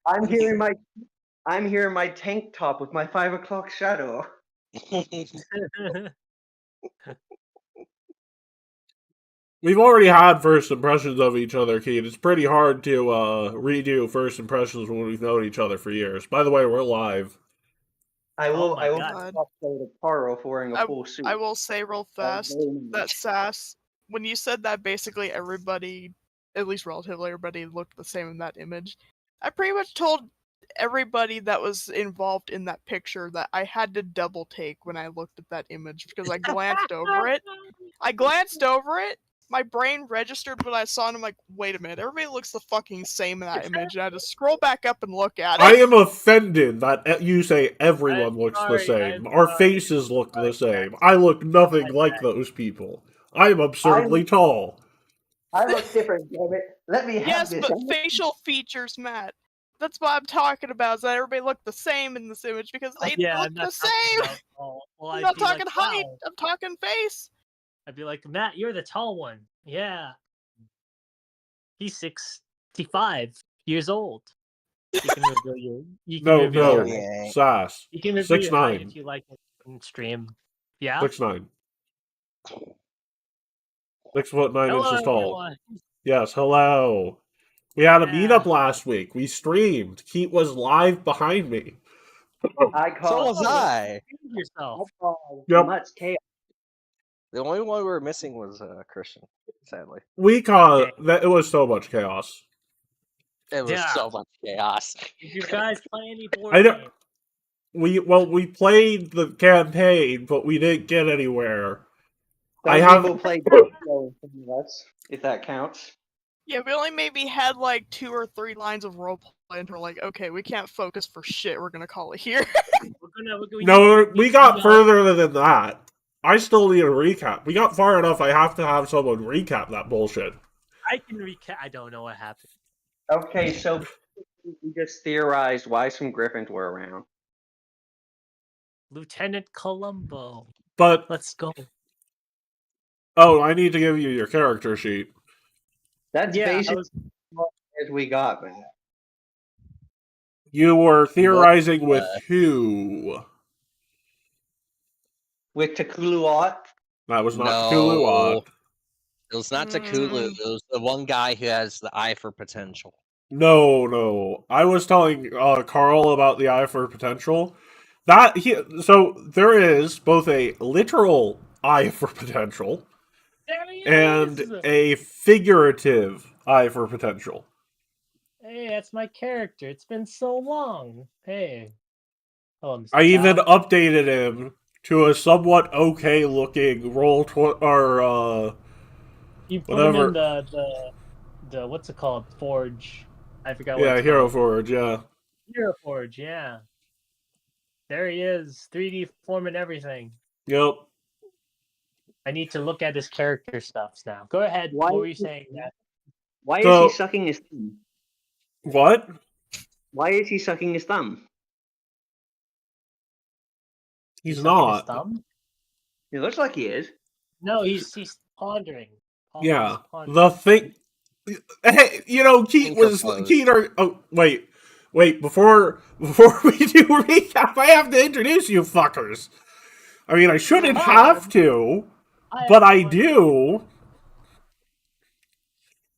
I'm here in my I'm here in my tank top with my 5 o'clock shadow. We've already had first impressions of each other, Keith. It's pretty hard to redo first impressions when we've known each other for years. By the way, we're live. I Oh will my I will God. cosplay the Taro for wearing a full suit. I will say real fast very that nice. Sass, when you said that basically everybody, at least relatively everybody, looked the same in that image, I pretty much told everybody that was involved in that picture that I had to double take when I looked at that image because I glanced over it. My brain registered what I saw, and I'm like, wait a minute, everybody looks the fucking same in that image, and I had to scroll back up and look at it. I am offended that you say everyone I'm looks the sorry, same. I'm Our sorry. faces look the same. I look nothing like those people. I am absurdly tall. I look different, damn it. Let me have Yes, this. but facial features, Matt. That's what I'm talking about, is that everybody looked the same in this image because they Yeah, look I'm the not talking same! about tall. Well, I'm I'd not be talking like, height, wow. I'm talking face! I'd be like, Matt, you're the tall one. Yeah. He's 65 years old. You can reveal your height. Yeah. Sass. You can reveal your height 6'9". if you like it in stream. Yeah? 6'9". 6'9" Hello, inches tall. everyone. Yes, hello. We had a Yeah. meetup last week. We streamed. Keith was live behind me. I So caused was I. Yourself. Yep. much chaos. The only one we were missing was Christian, sadly. We caused that. It was so much chaos. It was Yeah. so much chaos. Did you guys play any board I don't. games? We played the campaign, but we didn't get anywhere. Some people played if that counts. Yeah, we only maybe had like 2 or 3 lines of roleplay, and we're like, okay, we can't focus for shit, we're gonna call it here. We got further than that. I still need a recap. We got far enough. I have to have someone recap that bullshit. I can recap. I don't know what happened. Okay, so we just theorized why some griffins were around. Lieutenant Columbo. But let's go. Oh, I need to give you your character sheet. That's basically as we got, man. You were theorizing with who? With Takuluot? That was not Takuluot. It was not Takulu. It was the one guy who has the eye for potential. No. I was telling Carl about the eye for potential. So there is both a literal eye for potential and a figurative eye for potential. Hey, that's my character. It's been so long. Hey. Oh, I even updated him to a somewhat okay looking roll you put whatever. him in the what's it called? Forge. I forgot what it's Hero called. Forge, yeah. Hero Forge, yeah. There he is, 3D form and everything. Yep. I need to look at his character stuff now. Go ahead. What were you saying? Why is he sucking his thumb? What? Why is he sucking his thumb? He's not. His thumb? It looks like he is. No, he's pondering. Yeah. The thing. Hey, Keith was Oh, wait. Before we do a recap, I have to introduce you fuckers. I mean, I shouldn't have to, but I do.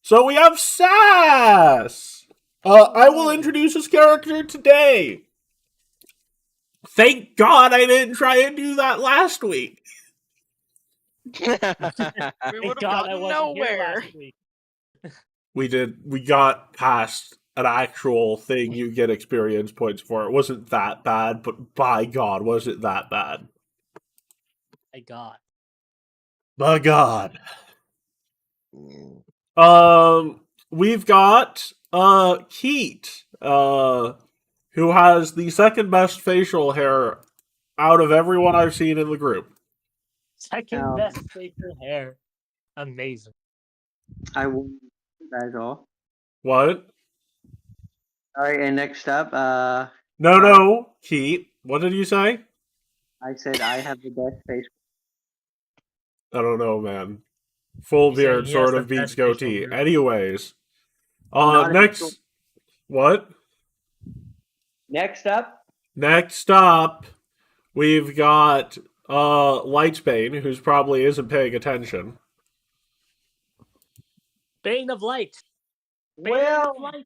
So we have Sass. I will introduce his character today. Thank God I didn't try and do that last week. We would have gotten nowhere. We did. We got past an actual thing you get experience points for. It wasn't that bad, but by God, was it that bad? By God. We've got Keat, who has the second best facial hair out of everyone I've seen in the group. Second best facial hair. Amazing. I won. That's all. What? Alright, and next up, No, Keat. What did you say? I said I have the best face. I don't know, man. Full beard sort of beats goatee. Anyways. Next. What? Next up, we've got Lightsbane, who's probably isn't paying attention. Bane of Light. Bane Well, of Light.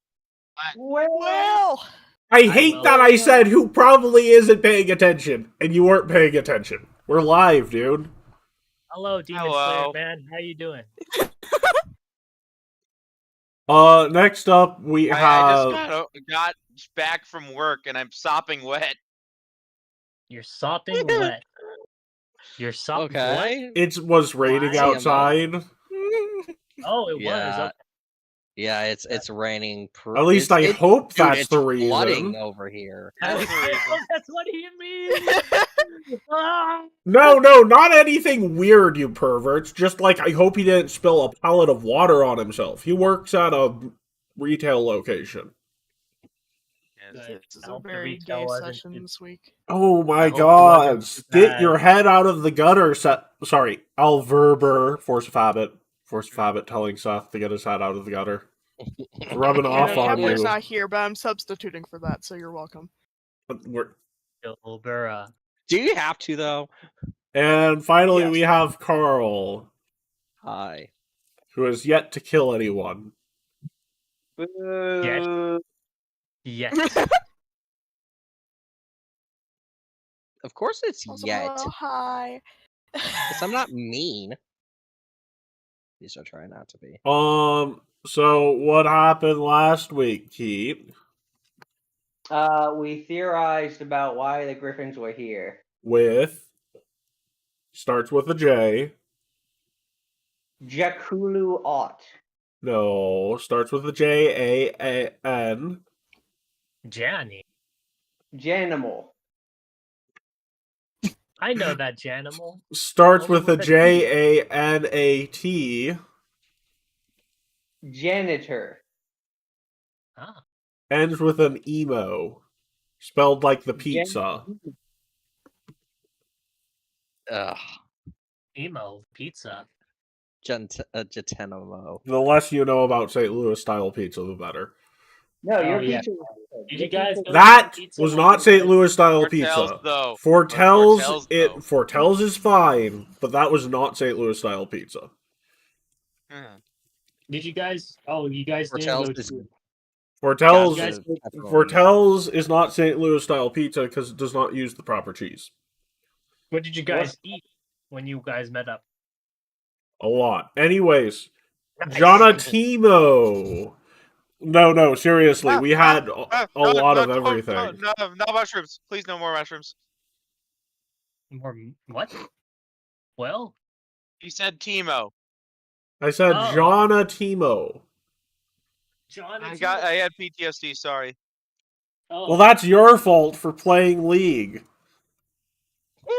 Well, I hate will. that I said who probably isn't paying attention, and you weren't paying attention. We're live, dude. Hello, Demon Hello. Slayer man. How you doing? Next up we I have. just got back from work and I'm sopping wet. You're sopping wet. You're sopping wet. Okay. It was raining Why? outside. Oh, it Yeah. was. Okay. Yeah, it's raining. At least I hope that's it's the reason. flooding over here. That's the reason. That's what he means. No, not anything weird, you perverts. Just like I hope he didn't spill a pallet of water on himself. He works at a retail location. Yes. Good. this is I a hope the very retail gay wasn't session too- this week. Oh my I hope it god. wasn't Get bad. your head out of the gutter, Seth. Sorry, Alverber, Force of Habit. Force of Habit telling Seth to get his head out of the gutter. It's rubbing You off know, on Kepler's you. not here, but I'm substituting for that, so you're welcome. Gilbera. Do you have to though? And finally, Yes. we have Carl, Hi. who has yet to kill anyone. boo. Yes. Of course it's Also, yet. hello, hi. Because I'm not mean. At least I try not to be. So what happened last week, Keith? We theorized about why the Griffins were here. Starts with a J. Jakulu Ot. No, starts with a J-A-N. Janny. Janimal. I know that Janimal. Starts Only with a with a T. J-A-N-A-T. Janitor. Ah. Ends with an emo. Spelled like the pizza. Ugh. Emo pizza. Getenimo. The less you know about St. Louis style pizza, the better. No, your Oh, yeah. pizza. Did you guys go That to pizza was when not you St. went- Louis style Fortel's, pizza. though. Fortel's, Fortel's, though. Fortel's is fine, but that was not St. Louis style pizza. Hmm. Did you guys? Oh, you guys didn't go Fortel's is- to. Fortel's, Guys, Fortel's is not St. Louis style pizza because it does not use the proper cheese. What did you guys eat when you guys met up? A lot. Anyways, Nice. Jonatimo. No, seriously, we had a lot of everything. No, mushrooms. Please, no more mushrooms. More what? Well, You said Timo. I said Oh. Jonatimo. John. I had PTSD. Sorry. Oh, Well, that's your fault for playing League.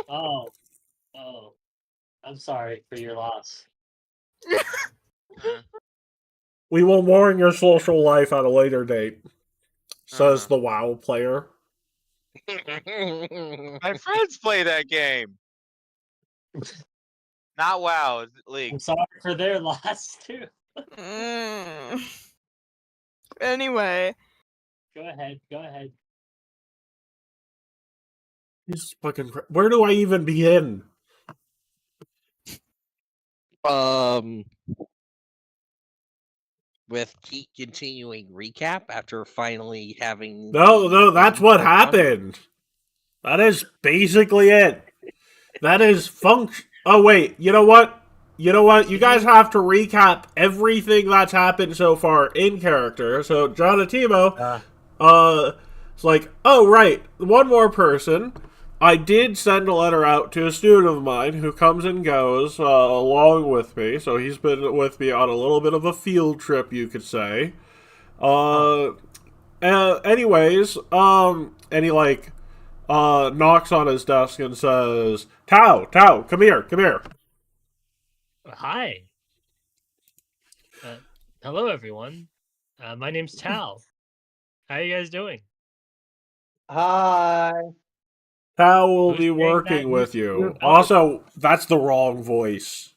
oh. I'm sorry for your loss. We will mourn your social life at a later date, says the WoW player. My friends play that game. Not WoW, it's League. I'm sorry for their loss too. Anyway, Go ahead. Jesus fucking Christ. Where do I even begin? With Keith continuing recap after finally having. No, that's what happened. That is basically it. That is function. Oh, wait, you know what? You guys have to recap everything that's happened so far in character. So, Jonatimo, it's like, oh, right, one more person. I did send a letter out to a student of mine who comes and goes along with me. So he's been with me on a little bit of a field trip, you could say. Anyways, and he knocks on his desk and says, Tao, come here. Hi. Hello, everyone. My name's Tal. How are you guys doing? Hi. Tao will Who's be saying working that? with You're you. Balthazar. Also, that's the wrong voice.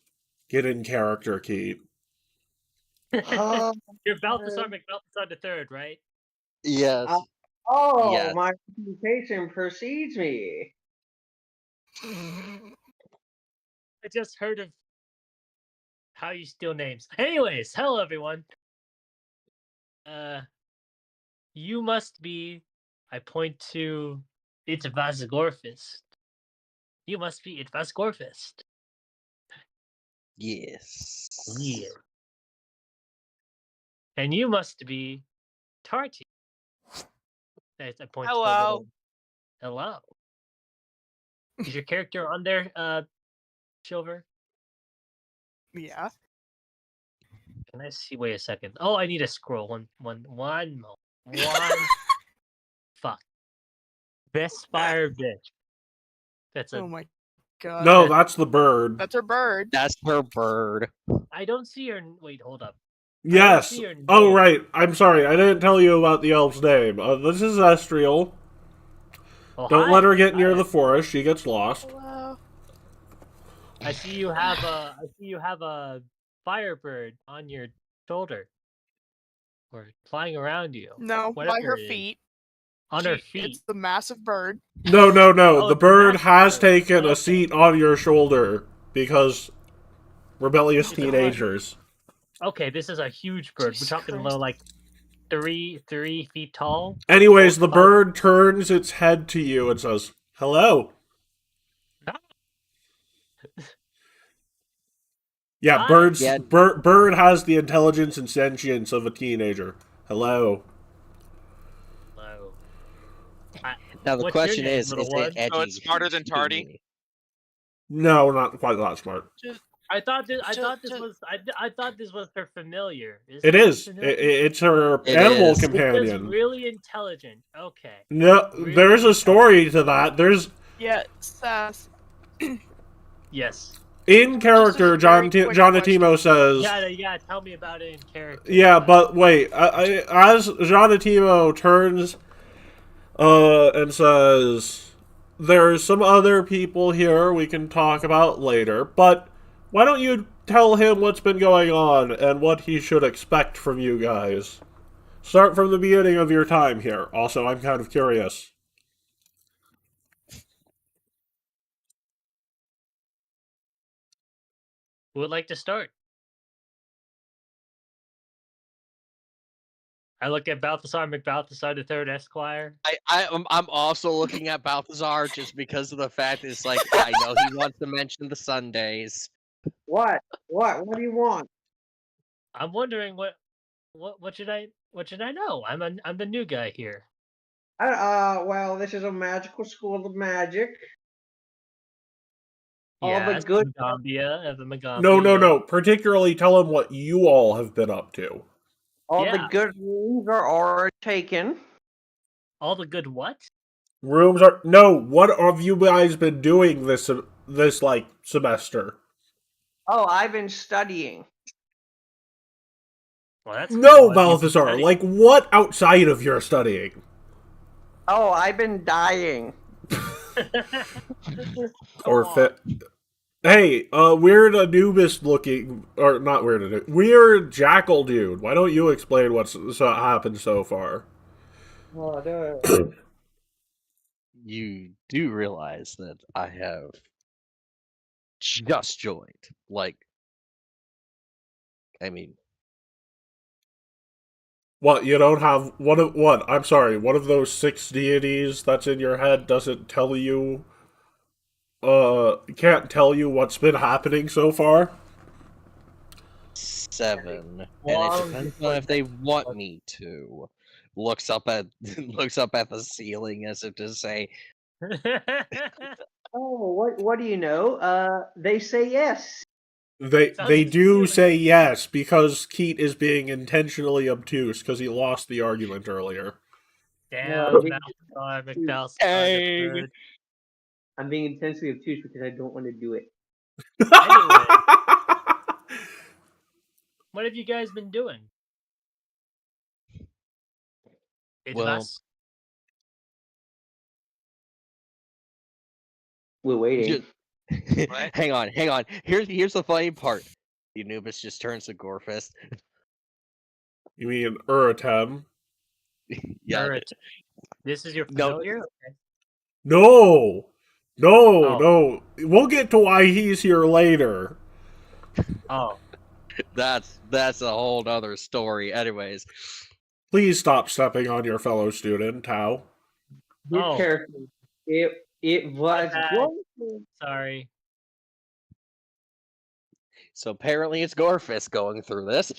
Get in character, Keith. You're Balthazar McBalthazar III, right? Yes. Oh, Yes. my reputation precedes me. I just heard of how you steal names. Anyways, hello everyone. You must be. I point to. It's Vasgorfist. You must be Vasgorfist. Yes. Yeah. And you must be Tarty. I point to the Hello. little. Hello. Is your character on there, Silver? Yeah. Can I see? Wait a second. Oh, I need to scroll. One moment. Fuck. Best fire bitch. That's a. Oh my god. No, that's the bird. That's her bird. That's her bird. I don't see her. Wait, hold up. Yes. see her Oh, name. right. I'm sorry. I didn't tell you about the elf's name. This is Estriel. Oh, Don't hi. let her get near Hi. the forest. She gets lost. Hello. I see you have a. I see you have a firebird on your shoulder, or flying around you. No, by Whatever her it is. feet. On her feet. It's the massive bird. No. Oh, The the bird master has bird. taken a Okay. seat on your shoulder because rebellious It's a bird. teenagers. Okay, this is a huge bird. Jesus We're talking Christ. little like 3 feet tall. Anyways, the About- bird turns its head to you and says, "Hello." Yeah, Hi. birds. Yeah. Bird has the intelligence and sentience of a teenager. Hello. Hello. Now the What's your question name, is little it one? edgy? So it's smarter than Tardy? No, not quite that smart. I thought this was her familiar. It is. familiar? It's her It animal is. It's companion. really intelligent. Okay. No, Really there's a story to that. There's Yeah, sass. Yes. in character. Just a very John quick Jonatimo says. Yeah. Tell me about it in character. Yeah, but wait. As Jonatimo turns, and says, "There's some other people here we can talk about later, but why don't you tell him what's been going on and what he should expect from you guys? Start from the beginning of your time here. Also, I'm kind of curious." Who would like to start? I look at Balthasar McBalthasar the Third Esquire. I'm also looking at Balthazar just because of the fact it's like I know he wants to mention the Sundays. What? What do you want? I'm wondering what should I know? I'm the new guy here. Well, this is a magical school of magic. All the Yes, good- Magambia, the Magambia. No. Particularly tell him what you all have been up to. All the Yeah. good rooms are already taken. All the good what? Rooms are no. What have you guys been doing this like semester? Oh, I've been studying. Well, that's No, cool. Have you been Balthazar. studying? Like what outside of your studying? Oh, I've been dying. Or Come fit. Hey, weird Anubis looking, or not weird Anubis, weird jackal dude. Why don't you explain what's happened so far? Oh, You do realize that I have just joined. Like, I mean, What, you don't have what? I'm sorry, one of those 6 deities that's in your head doesn't tell you, can't tell you what's been happening so far? 7, and Long it depends on if they want me to. Looks up at the ceiling as if to say, Oh, what do you know? They say yes. They Sounds they like do a say yes, because Keat is being intentionally obtuse because he lost the argument earlier. Damn, No, Balthasar McBalthasar the Dang. Third. I'm being intensely obtuse because I don't want to do it. What have you guys been doing? Well, We're waiting. What? hang on. Here's the funny part. The Anubis just turns to Gorfist. You mean Uratem? Yeah, Alright. This is your No. familiar? Okay. No. No, Oh. no. We'll get to why he's here later. Oh. That's a whole other story. Anyways, Please stop stepping on your fellow student, Tao. Be Oh. careful. It was bad. wonderful. Sorry. so apparently it's Gorfist going through this.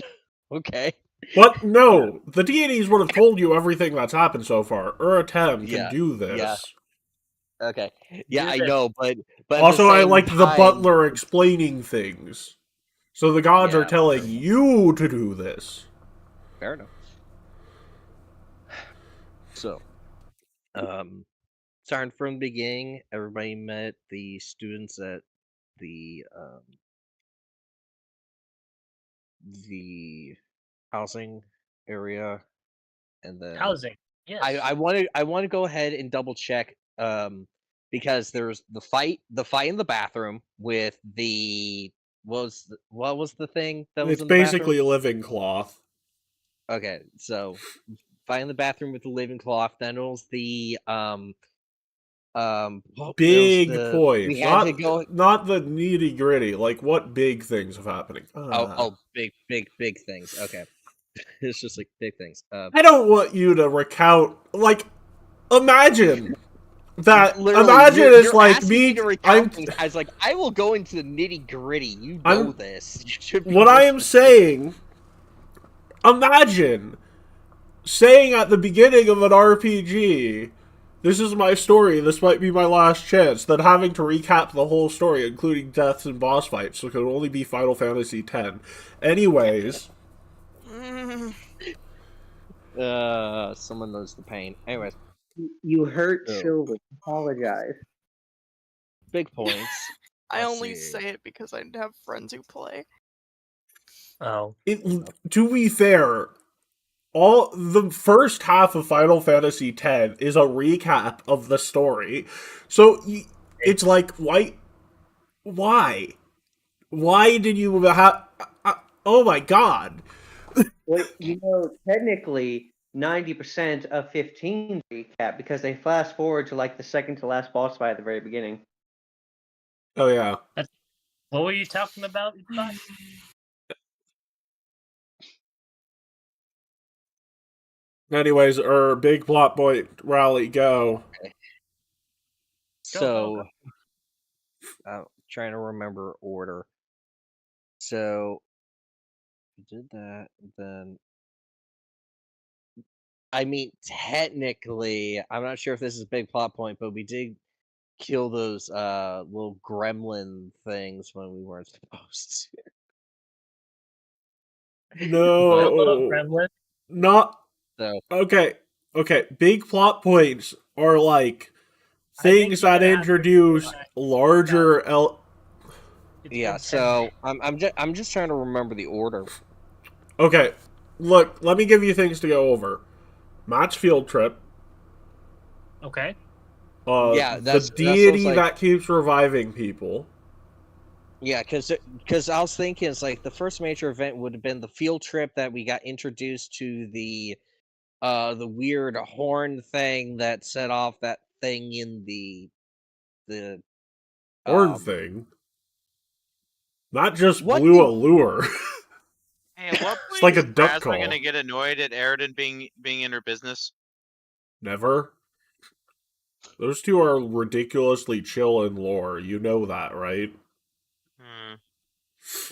Okay. But no, the deities would have told you everything that's happened so far. Uratem can Yeah, do this. yeah. Okay. Yeah, Do I this. know, but at Also, the I same like the time- butler explaining things. So the gods are Yeah, telling you to do this. Fair enough. So, starting from the beginning, everybody met the students at the housing area, and then Housing. Yes. I want to go ahead and double check because there's the fight in the bathroom with the what was the thing that was It's in the basically bathroom? a living cloth. Okay, so fight in the bathroom with the living cloth. Then it was the Big we points. had to go. Not the nitty gritty. Like, what big things have happening? Big things. Okay, it's just like big things. I don't want you to recount. Like, imagine that. Literally, Imagine you're it's like asking me. to recount things. I was like, I will go into the nitty gritty. You know this. You should be What I am listening. saying. Imagine saying at the beginning of an RPG, "This is my story. This might be my last chance." Then having to recap the whole story, including deaths and boss fights, so it could only be Final Fantasy X. Anyways. Someone knows the pain. Anyways, You hurt So- children. Apologize. big points. I Let's only see. say it because I have friends who play. Oh. To be fair, all the first half of Final Fantasy X is a recap of the story. So it's like, why did you have? Oh my god! Well, technically, 90% of 15 recap because they fast forward to like the second to last boss fight at the very beginning. Oh yeah. What were you talking about? Scott? Anyways, big plot point rally, go. So, I'm trying to remember order. So, we did that, then. I mean, technically, I'm not sure if this is a big plot point, but we did kill those little gremlin things when we weren't supposed to. No, Gremlin? not So, okay. Okay, big plot points are like I think things you're that gonna have to introduce relax. larger. It's yeah. been 10 So I'm just trying to remember the order. Okay, look. Let me give you things to go over. Matt's field trip. Okay. Yeah, the that's deity like- that keeps reviving people. Yeah, because I was thinking it's like the first major event would have been the field trip that we got introduced to the weird horn thing that set off that thing in the Horn thing. Not just what blew did- a lure. Hey, at what It's point like a is duck Rasma call. gonna get annoyed at Aridin being in her business? Never. Those two are ridiculously chill in lore. You know that, right? Hmm.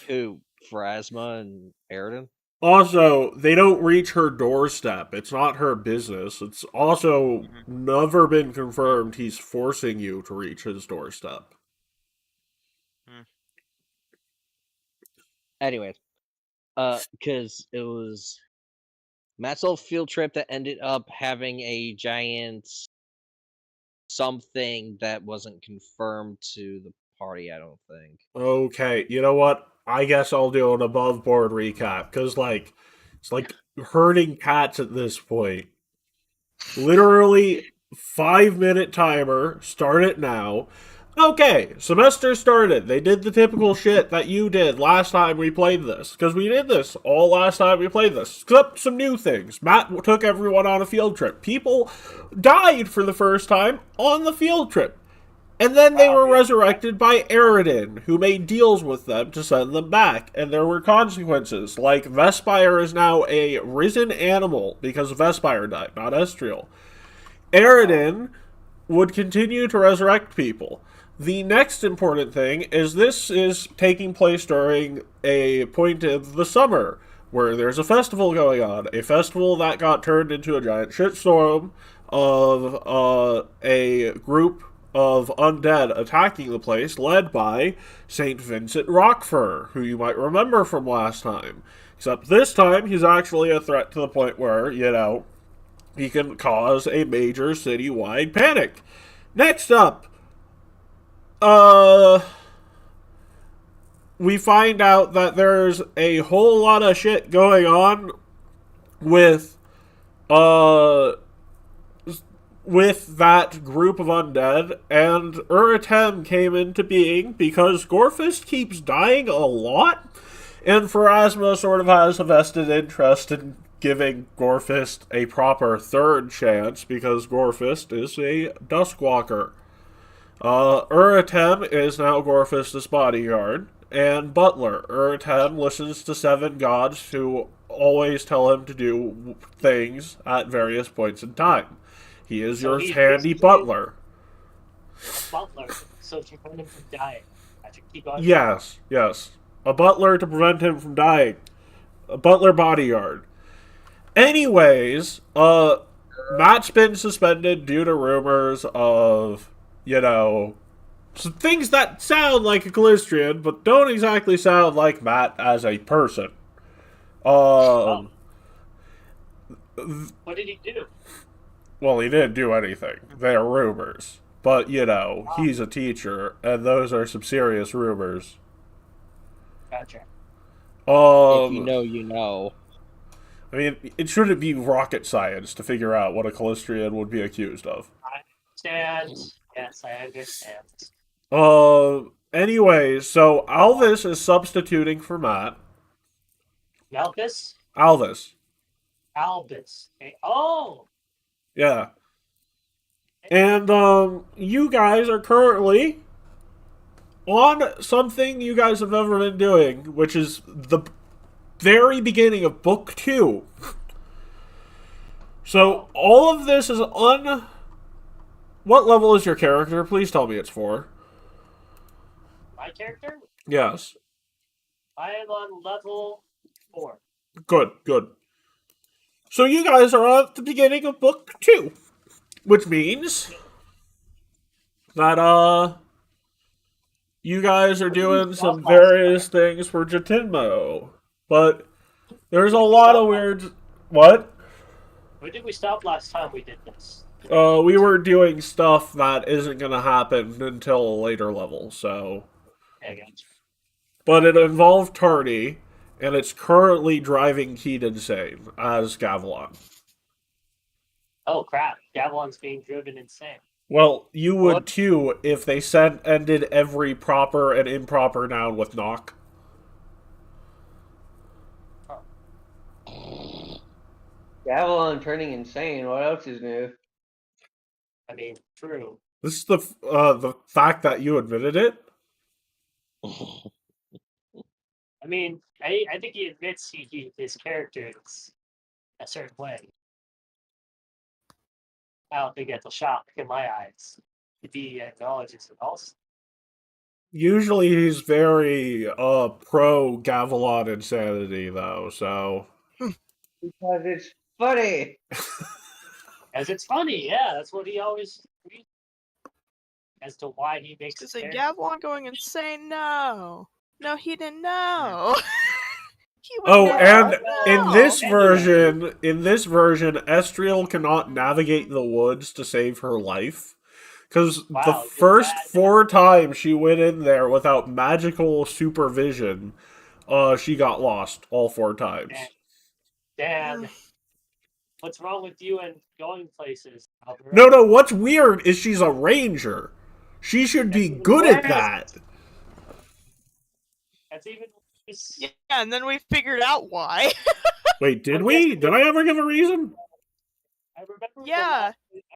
Who? Phrasma and Aridin? Also, they don't reach her doorstep. It's not her business. It's also never been confirmed he's forcing you to reach his doorstep. Anyways, because it was Matt's old field trip that ended up having a giant something that wasn't confirmed to the party, I don't think. Okay, you know what? I guess I'll do an above board recap, because, like, it's like herding cats at this point. Literally, 5-minute timer, start it now. Okay, semester started. They did the typical shit that you did last time we played this. Because we did this all last time we played this. Except some new things. Matt took everyone on a field trip. People died for the first time on the field trip. And then they were resurrected by Eridan, who made deals with them to send them back. And there were consequences, like Vespire is now a risen animal because Vespire died, not Estriel. Eridan would continue to resurrect people. The next important thing is this is taking place during a point of the summer where there's a festival going on. A festival that got turned into a giant shitstorm of a group of undead attacking the place, led by St. Vincent Rockfur, who you might remember from last time. Except this time, he's actually a threat to the point where, he can cause a major citywide panic. Next up, we find out that there's a whole lot of shit going on with that group of undead, and Uratem came into being because Gorfist keeps dying a lot, and Pharasma sort of has a vested interest in giving Gorfist a proper third chance because Gorfist is a Duskwalker. Uratem is now Gorfist's bodyguard and butler. Uratem listens to 7 gods who always tell him to do things at various points in time. He is your handy butler. Butler, so to prevent him from dying. Keep going. Yes. A butler to prevent him from dying. A butler bodyguard. Anyways, Matt's been suspended due to rumors of, some things that sound like a Callistrian, but don't exactly sound like Matt as a person. What did he do? Well, he didn't do anything. They're rumors. But, he's a teacher, and those are some serious rumors. Gotcha. If you know, you know. I mean, it shouldn't be rocket science to figure out what a Callistrian would be accused of. I understand. Yes, I understand. Anyways, so Alvis is substituting for Matt. Alvis? Albus. Okay. Oh! Yeah. And, you guys are currently on something you guys have never been doing, which is the very beginning of Book 2. So, all of this is What level is your character? Please tell me it's 4. My character? Yes. I am on level 4. Good. So you guys are at the beginning of Book 2. Which means that, you guys are doing some various things for Jatinmo. But there's a lot of weird... What? Where did we stop last time we did this? We were doing stuff that isn't going to happen until a later level, so... I got you. But it involved Tardy, and it's currently driving Keat insane as Gavilan. Oh crap, Gavilan's being driven insane. Well, you would too if they ended every proper and improper noun with knock. Gavilan turning insane. What else is new? I mean, true. This is the fact that you admitted it. I mean, I think he admits his character is a certain way. I don't think that's a shock in my eyes if he acknowledges it also. Usually he's very pro Gavilan insanity though, so Because it's funny. As it's funny, yeah, that's what he always as to why he makes Is it. it Gavilan going insane? No, he didn't know. He would oh, never and know. in this version, Estriel cannot navigate the woods to save her life. Because the first 4 times she went in there without magical supervision, she got lost all 4 times. Dan, what's wrong with you and going places? Albert? No, what's weird is she's a ranger. She should be good at that. That's even. Yeah, and then we figured out why. Wait, did we? Did I ever give a reason? I remember. Yeah,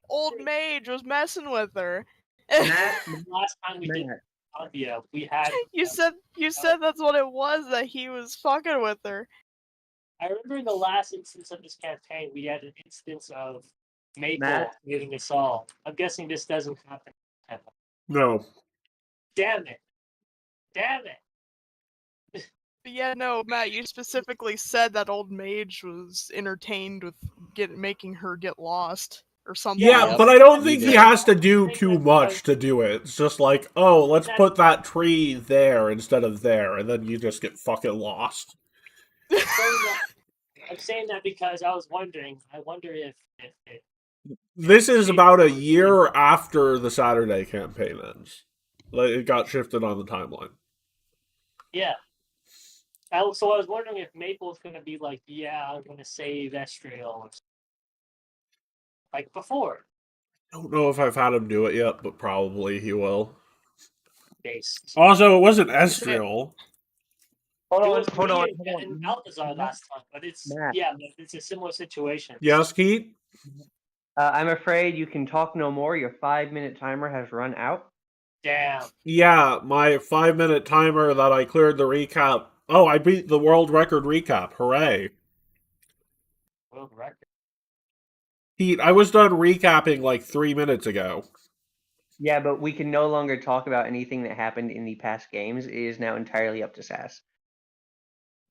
old mage was messing with her. Matt, The last time we did Matt, Columbia, we had. You said that's what it was, that he was fucking with her. I remember in the last instance of this campaign, we had an instance of Maple Matt? getting us all. I'm guessing this doesn't happen. No. Damn it! Damn it! But yeah, no, Matt, you specifically said that old mage was entertained with making her get lost or something. Yeah, Yep. but I don't think You he did. has to do too much to do it. It's just like, oh, let's put that tree there instead of there, and then you just get fucking lost. I'm saying that because I was wondering. I wonder if This is about a year after the Saturday campaign ends. Like, it got shifted on the timeline. yeah. So I was wondering if Maple's gonna be like, yeah, I'm gonna save Estriel, like before. I don't know if I've had him do it yet, but probably he will. Based. Also, it wasn't Estriel. Hold on. And Balthazar last time, but it's Matt. it's a similar situation. Yes, Keith? I'm afraid you can talk no more. Your 5-minute timer has run out. Damn. Yeah, my 5-minute timer that I cleared the recap. Oh, I beat the world record recap. Hooray. World record. Pete, I was done recapping like 3 minutes ago. Yeah, but we can no longer talk about anything that happened in the past games. It is now entirely up to Sass.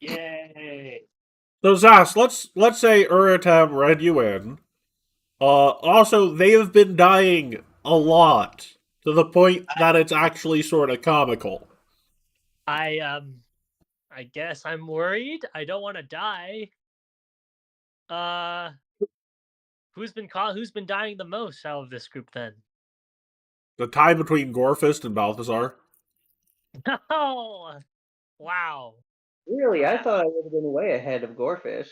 Yay. So, Sass, let's say Uritem read you in. Also, they have been dying a lot, to the point that it's actually sort of comical. I guess I'm worried. I don't want to die. Who's been dying the most out of this group then? The tie between Gorefist and Balthazar. Oh, wow. Really, I thought I would have been way ahead of Gorefish.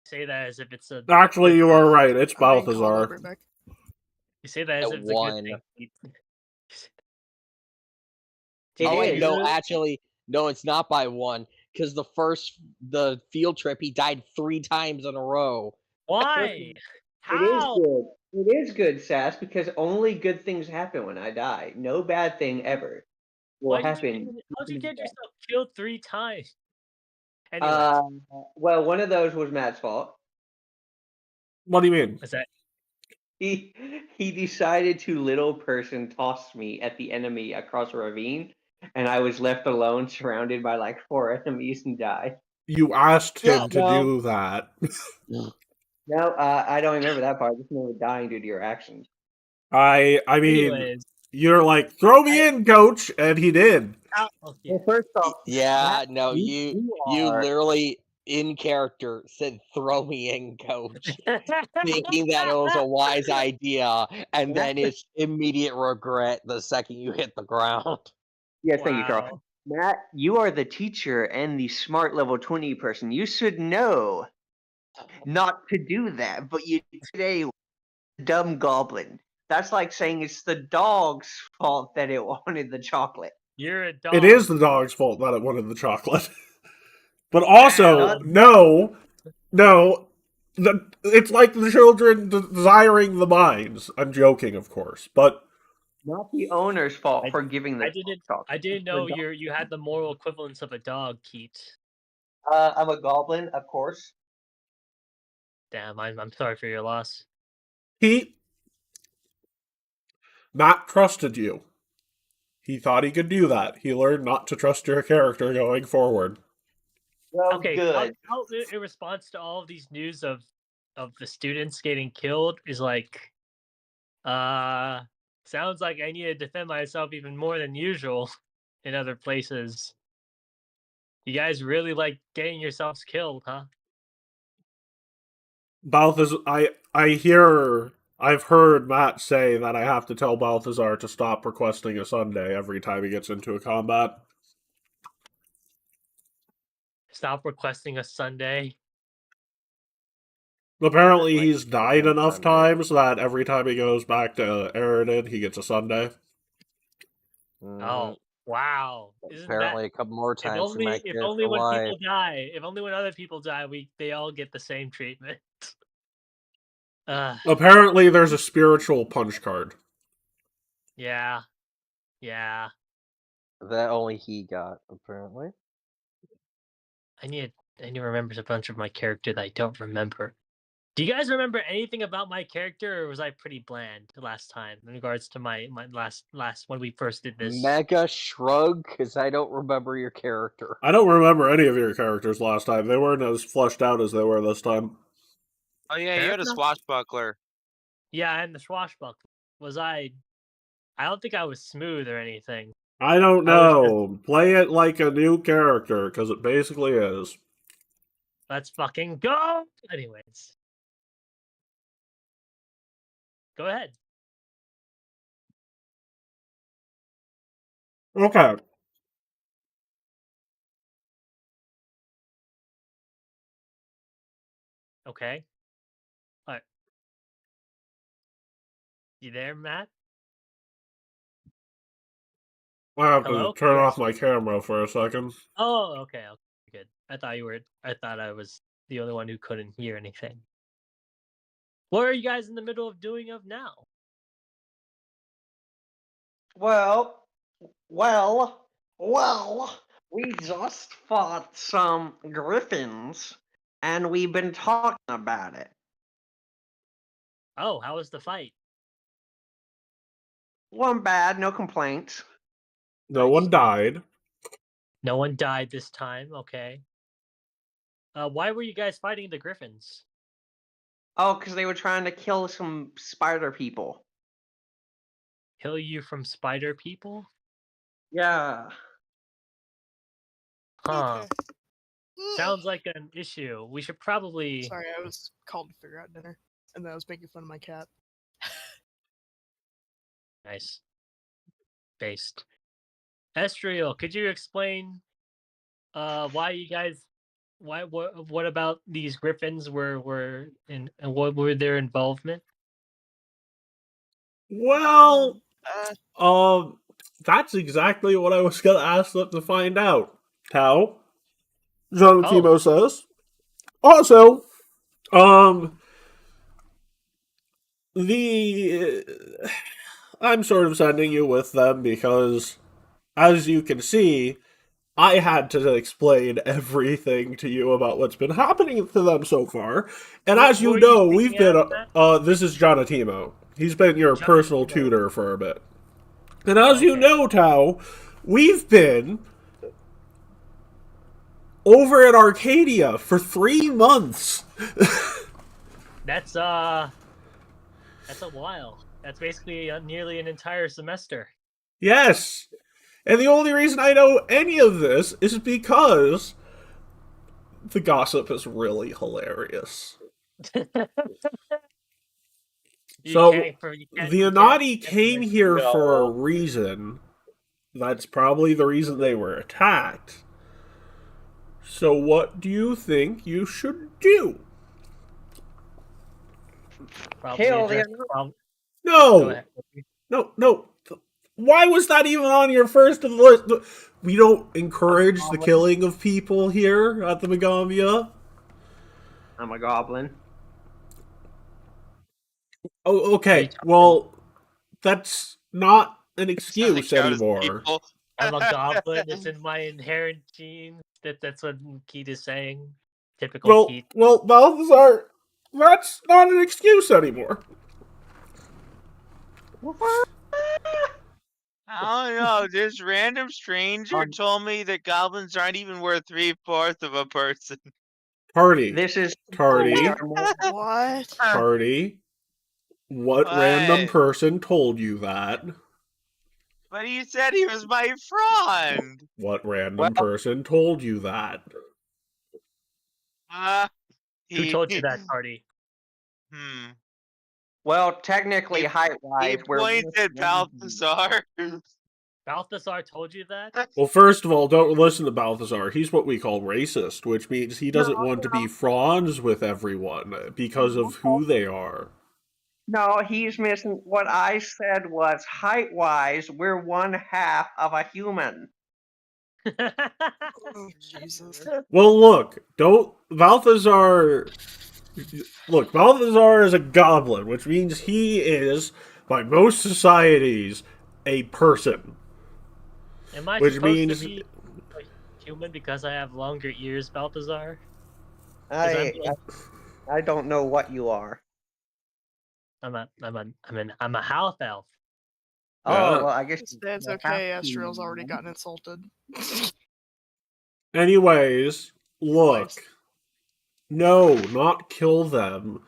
Say that as if it's a. Actually, you are right. It's I ain't called Balthazar. over back. You say that as At if it's a one. good thing. It Oh, wait, is. no, actually, no, it's not by one. Because the field trip, he died 3 times in a row. Why? It is How? good. It is good, Sass, because only good things happen when I die. No bad thing ever will happen. How'd you get yourself killed 3 times? Anyway, Well, one of those was Matt's fault. What do you mean? is that He decided to little person toss me at the enemy across a ravine, and I was left alone, surrounded by like 4 enemies, and died. You asked him Yeah, to well- do that. No, I don't remember that part. I just remember dying due to your actions. I mean, anyways? you're like, throw me in, coach, and he did. Yeah. Well, first off, Yeah, Matt, no, you are- literally, in character, said, throw me in, coach. Thinking that it was a wise idea, and then it's immediate regret the second you hit the ground. Yes, thank you, Wow. Carl. Matt, you are the teacher and the smart level 20 person. You should know not to do that, but you did a dumb goblin. That's like saying it's the dog's fault that it wanted the chocolate. You're a dog. It is the dog's fault that it wanted the chocolate. But also, no, it's like the children desiring the mines. I'm joking, of course, but Not the owner's fault for giving the chocolate. I didn't know you had the moral equivalence of a dog, Keat. I'm a goblin, of course. Damn, I'm sorry for your loss. Matt trusted you. He thought he could do that. He learned not to trust your character going forward. Well, Okay, good. how in response to all of these news of the students getting killed is like, sounds like I need to defend myself even more than usual in other places. You guys really like getting yourselves killed, huh? Balthazar, I've heard Matt say that I have to tell Balthazar to stop requesting a Sunday every time he gets into a combat. Stop requesting a Sunday. Apparently, Like, he's died one enough Sunday. times that every time he goes back to Eridan, he gets a Sunday. Oh, wow! Isn't Apparently, a couple more if times she might if get only for when life. people die, if only when other people die, they all get the same treatment. Apparently, there's a spiritual punch card. Yeah. That only he got, apparently. I need to remember a bunch of my character that I don't remember. Do you guys remember anything about my character, or was I pretty bland last time in regards to my last when we first did this? Mega shrug, because I don't remember your character. I don't remember any of your characters last time. They weren't as fleshed out as they were this time. Oh yeah, Fair you had a enough. swashbuckler. Yeah, and the swashbuckler. Was I don't think I was smooth or anything. I don't know. Play it like a new character, because it basically is. Let's fucking go! Anyways. Go ahead. Okay. Okay. All right. You there, Matt? I have Hello? to turn off my camera for a second. Oh, okay. Good. I thought I was the only one who couldn't hear anything. What are you guys in the middle of doing now? Well, we just fought some griffins, and we've been talking about it. Oh, how was the fight? Wasn't bad, no complaints. No one died. No one died this time. Okay. Why were you guys fighting the griffins? Oh, because they were trying to kill some spider people. Kill you from spider people? Yeah. Huh. Okay. Sounds like an issue. We should probably. Sorry, I was called to figure out dinner, and then I was making fun of my cat. Nice. Based. Estriel, could you explain why you guys what about these griffins were in and what were their involvement? Well, that's exactly what I was gonna ask them to find out. How? Jonatimo says. Also, I'm sort of sending you with them because, as you can see, I had to explain everything to you about what's been happening to them so far. And as you know, we've been. This is Jonatimo. He's been your personal tutor for a bit. And as you know, Tao, we've been over at Arcadia for 3 months. That's a while. That's basically nearly an entire semester. Yes. And the only reason I know any of this is because the gossip is really hilarious. So, the Anati came here for a reason. That's probably the reason they were attacked. So what do you think you should do? Kill the No! No. Why was that even on your first of the list? We don't encourage the killing of people here at the Megambia. I'm a goblin. Oh, okay. Well, that's not an excuse anymore. I'm a goblin. It's in my inherent genes. That's what Keith is saying. Typical Keith. Well, Balthazar, that's not an excuse anymore. I don't know. This random stranger told me that goblins aren't even worth 3/4 of a person. Tardy. This is Tardy. What? Tardy. What random person told you that? But he said he was my friend. What random person told you that? Who told you that, Tardy? Well, technically, height-wise, he pointed at Balthazar. Balthazar told you that? Well, first of all, don't listen to Balthazar. He's what we call racist, which means he doesn't want to be friends with everyone because of who they are. No, he's missing. What I said was height-wise, we're one half of a human. Oh, Jesus. Well, look, Balthazar is a goblin, which means he is, by most societies, a person. Am I Which supposed means to be a human because I have longer ears, Balthazar? I don't know what you are. I'm a half elf. Oh, Yeah. well, I guess It's okay. Astriel's already gotten insulted. Anyways, look. Twice. No, not kill them.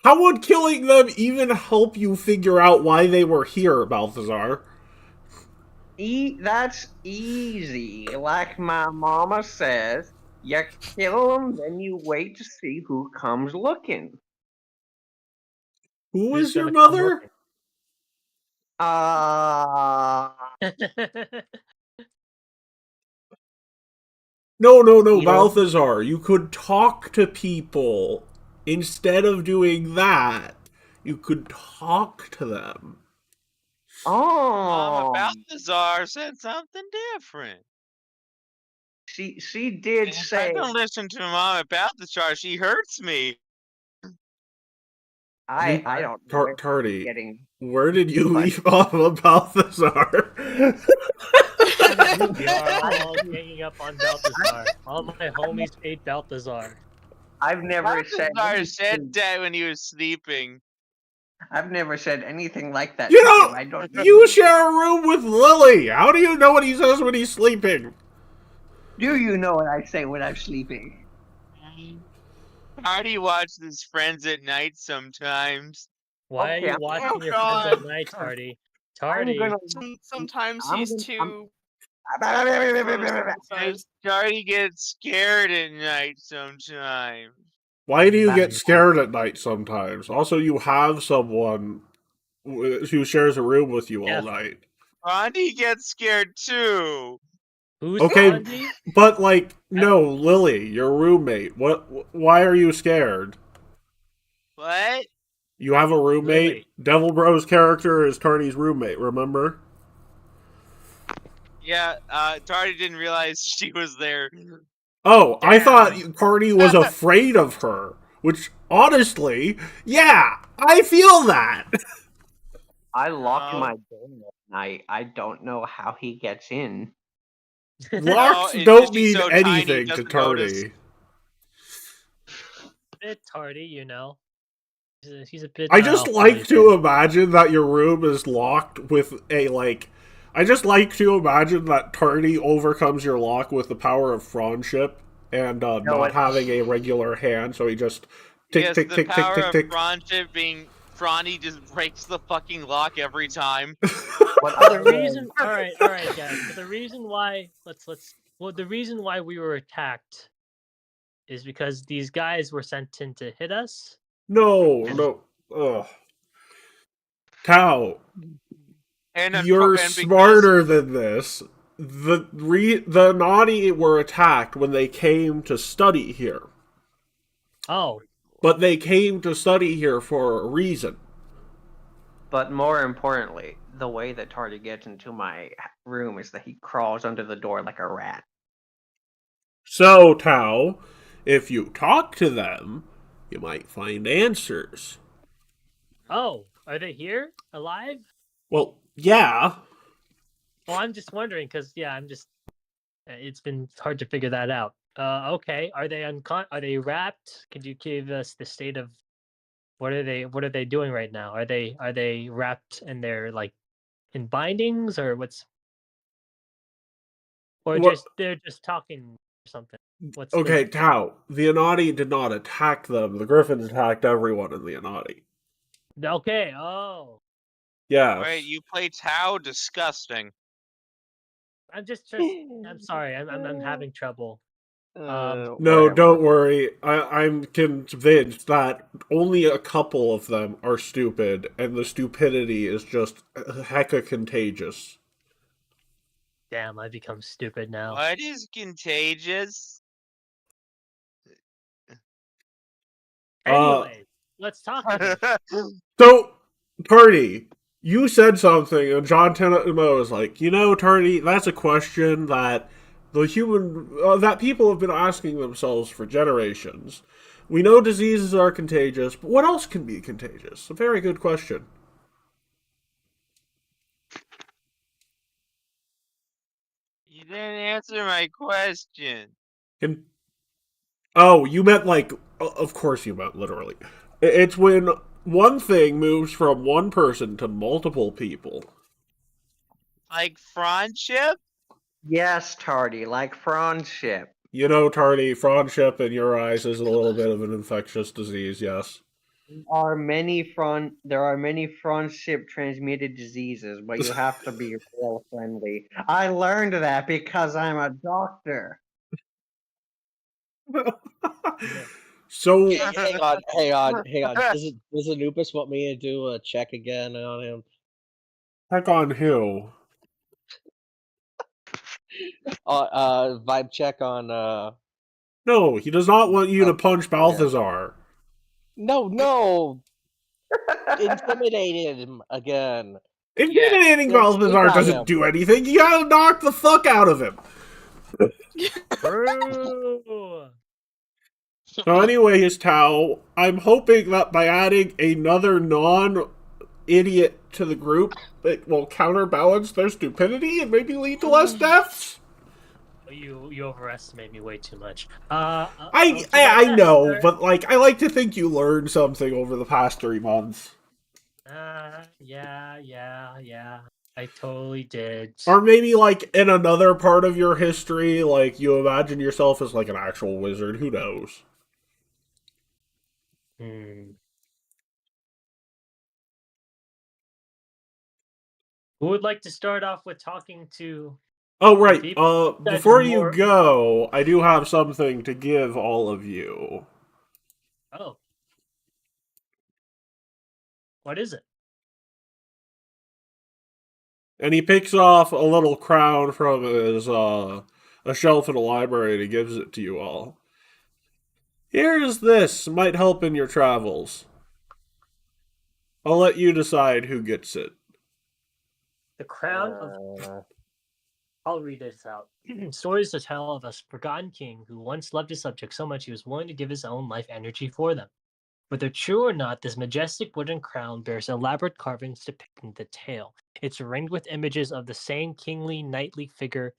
How would killing them even help you figure out why they were here, Balthazar? That's easy. Like my mama says, you kill them, then you wait to see who comes looking. Who Who's is your gonna come mother? looking? No, You- Balthazar. You could talk to people. Instead of doing that, you could talk to them. Mama Oh, Balthazar said something different. she did If say. I don't listen to Mama Balthazar, she hurts me. I don't know where Tardy, getting. where did you What? leave off of Balthazar? We are all ganging up on Balthazar. All my homies hate Balthazar. I've never said. Balthazar said anything- that when he was sleeping. I've never said anything like that. You to know, him. I don't. you share a room with Lily. How do you know what he says when he's sleeping? Do you know what I say when I'm sleeping? Tardy watches Friends at night sometimes. Why Okay, are you I'm- watching Oh, your friends at God. night, Tardy? I'm Tardy, gonna. Sometimes I'm he's gonna- too. Tardy gets scared at night sometimes. Why do you get scared at night sometimes? Also, you have someone who shares a room with you all Yes. night. Rondi gets scared too. who's Okay. Gandhi? But, like, no, Lily, your roommate. Why are you scared? What? You have a roommate? Lily. Devil Bro's character is Tardy's roommate, remember? Yeah, Tardy didn't realize she was there. Oh, I Damn. thought Tardy was afraid of her. Which, honestly, yeah, I feel that. I lock No. my door at night. I don't know how he gets in. Locks it's don't just mean he's so tiny, anything to doesn't notice. Tardy. Bit Tardy, you know. He's a bit. I just like to imagine that your room is locked with a, like... I just like to imagine that Tardy overcomes your lock with the power of friendship and not having a regular hand, so he just tick, Yes, tick, the tick, tick, power tick, of tick. friendship being Frondy just breaks the fucking lock every time. What The other reason, all right, guys. So the reason why the reason why we were attacked is because these guys were sent in to hit us. No. Ugh. Tao, And you're because smarter than this. The naughty were attacked when they came to study here. Oh, But they came to study here for a reason. But more importantly, the way that Tardy gets into my room is that he crawls under the door like a rat. So, Tao, if you talk to them, you might find answers. oh, are they here alive? Well, yeah. Well, I'm just wondering because it's been hard to figure that out. Okay, are they Are they wrapped? Could you give us the state of what are they doing right now? Are they wrapped and they're like in bindings or what's or What- just they're just talking or something? What's Okay, Tao, the Anati did not attack them. The Griffins attacked everyone in the Anati. Okay, oh. Yes. Wait, you play Tao? Disgusting. I'm sorry. I'm having trouble. No, Whatever. don't worry. I'm convinced that only a couple of them are stupid, and the stupidity is just hecka contagious. Damn, I become stupid now. What is contagious? Anyway, let's talk to this. So, Tardy, you said something, and John Tenemo was like, Tardy, that's a question that that people have been asking themselves for generations. We know diseases are contagious, but what else can be contagious? A very good question. You didn't answer my question. Oh, you meant of course you meant literally. It's when one thing moves from one person to multiple people. Like friendship? Yes, Tardy, like friendship. Tardy, friendship in your eyes is a little bit of an infectious disease, yes. There are many friendship transmitted diseases, but you have to be real friendly. I learned that because I'm a doctor. So, hang on. Does Anubis want me to do a check again on him? check on who? Vibe check on No, he does not want you to punch Balthazar. No. Intimidated him again. Intimidating Balthazar doesn't do anything. You gotta knock the fuck out of him. So anyways, Tao, I'm hoping that by adding another non-idiot to the group, it will counterbalance their stupidity and maybe lead to less deaths. You overestimate me way too much. I know, but I like to think you learned something over the past 3 months. Yeah. I totally did. Or maybe in another part of your history, you imagine yourself as an actual wizard. Who knows? Who would like to start off with talking to... Oh, right. Before you go, I do have something to give all of you. Oh. What is it? And he picks off a little crown from his, a shelf in a library and he gives it to you all. Here's this. Might help in your travels. I'll let you decide who gets it. The crown of... I'll read this out. Stories to tell of a forgotten king who once loved his subjects so much he was willing to give his own life energy for them. Whether true or not, this majestic wooden crown bears elaborate carvings depicting the tale. It's ringed with images of the same kingly, knightly figure,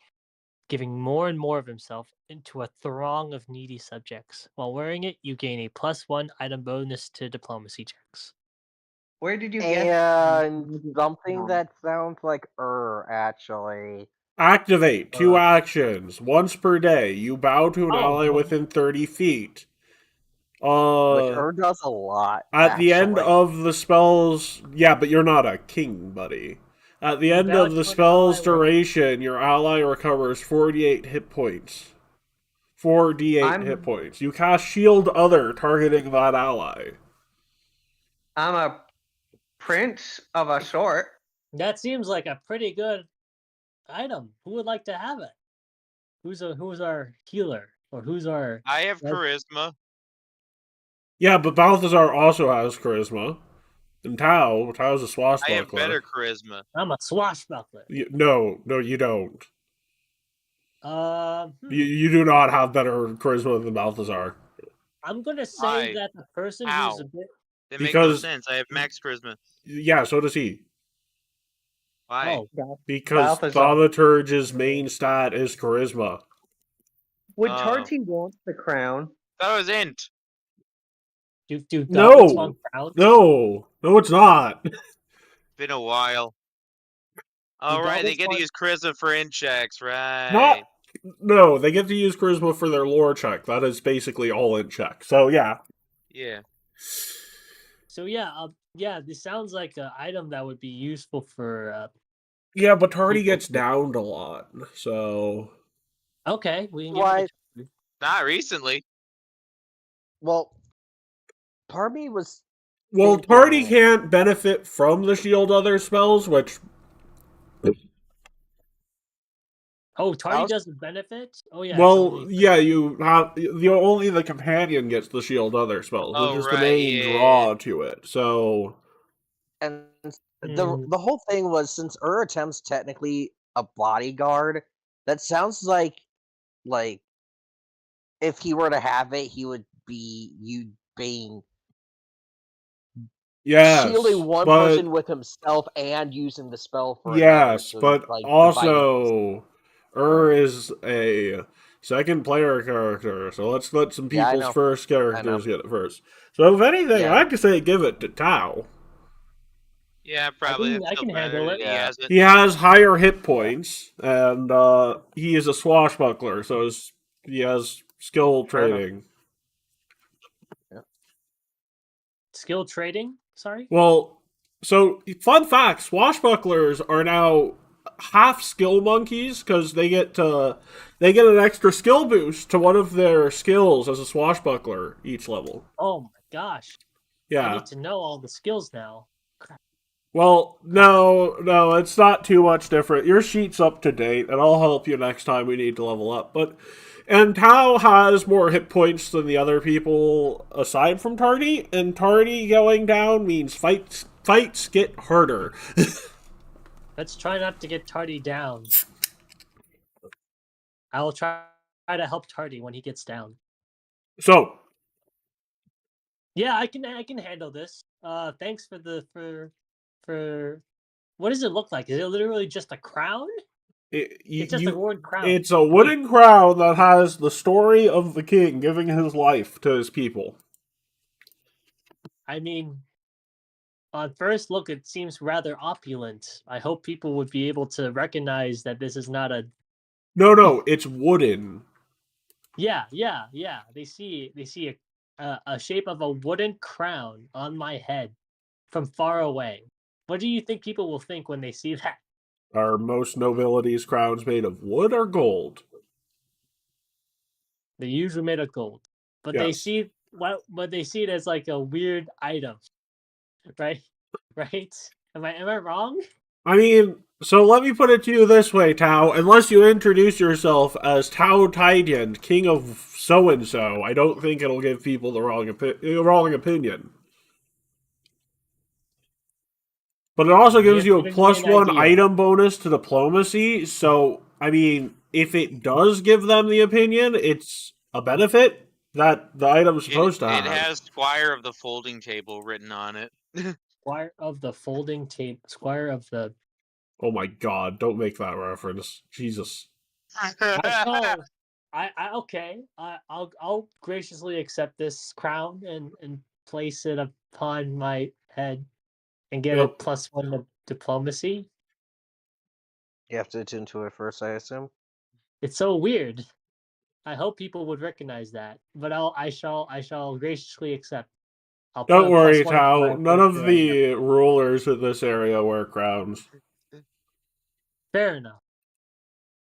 giving more and more of himself into a throng of needy subjects. While wearing it, you gain a +1 item bonus to diplomacy checks. Where did you get? And something that sounds like actually. Activate 2 actions. Once per day. You bow to an ally within 30 feet. Which does a lot. At the end of the spell's... Yeah, but you're not a king, buddy. At the end of the spell's duration, your ally recovers 48 hit points. 4d8 hit points. You cast Shield Other, targeting that ally. I'm a prince of a sort. That seems like a pretty good item. Who would like to have it? Who's our healer? Or who's our... I have charisma. Yeah, but Balthazar also has charisma. And Tao's a swashbuckler. I have better charisma. I'm a swashbuckler. No, you don't. You do not have better charisma than Balthazar. I'm gonna say that the person who's a bit... It makes no sense. I have max charisma. Yeah, so does he. Why? Because Thaumaturge's main stat is charisma. Would Tarty want the crown? That was int. No, it's not. Been a while. All right, they get to use charisma for int checks, right? No, they get to use charisma for their lore check. That is basically all int check. So yeah. Yeah. So yeah, this sounds like an item that would be useful for. Yeah, but Tardy gets downed a lot, so. Okay, we can give it Not recently. Well, Tarby was. Well, Tardy can't benefit from the Shield Other spells, which Oh, Tardy doesn't benefit? Oh, yeah. Well, yeah, you have only the companion gets the shield other spells, which is the main draw to it. So, and the whole thing was, since Uratem's technically a bodyguard, that sounds like if he were to have it, he would be being shielding one person with himself and using the spell for another. So but also is a second player character, so let's let some people's first characters get it first. So if anything, I'd just say give it to Tao. Yeah, probably. I can handle it. He has higher hit points, and he is a swashbuckler, so he has skill trading. Skill trading? Sorry? Well, so fun fact, swashbucklers are now half skill monkeys because they get an extra skill boost to one of their skills as a swashbuckler each level. Oh my gosh. Yeah. I need to know all the skills now. Crap. Well, no, it's not too much different. Your sheet's up to date, and I'll help you next time we need to level up. And Tao has more hit points than the other people aside from Tardy, and Tardy going down means fights get harder. Let's try not to get Tardy down. I will try to help Tardy when he gets down. So, yeah, I can handle this. Thanks for what does it look like? Is it literally just a crown? It's just a wooden crown. It's a wooden crown that has the story of the king giving his life to his people. I mean, on first look, it seems rather opulent. I hope people would be able to recognize that this is not a... No, it's wooden. Yeah. They see a shape of a wooden crown on my head from far away. What do you think people will think when they see that? Are most nobility's crowns made of wood or gold? They're usually made of gold, but they see it as like a weird item, right? Am I wrong? I mean, so let me put it to you this way, Tao. Unless you introduce yourself as Tao Taidian, king of so and so, I don't think it'll give people the wrong opinion. But it also gives you a +1 item bonus to diplomacy, so, I mean, if it does give them the opinion, it's a benefit that the item's supposed to have. It has Squire of the Folding Table written on it. Squire of the Folding Table. Squire of the... Oh my god, don't make that reference. Jesus. I'll graciously accept this crown and place it upon my head. And get a +1 to diplomacy. You have to attune to it first, I assume. It's so weird. I hope people would recognize that, but I shall graciously accept. Don't worry, Tao. None of the rulers of this area wear crowns. Fair enough.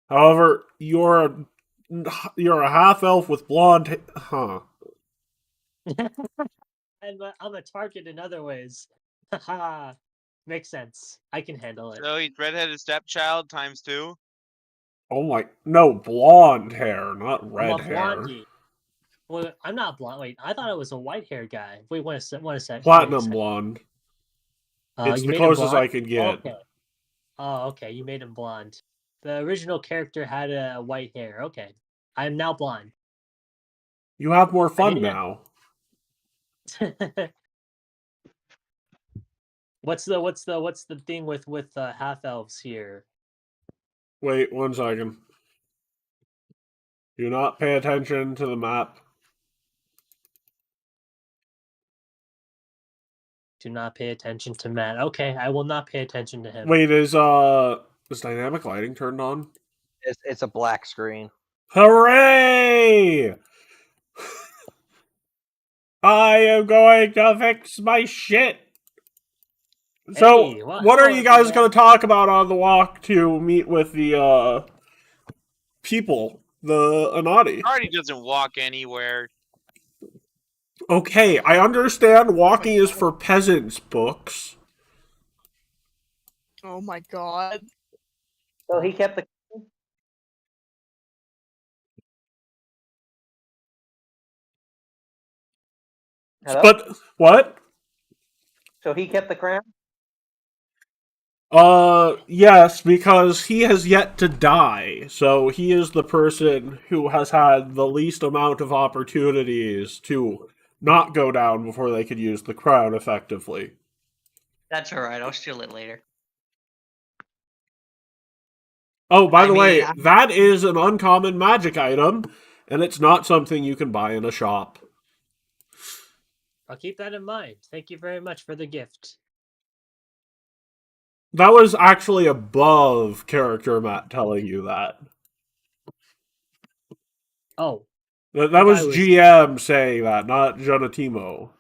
However, you're a half elf with blonde. Huh. And I'm a target in other ways. Haha. Makes sense. I can handle it. So he's redheaded stepchild ×2. Oh my... No, blonde hair, not red hair. Well, I'm not blonde. Wait, I thought it was a white hair guy. Wait, one second. Platinum blonde. It's the closest I could get. Okay. Oh, okay. You made him blonde. The original character had a white hair. Okay. I am now blonde. You have more fun now. What's the thing with half elves here? Wait 1 second. Do not pay attention to the map. Do not pay attention to Matt. Okay, I will not pay attention to him. Wait, is dynamic lighting turned on? It's a black screen. Hooray! I am going to fix my shit. So, what are you guys going to talk about on the walk to meet with the people, the Anati? Artie doesn't walk anywhere. Okay, I understand walking is for peasants' books. Oh my god. So he kept the... Hello? But what? So he kept the crown? Yes, because he has yet to die. So he is the person who has had the least amount of opportunities to not go down before they could use the crown effectively. That's alright, I'll steal it later. Oh, by the way, I- that is an uncommon magic item, and it's not something you can buy in a shop. I'll keep that in mind. Thank you very much for the gift. That was actually above character Matt telling you that. Oh. That was GM saying that, not Jonatimo.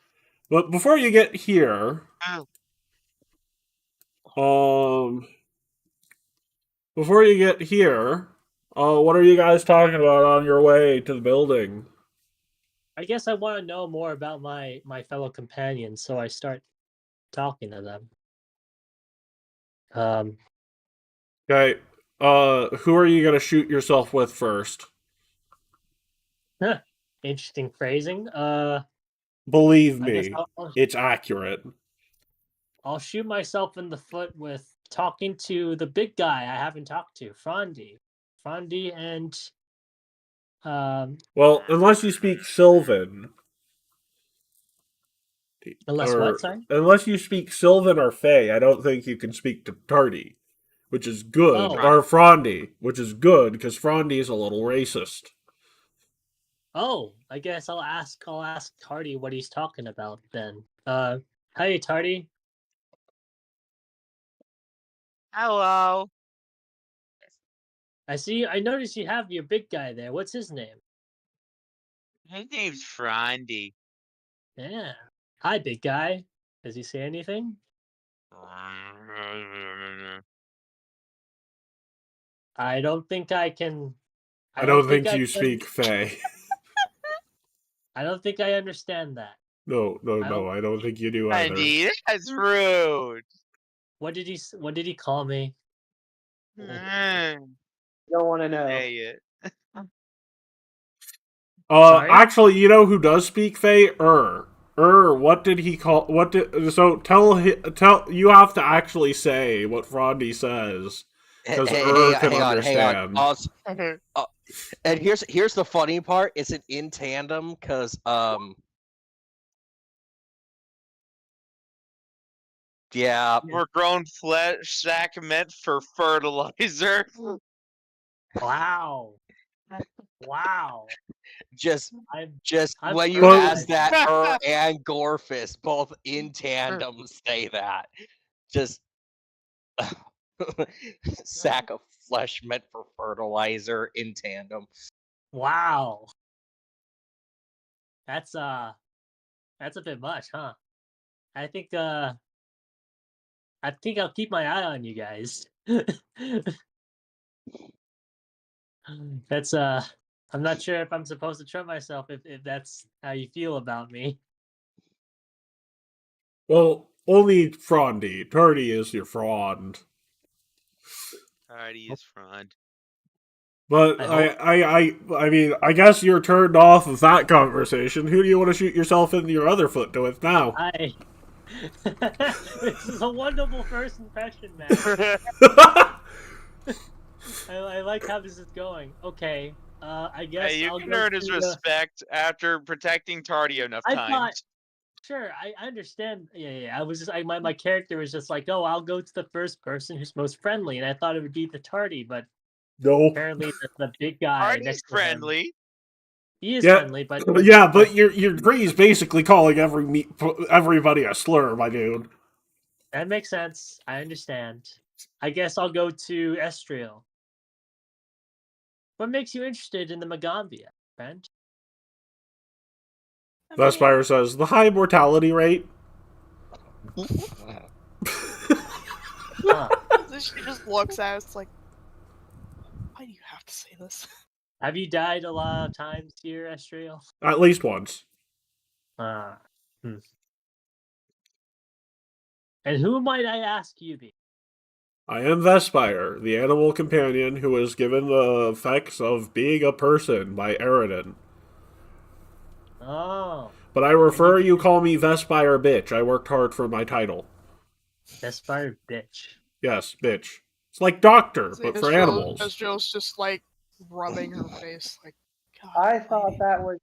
But before you get here, what are you guys talking about on your way to the building? I guess I want to know more about my fellow companions, so I start talking to them. Okay. Who are you gonna shoot yourself with first? Interesting phrasing. Believe I guess me, it's accurate. I'll shoot myself in the foot with talking to the big guy I haven't talked to, Frondi. Frondi and well, unless you speak Sylvan. what, sorry? Unless you speak Sylvan or Fey, I don't think you can speak to Tardy, which is good. Oh. Or Frondi, which is good, because Frondi is a little racist. Oh, I guess I'll ask Tardy what he's talking about then. Hey Tardy. Hello. I noticed you have your big guy there. What's his name? His name's Frondi. Yeah. Hi, big guy. Does he say anything? I don't think I can. I don't think you speak Fey. I don't think I understand that. No, I don't think you do either. Frondi, that's rude. What did he call me? don't want to know. Say it. Sorry? Actually, you know who does speak Fey? What did he call? Tell you have to actually say what Frondi says because can understand. Hang on. And here's the funny part: it's an in tandem because yeah, Overgrown flesh sack meant for fertilizer. Wow. Wow. just I'm when you ask that, and Gorfist both in tandem say that. Just sack of flesh meant for fertilizer in tandem. Wow. That's a bit much, huh? I think I'll keep my eye on you guys. That's I'm not sure if I'm supposed to trust myself if that's how you feel about me. Well, only Frondi. Tardy is your frond. Tardy is frond. But I mean, I guess you're turned off of that conversation. Who do you want to shoot yourself in your other foot with now? This is a wonderful first impression, man. I like how this is going. Okay, I guess you can earn his respect after protecting Tardy enough times. Sure, I understand. Yeah. I was just my character was just like, oh, I'll go to the first person who's most friendly, and I thought it would be the Tardy, but no. Apparently, the big guy Tardy's friendly. He is friendly, but but your Gree's basically calling everybody a slur, my dude. That makes sense. I understand. I guess I'll go to Estriel. What makes you interested in the Magambia, friend? Vespire says, the high mortality rate. She just looks at us like, why do you have to say this? Have you died a lot of times here, Estriel? At least once. And who might I ask you be? I am Vespire, the animal companion who was given the effects of being a person by Eridan. Oh. But I prefer you call me Vespire bitch. I worked hard for my title. Vespire bitch. Yes, bitch. It's like doctor, but for animals. Ezreal's just like rubbing her face, like. God, I thought that was.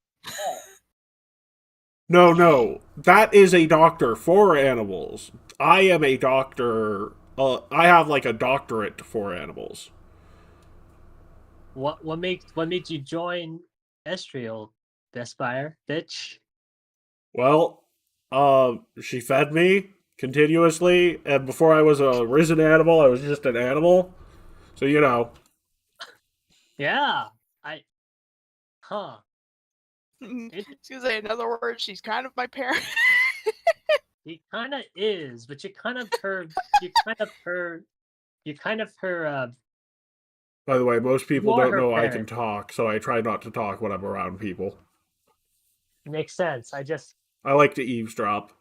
No. That is a doctor for animals. I am a doctor. I have like a doctorate for animals. What made you join Estriel, Vespire bitch? Well, she fed me continuously, and before I was a risen animal, I was just an animal. So you know. Yeah, I was gonna say, in other words, she's kind of my parent. He kind of is, but you're kind of her. By the way, most people You're don't her know I parent. can talk, so I try not to talk when I'm around people. Makes sense. I like to eavesdrop.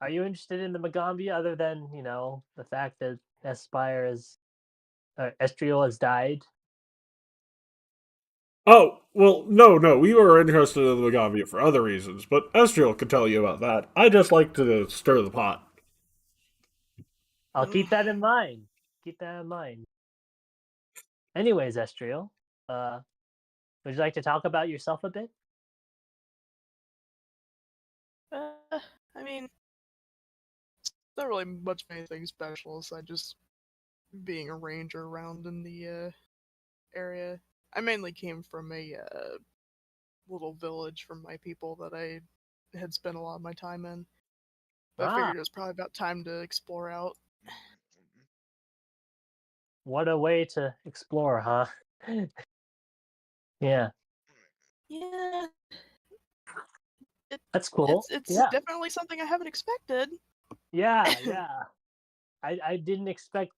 Are you interested in the Magambia other than the fact that Estriel has died? Oh, well, no, we were interested in the Magavia for other reasons, but Estriel could tell you about that. I just like to stir the pot. I'll keep that in mind. Anyways, Estriel, would you like to talk about yourself a bit? I mean, it's not really much of anything special aside just being a ranger around in the area. I mainly came from a little village from my people that I had spent a lot of my time in. But I figured it was probably about time to explore out. What a way to explore, huh? Yeah. Yeah. That's cool. It's yeah. definitely something I haven't expected. Yeah. I didn't expect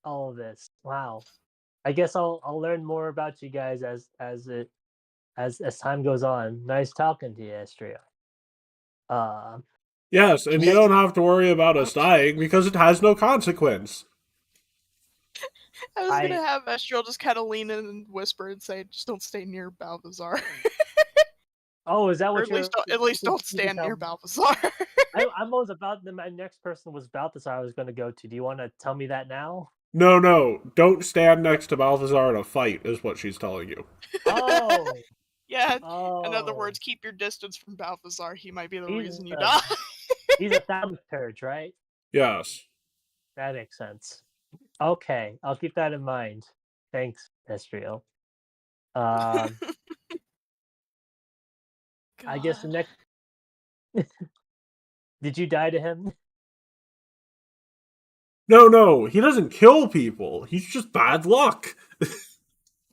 all of this. Wow. I guess I'll learn more about you guys as time goes on. Nice talking to you, Estriel. Yes, and you don't have to worry about us dying because it has no consequence. I was gonna have Estriel just kind of lean in and whisper and say, "Just don't stay near Balthazar." Oh, is that what you're? At least don't stand near Balthazar. I was about. My next person was Balthazar. I was going to go to. Do you want to tell me that now? No. Don't stand next to Balthazar in a fight, is what she's telling you. Oh. Yeah. In other words, keep your distance from Balthazar. He might be the reason you die. He's a thaumaturge, right? Yes. That makes sense. Okay, I'll keep that in mind. Thanks, Estriel. I guess the next. Did you die to him? No, he doesn't kill people. He's just bad luck.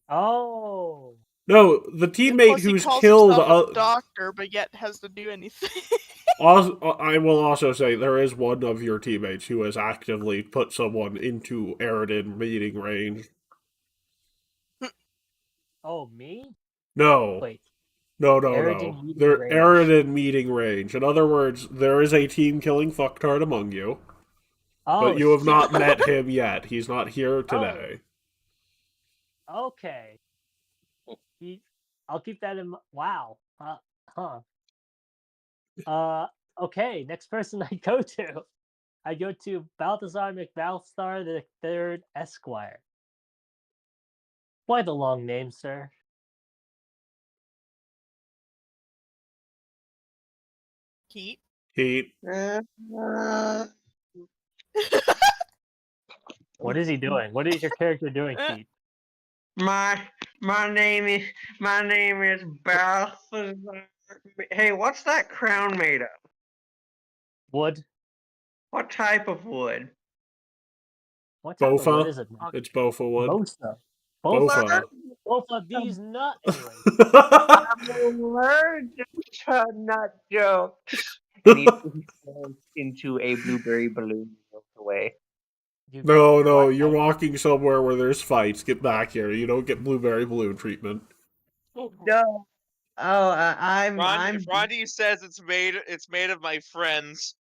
Oh. No, the teammate who's killed a doctor, but yet has to do anything. I will also say there is one of your teammates who has actively put someone into Eridan meeting range. Oh, me? No. Wait. No. They're Eridan meeting range. In other words, there is a team killing fucktard among you. Oh, but you have not met him yet. He's not here today. Oh. Okay. I'll keep that in mind. Wow. Okay, next person I go to Balthazar McBalthazar the Third Esquire. Why the long name, sir? Heat. What is he doing? What is your character doing, Keith? My name is Balthazar. Hey, what's that crown made of? Wood. What type of wood? What type of wood is it? It's Bofa wood. Bofa. These nut. Anyway. I'm allergic to nut jokes. And he turns into a blueberry balloon away. No, you're walking somewhere where there's fights. Get back here. You don't get blueberry balloon treatment. No. Oh, I'm. Rondi says it's made of my friends.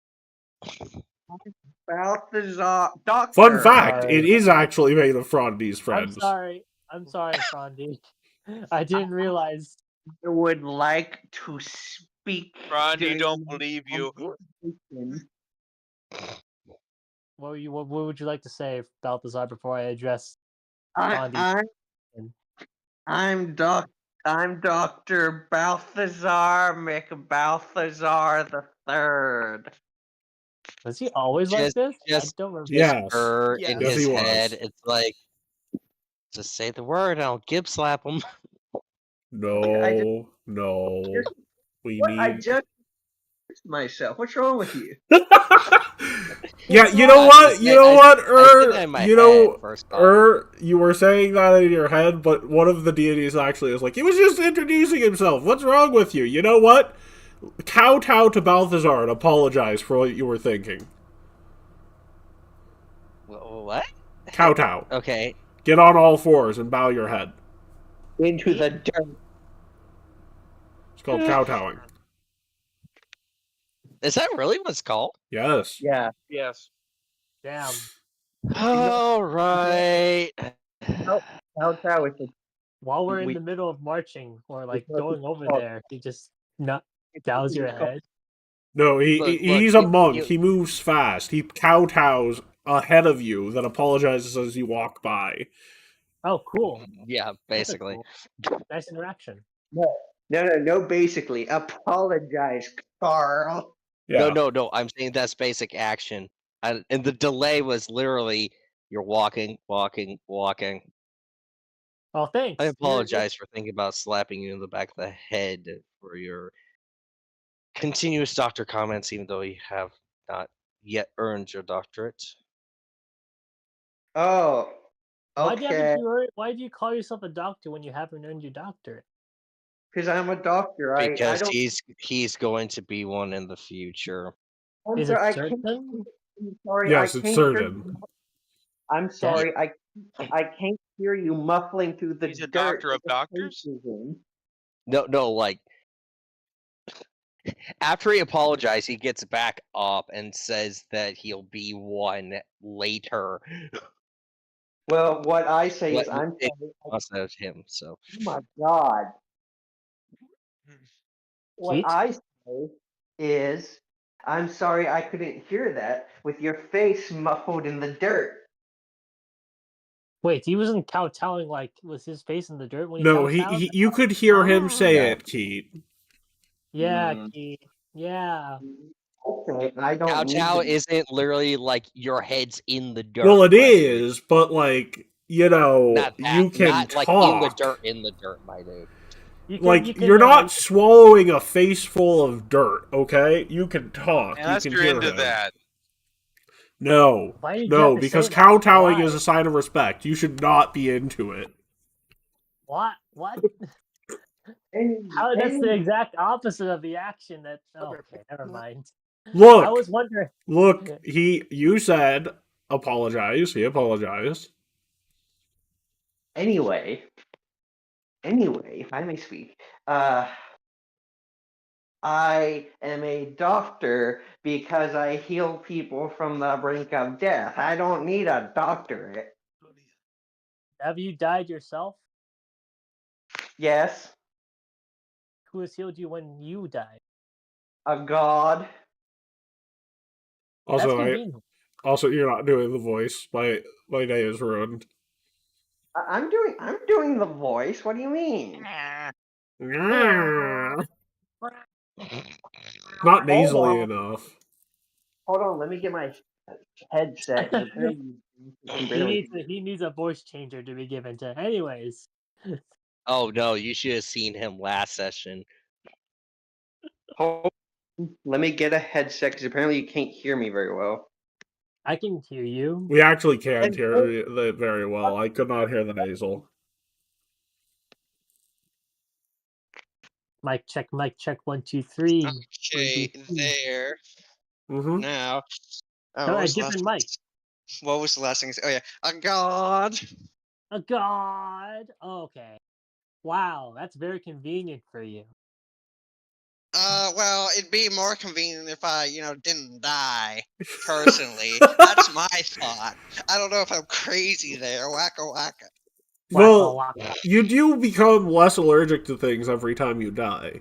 Balthazar. Doctor. Fun fact: it is actually made of Frondi's friends. I'm sorry, Frondi. I didn't realize. I would like to speak. Ronnie, don't during believe you. conversation. What would you like to say, Balthazar, before I address Gandhi? I'm Dr. Balthazar McBalthazar the Third. Was he always like this? I Just don't remember. Yes. in Yes. Yes, his he was. head, it's like, just say the word, and I'll gib slap him. No. We What? I need. just myself. What's wrong with you? Yeah, you wrong. know what? You know what? I said that in my head first off. You were saying that in your head, but one of the deities actually is like, he was just introducing himself. What's wrong with you? You know what? Kowtow to Balthazar and apologize for what you were thinking. What? Kowtow. Okay. Get on all fours and bow your head. Into the dirt. It's called kowtowing. Is that really what it's called? Yes. Yeah. Yes. Damn. All right. Kowtow is While we're in We- the middle of marching or like Because going over called- there, you just not gouge your head. No, Look, he's a you- monk. you- He moves fast. He kowtows ahead of you, then apologizes as you walk by. Oh, cool. Yeah, basically. Cool. Nice interaction. No, basically. Apologize, Carl. Yeah. No. I'm saying that's basic action. And the delay was literally you're walking. Oh, thanks. I You're- apologize for thinking about slapping you in the back of the head for your continuous doctor comments, even though you have not yet earned your doctorate. Oh, Why okay. do you call yourself a doctor when you haven't earned your doctorate? Because I'm a doctor. I Because don't. he's going to be one in the future. I'm Is it sorry, certain? I'm sorry. Yes, I it's can't certain. hear you. I'm sorry. I can't hear you muffling through the He's a dirt. doctor of the doctors? space is in. No, like after he apologized, he gets back up and says that he'll be one later. Well, what I say is, What I'm it sorry. must have him, so Oh my God. What Keith? I say is, I'm sorry I couldn't hear that with your face muffled in the dirt. Wait, he wasn't kowtowing like was his face in the dirt when he No, kowtowed? you could hear him say No. it, Keith. Yeah, Mm. Keith. Yeah. Okay, I don't kowtow need to- isn't literally like your head's in the dirt. Well, it Wesley. is, but like, you know, Not that, you can not talk. like in the dirt, my dude. You're not swallowing a face full of dirt, okay? You can talk. Unless you can you're hear into him. that. No, Why did you no, have to because say that? kowtowing Why? is a sign of respect. You should not be into it. What? That's the exact opposite of the action that. Oh, okay, never mind. Look, I was wondering. look. You said apologize. He apologized. Anyway, if I may speak, I am a doctor because I heal people from the brink of death. I don't need a doctorate. Have you died yourself? Yes, Who has healed you when you died? a god. That's Also, convenient. you're not doing the voice. My day is ruined. I'm doing the voice. What do you mean? Not nasally enough. Hold on, let me get my headset. He needs a voice changer to be given to. Anyways. Oh no, you should have seen him last session. Let me get a headset because apparently you can't hear me very well. I can hear you. We actually can't hear it very well. I could not hear the nasal. Mic check, 1, 2, 3. Okay, there. Mm-hmm. Now. Oh, No, what a was the last different thing? mic. What was the last thing? Oh yeah, a god. A god. Okay. Wow, that's very convenient for you. Well, it'd be more convenient if I, didn't die. Personally, that's my thought. I don't know if I'm crazy there. Wacka wacka. Well, you do become less allergic to things every time you die.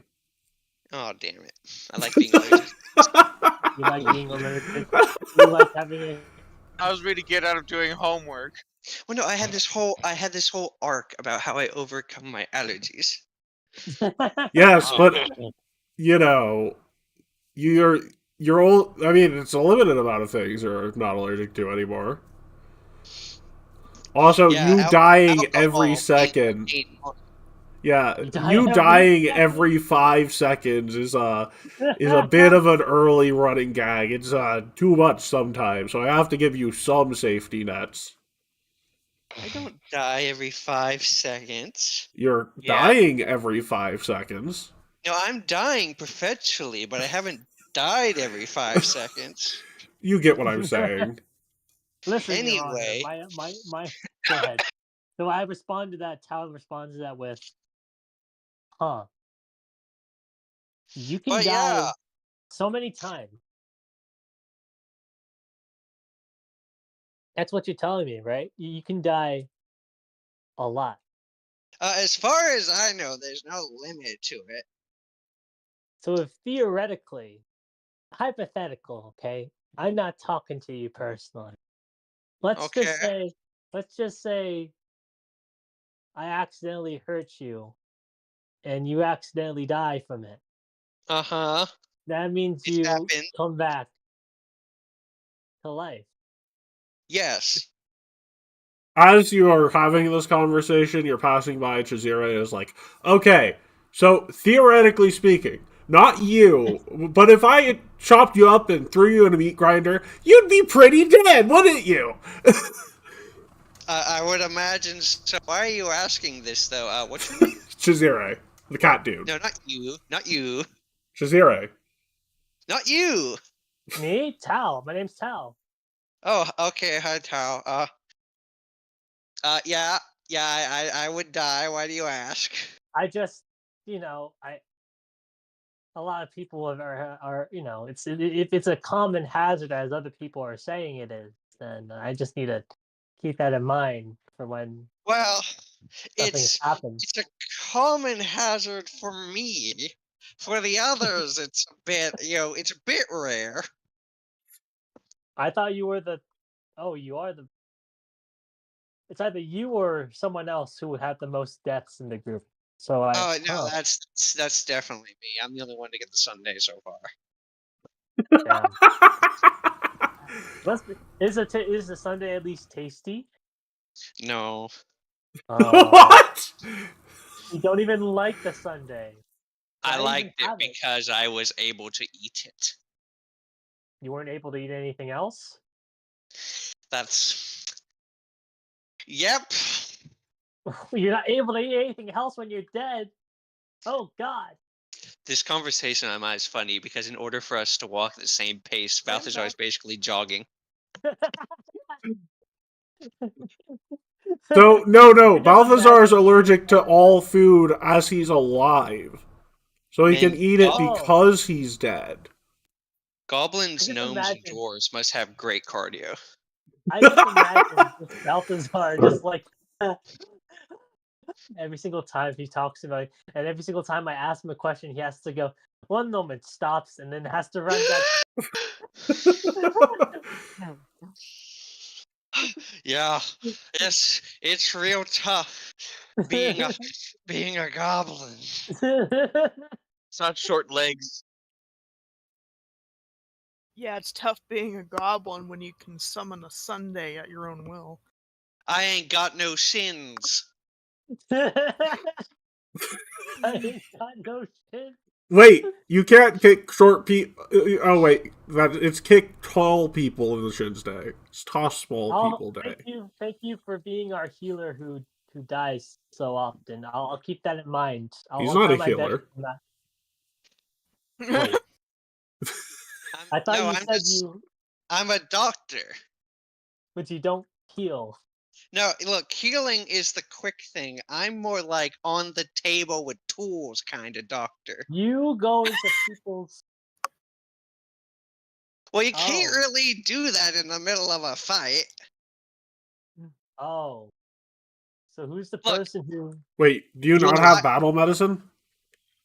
Oh, damn it. I like being allergic. You like being allergic? You like having a... I was really good out of doing homework. Well, no, I had this whole arc about how I overcome my allergies. Yes, but you know, you're old. I mean, it's a limited amount of things you're not allergic to anymore. Also, Yeah, you dying every alcohol second. Yeah, Die you every dying second. every 5 seconds is a bit of an early running gag. It's too much sometimes, so I have to give you some safety nets. I don't die every 5 seconds. You're Yeah. dying every 5 seconds. No, I'm dying perpetually, but I haven't died every 5 seconds. You get what I'm saying. Listen, Your Honor, Anyway. my. Go ahead. So I respond to that. Tal responds to that with, "Huh? You can But die yeah, so many times." That's what you're telling me, right? You can die a lot. as far as I know, there's no limit to it. So if theoretically, hypothetical, okay, I'm not talking to you personally. Let's Okay. just say I accidentally hurt you and you accidentally die from it. Uh-huh. That means It you happened. come back to life. Yes. As you are having this conversation, you're passing by Chizire and is like, okay, so theoretically speaking, not you, but if I had chopped you up and threw you in a meat grinder, you'd be pretty dead, wouldn't you? I would imagine so. Why are you asking this, though? What's your name? Chizire, the cat dude. No, not you. Not you. Chizire. Not you! Me? Tal. My name's Tal. Oh, okay. Hi, Tao. Yeah. Yeah, I would die. Why do you ask? I just, a lot of people are if it's a common hazard as other people are saying it is, then I just need to keep that in mind for when Well, something happens. it's a common hazard for me. For the others, it's a bit, it's a bit rare. I thought you were you are the. It's either you or someone else who would have the most deaths in the group. So Oh no, that's definitely me. I'm the only one to get the Sunday so far. Damn. Is the Sunday at least tasty? No. What? You don't even like the Sunday. I liked it because I was able to eat it. You weren't able to eat anything else? Yep. You're not able to eat anything else when you're dead. Oh God. This conversation I might is funny because in order for us to walk at the same pace, Balthazar is basically jogging. So, no, Balthazar is allergic to all food as he's alive. So he can eat it because he's dead. Goblins, gnomes, and dwarves must have great cardio. I just imagine Balthazar just like every single time he talks about it, and every single time I ask him a question, he has to go, 1 moment, stops, and then has to run back. Yeah, it's real tough being a goblin. It's not short legs. Yeah, it's tough being a goblin when you can summon a Sunday at your own will. I ain't got no sins. I ain't got no shit. Wait, you can't kick short people. Oh wait, it's kick tall people in the Shins Day. It's toss small people day. Thank you for being our healer who dies so often. I'll keep that in mind. He's not a healer. Wait. I thought I'm a doctor. But you don't heal. No, look, healing is the quick thing. I'm more like on the table with tools kind of doctor. You go into people's... Well, you can't really do that in the middle of a fight. Oh. So who's the Look. person who? Wait, do you not have battle medicine?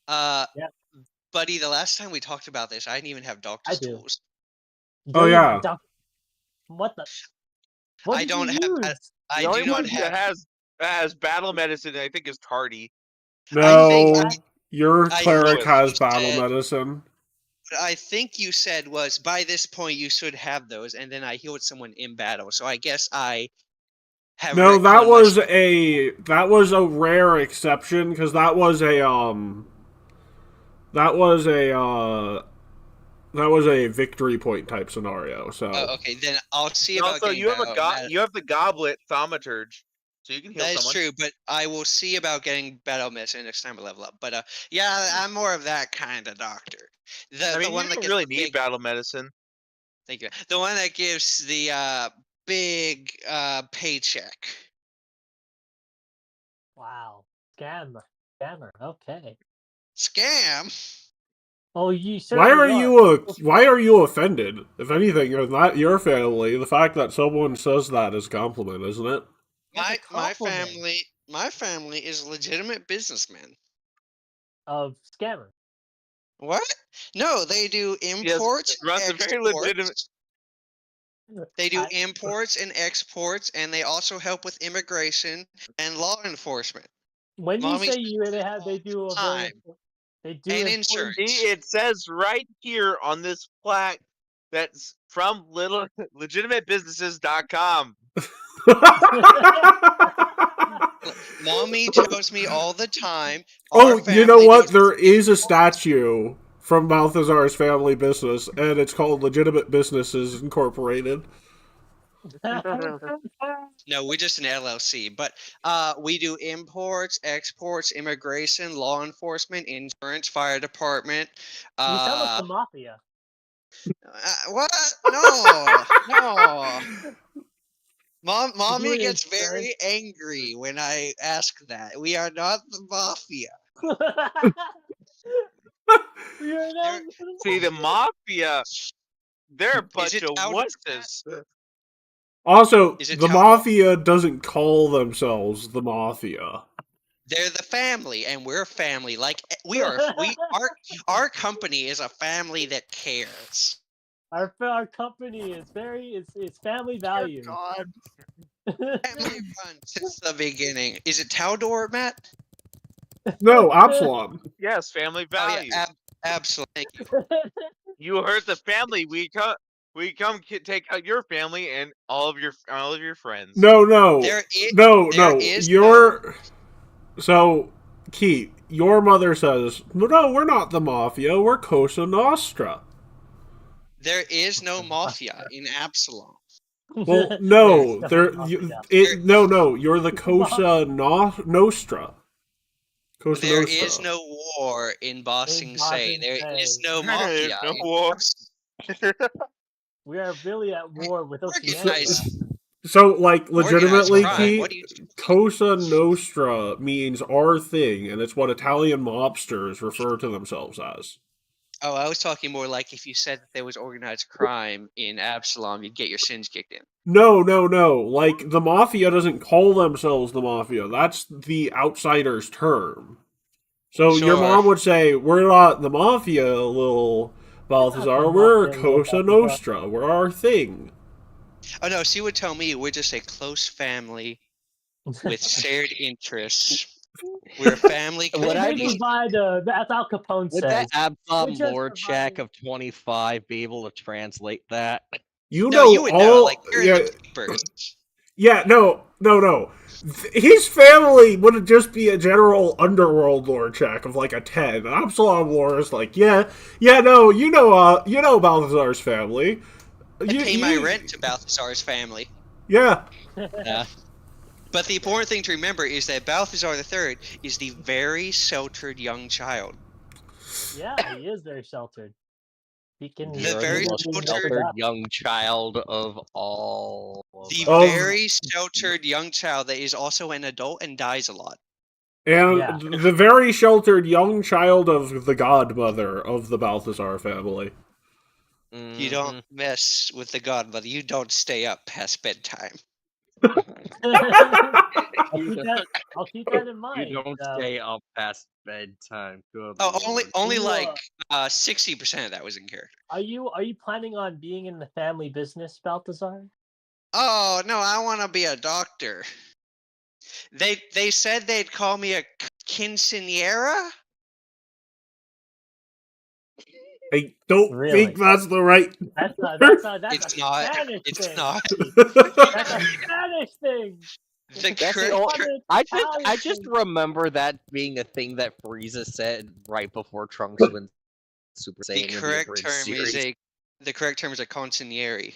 Buddy, the last time we talked about this, I didn't even have doctor's tools. Oh yeah. What the? What I did don't you have. use? I The only do not one have. that has battle medicine, I think, is Tardy. No, your I cleric think has you battle said- medicine. What I think you said was by this point you should have those, and then I healed someone in battle. So I guess I have. No, that retconned was a rare exception because that was a victory point type scenario. So Oh, okay, then I'll see about Also, getting you have battle you have the goblet thaumaturge, so you can heal That is someone. true, but I will see about getting battle medicine next time I level up. But yeah, I'm more of that kind of doctor. I mean, the one you that don't gets really the need big, battle medicine. Thank you. The one that gives the big paycheck. Wow, scammer. Okay. Scam. Oh, you. why are you offended? If anything, you're not your family. The fact that someone says that is a compliment, isn't it? My family is legitimate businessmen. Of scammer. What? No, they do imports, runs a very legitimate. exports. They do imports and exports, and they also help with immigration and law enforcement. When you Mommy say they do a very, they do and important- insurance. It says right here on this plaque that's from legitimatebusinesses.com. Mommy tells me all the time. Oh, you know what? There is a statue from Balthazar's family business, and it's called Legitimate Businesses Incorporated. No, we're just an LLC, but we do imports, exports, immigration, law enforcement, insurance, fire department. You sound like the mafia. What? No. Mommy gets very angry when I ask that. We are not the mafia. See, the mafia, they're a bunch of wusses. Also, the mafia doesn't call themselves the mafia. They're the family, and we're family. Like our company is a family that cares. Our company is it's family values. God. Family run since the beginning. Is it Taldor, Matt? No, Absalom. Yes, family values. Oh, yeah, Absalom. Thank you. You hurt the family. We come take out your family and all of your friends. No. So, Keith, your mother says, "No, we're not the mafia. We're Cosa Nostra." There is no mafia in Absalom. Well, no, you're the Cosa Nostra. Cosa There Nostra. is no war in Bossing Say. There is no mafia. No war. We are really at war with Oceania. So, like, legitimately, Cosa Nostra means our thing, and it's what Italian mobsters refer to themselves as. Oh, I was talking more like if you said that there was organized crime in Absalom, you'd get your sins kicked in. No. Like, the Mafia doesn't call themselves the Mafia. That's the outsider's term. So your mom would say, we're not the Mafia, little Balthazar. We're Cosa Nostra. We're our thing. Oh, no, she would tell me we're just a close family with shared interests. We're a family. That's Al Capone says. Would that Absalom lore check of 25 be able to translate that? You would know. Like, no. His family would just be a general underworld lore check of like a 10. Absalom lore is like, you know Balthazar's family. I pay my rent to Balthazar's family. Yeah. But the important thing to remember is that Balthazar III is the very sheltered young child. Yeah, he is very sheltered. He can. The very sheltered young child of all. Very sheltered young child that is also an adult and dies a lot. And the very sheltered young child of the godmother of the Balthazar family. You don't mess with the godmother. You don't stay up past bedtime. I'll keep that in mind. You don't stay up past bedtime. Good Oh, only You, like 60% of that was in character. Are you planning on being in the family business, Balthazar? Oh no, I want to be a doctor. They said they'd call me a quinceanera. I don't Really? think that's the right. That's It's a not. Spanish It's thing. not. That's a Spanish thing. The That's the correct only, ter- I just remember that being a thing that Frieza said right before Trunks went Super the Saiyan in the correct Abridged term is series. the correct term is a consigliere.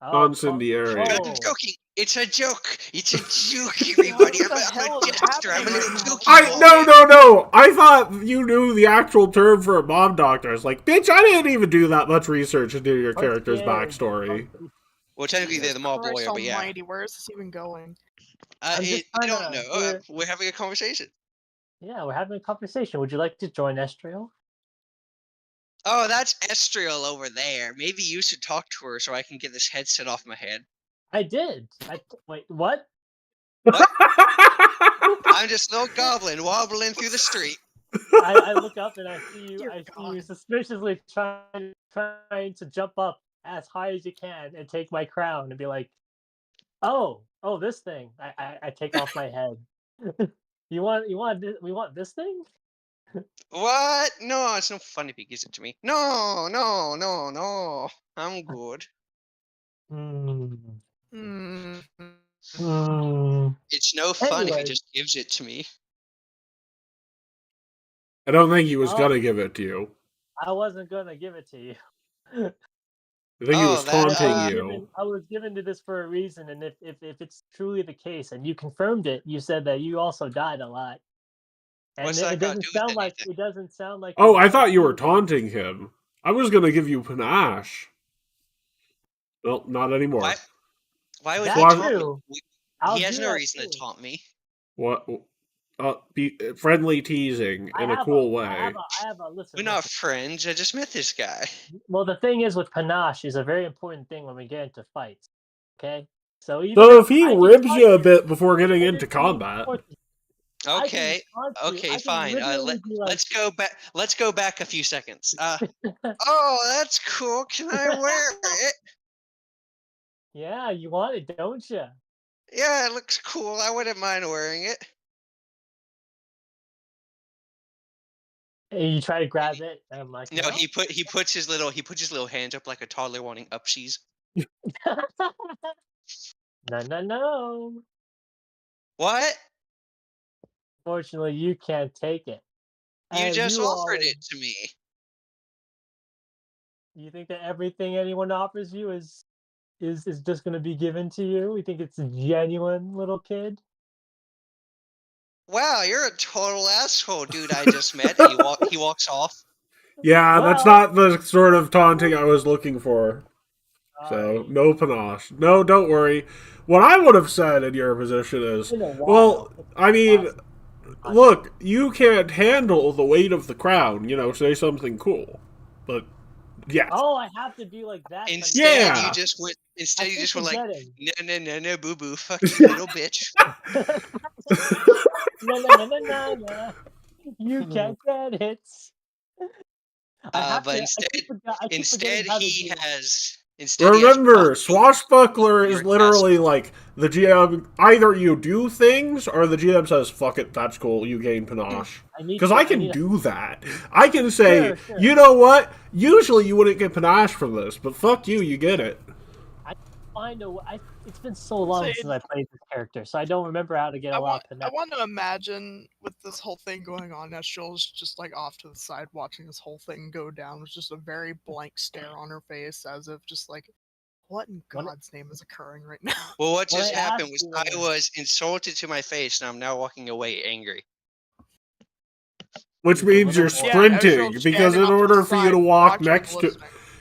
Consigliere. I'm Oh. joking. It's a joke. It's a joke, everybody. What the I'm hell a is jester. I'm a happening little right jokey now? boy. No. I thought you knew the actual term for a mom doctor. It's like, bitch, I didn't even do that much research into your character's backstory. Well, technically they're the mob Christ lawyer, but yeah. almighty, where is this even going? I'm just I trying don't to know. We're having a conversation. Yeah, we're having a conversation. Would you like to join Estriel? Oh, that's Estriel over there. Maybe you should talk to her so I can get this headset off my head. I did. Wait, what? What? I'm just a little goblin wobbling through the street. I look up and I see you. Dear I see God. you suspiciously trying to jump up as high as you can and take my crown and be like, "Oh, this thing." I take off my head. We want this thing? What? No, it's no fun if he gives it to me. No. I'm good. Hmm. Hmm. Hmm. It's no fun if he Anyway. just gives it to me. I don't think he was Oh. gonna give it to you. I wasn't gonna give it to you. I think he was taunting you. I was given to this for a reason, and if it's truly the case, and you confirmed it, you said that you also died a lot. And What's that it got to doesn't do with sound like anything? Oh, you I had a thought you were feeling. taunting him. I was gonna give you panache. Well, not anymore. Why would That's he taunt true. me? I'll He has do no that reason to too. taunt me. What? Be friendly teasing in a cool way. I have a listen. We're not friends. I just met this guy. Well, the thing is with panache is a very important thing when we get into fights. Okay, so even So though if he I can ribs taunt you a bit before getting it into doesn't mean combat, important. Okay. I can Fine. literally be like, Let's go back. Let's go back a few seconds. Oh, that's cool. Can I wear it? yeah, you want it, don't you? Yeah, it looks cool. I wouldn't mind wearing it. And you try to grab it, and I'm like, No, he puts his little hands up like a toddler wanting upsies. No. What? Fortunately, you can't take it. You And just you offered it to me. You think that everything anyone offers you is just going to be given to you? You think it's a genuine little kid? Wow, you're a total asshole, dude. I just met. And he walks off. yeah, that's not the sort of taunting I was looking for. So, Sorry. no panache. No, don't worry. What I would have said in your position is, Been a well, while. I mean, look, you can't handle the weight of the crown, say something cool. But, yeah. Oh, I have to be like that. Instead, Yeah. you just went like, no, boo-boo, fuck you, little bitch. No. You can't get it. But instead he has. Instead, Remember, Swashbuckler is literally like the GM. Either you do things, or the GM says, "Fuck it, that's cool. You gain panache." Because I can do that. I can say, Sure. You know what? Usually you wouldn't get panache from this, but fuck you, you get it. It's been so long since I played this character, so I don't remember how to get a lot of panache. I want to imagine with this whole thing going on, Estriel's just like off to the side watching this whole thing go down with just a very blank stare on her face, as if just like, what in God's name is occurring right now? Well, what just happened was I was insulted to my face, and I'm now walking away angry. Which means you're sprinting, because in order for you to walk next to...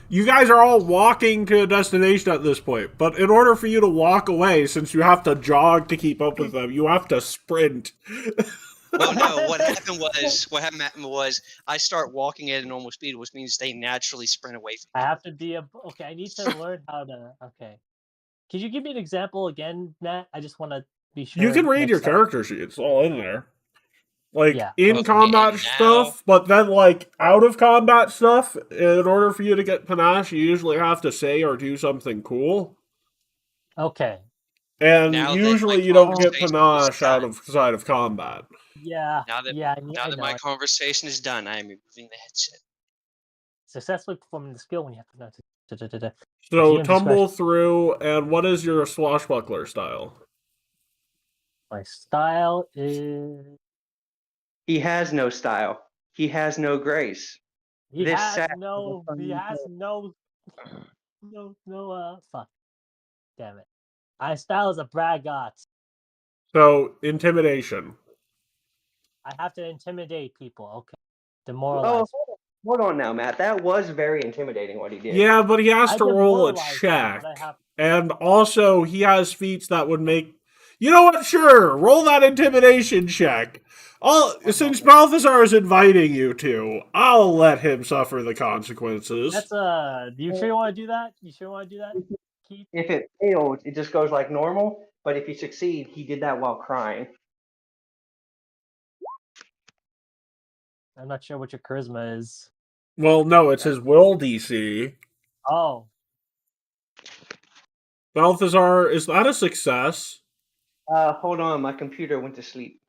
You guys are all walking to a destination at this point, but in order for you to walk away, since you have to jog to keep up with them, you have to sprint. Well, no, what happened was I start walking at a normal speed, which means they naturally sprint away from me. I have to be okay, I need to learn how to... Okay. Could you give me an example again, Matt? I just want to be sure. You can read your character sheet. It's all in there. Like, Yeah. in combat stuff, but then, like, out of combat stuff, in order for you to get panache, you usually have to say or do something cool. Okay. And Now that usually my you don't get conversation is panache done. outside of combat. Yeah. Now that yeah. now that my conversation is done, I am removing the headset. Successfully performing the skill when you have to know. So tumble through, and what is your swashbuckler style? My style is. He has no style. He has no grace. He This has sack no. is a He has fucking no. Fuck. Damn it. My style is a braggart. So, intimidation. I have to intimidate people. Okay. Demoralize. Oh, hold on now, Matt. That was very intimidating what he did. Yeah, but he has I to roll a demoralize them, check. but I have- And also, he has feats that would make... You know what? Sure, roll that intimidation check. Since Balthazar is inviting you to, I'll let him suffer the consequences. That's do you sure you want to do that? You sure want to do that, Keith? If it fails, it just goes like normal. But if you succeed, he did that while crying. I'm not sure what your charisma is. Well, no, it's his will DC. Oh. Balthazar, is that a success? Hold on, my computer went to sleep.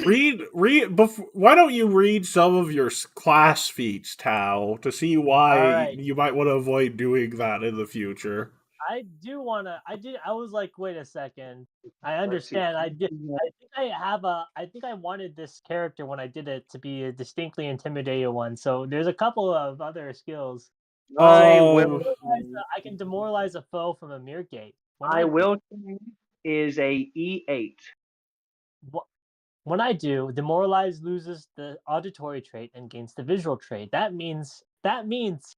Why don't you read some of your class feats, Tao, to see why you might want to avoid doing that in the future? I do want to. I was like, wait a second. I understand. I think I wanted this character when I did it to be a distinctly intimidating one. So there's a couple of other skills. I can demoralize a foe from a mere gate. I will is a E8. When I do, demoralize loses the auditory trait and gains the visual trait. That means,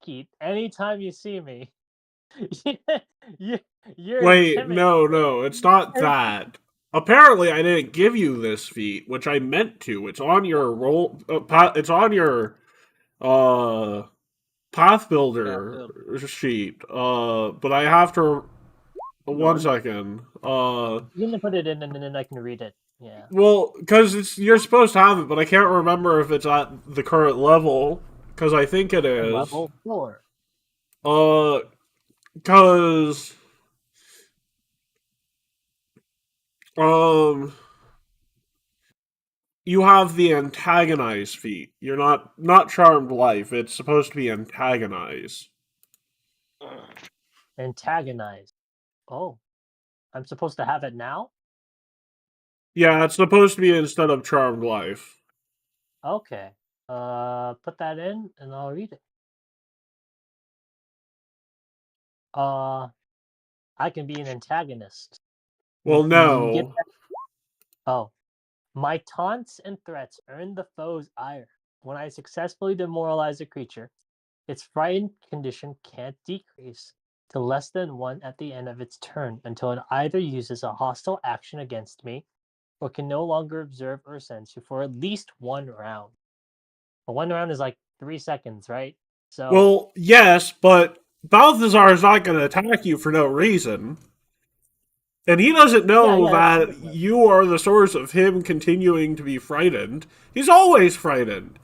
Keith, anytime you see me, you're Wait, no, it's not that. Apparently, I didn't give you this feat, which I meant to. It's on your roll. It's on your path builder sheet. But I have to. One second. You can put it in, and then I can read it. Yeah. Well, because you're supposed to have it, but I can't remember if it's at the current level. Because I think it is. Level 4. Because you have the antagonize feat. You're not charmed life. It's supposed to be antagonize. Antagonize. Oh, I'm supposed to have it now? Yeah, it's supposed to be instead of charmed life. Okay. Put that in, and I'll read it. I can be an antagonist. Well, no. Oh. My taunts and threats earn the foe's ire. When I successfully demoralize a creature, its frightened condition can't decrease to less than 1 at the end of its turn until it either uses a hostile action against me or can no longer observe or sense you for at least 1 round. Well, 1 round is like 3 seconds, right? So. Well, yes, but Balthazar is not going to attack you for no reason. And he doesn't know that you are the source of him continuing to be frightened. He's always frightened.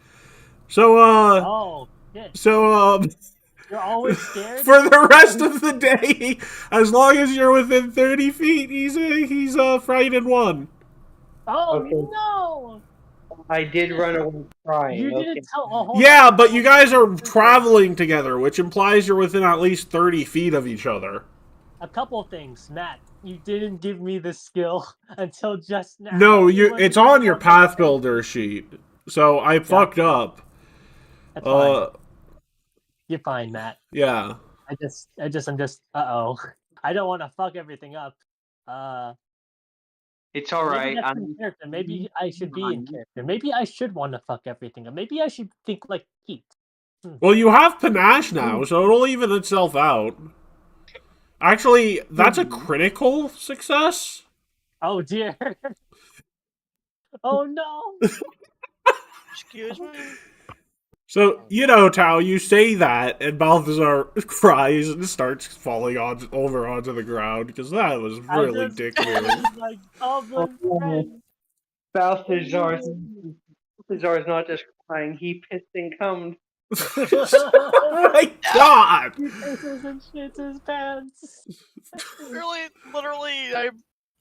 So, Oh, shit. So, you're always scared? For the rest of the day, as long as you're within 30 feet, he's a frightened one. Oh, no! I did run away crying. You didn't tell. Yeah, but you guys are traveling together, which implies you're within at least 30 feet of each other. A couple things, Matt. You didn't give me the skill until just now. No, it's on your path builder sheet. So I fucked up. That's fine. You're fine, Matt. Yeah. I'm just. Uh-oh. I don't want to fuck everything up. It's all right. Maybe I should be in character. Maybe I should want to fuck everything up. Maybe I should think like Keith. Well, you have panache now, so it'll even itself out. Actually, that's a critical success. Oh, dear. Oh, no. Excuse me? So, Tao, you say that, and Balthazar cries and starts falling over onto the ground, because that was really dick move. My goblin friend. Balthazar's not just crying, he pissed and cummed. Oh my god! He pisses and shits his pants. Literally,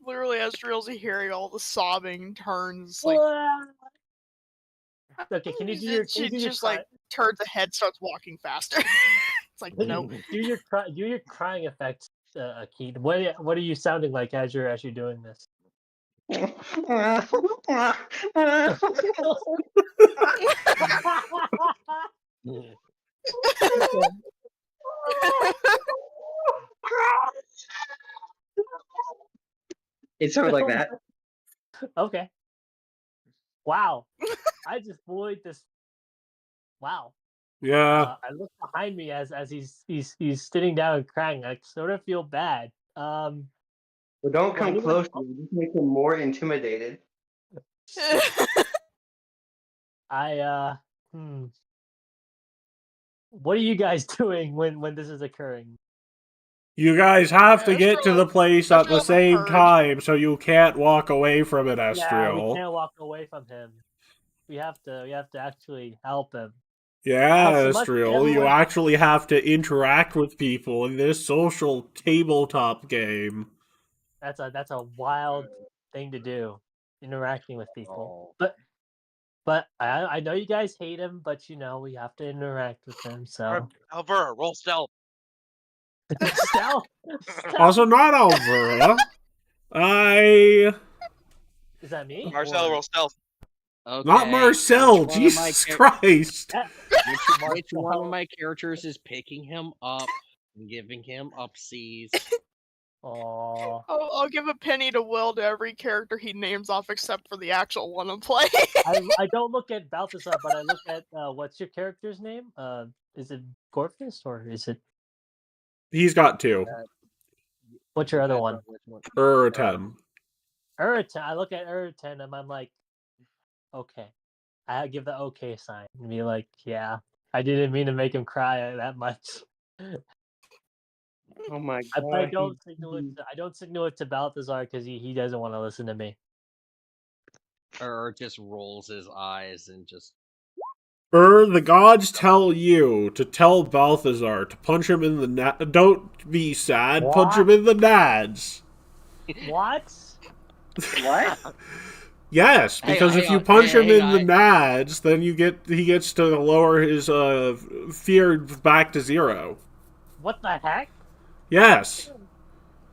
Ezreal's hearing all the sobbing turns like. Okay, can you do your? Can you do your just like turns the head, starts walking faster. It's like no. Do your crying effects, Keith. What are you sounding like as you're doing this? It's sort of like that. Okay. Wow. I just bullied this. Wow. Yeah. I look behind me as he's sitting down and crying. I sort of feel bad. Well, don't come close. Just make him more intimidated. What are you guys doing when this is occurring? You guys have to get to the place at the same time, so you can't walk away from it, Estriel. Yeah, we can't walk away from him. We have to actually help him. Yeah, Estriel, you actually have to interact with people in this social tabletop game. That's a wild thing to do, interacting with people. But I know you guys hate him, but we have to interact with him. So Alvera, roll stealth. Stealth. Also, not Alvera. Is that me? Marcel, roll stealth. Okay, not Marcel. Jesus Christ. Which one of my characters is picking him up and giving him upsies? Aww. I'll give a penny to Will to every character he names off except for the actual one I'm playing. I don't look at Balthazar, but I look at what's your character's name? Is it Gorfus or is it? He's got two. What's your other one? Uratem. Uratem. I look at Uratem and I'm like, okay. I give the okay sign and be like, yeah, I didn't mean to make him cry that much. Oh my god! I don't signal it to Balthazar because he doesn't want to listen to me. Or just rolls his eyes and just. The gods tell you to tell Balthazar to punch him in the Don't be sad. What? Punch him in the nads. What? What? Yes, because if you punch him in the nads, then he gets to lower his fear back to 0. What the heck? Yes.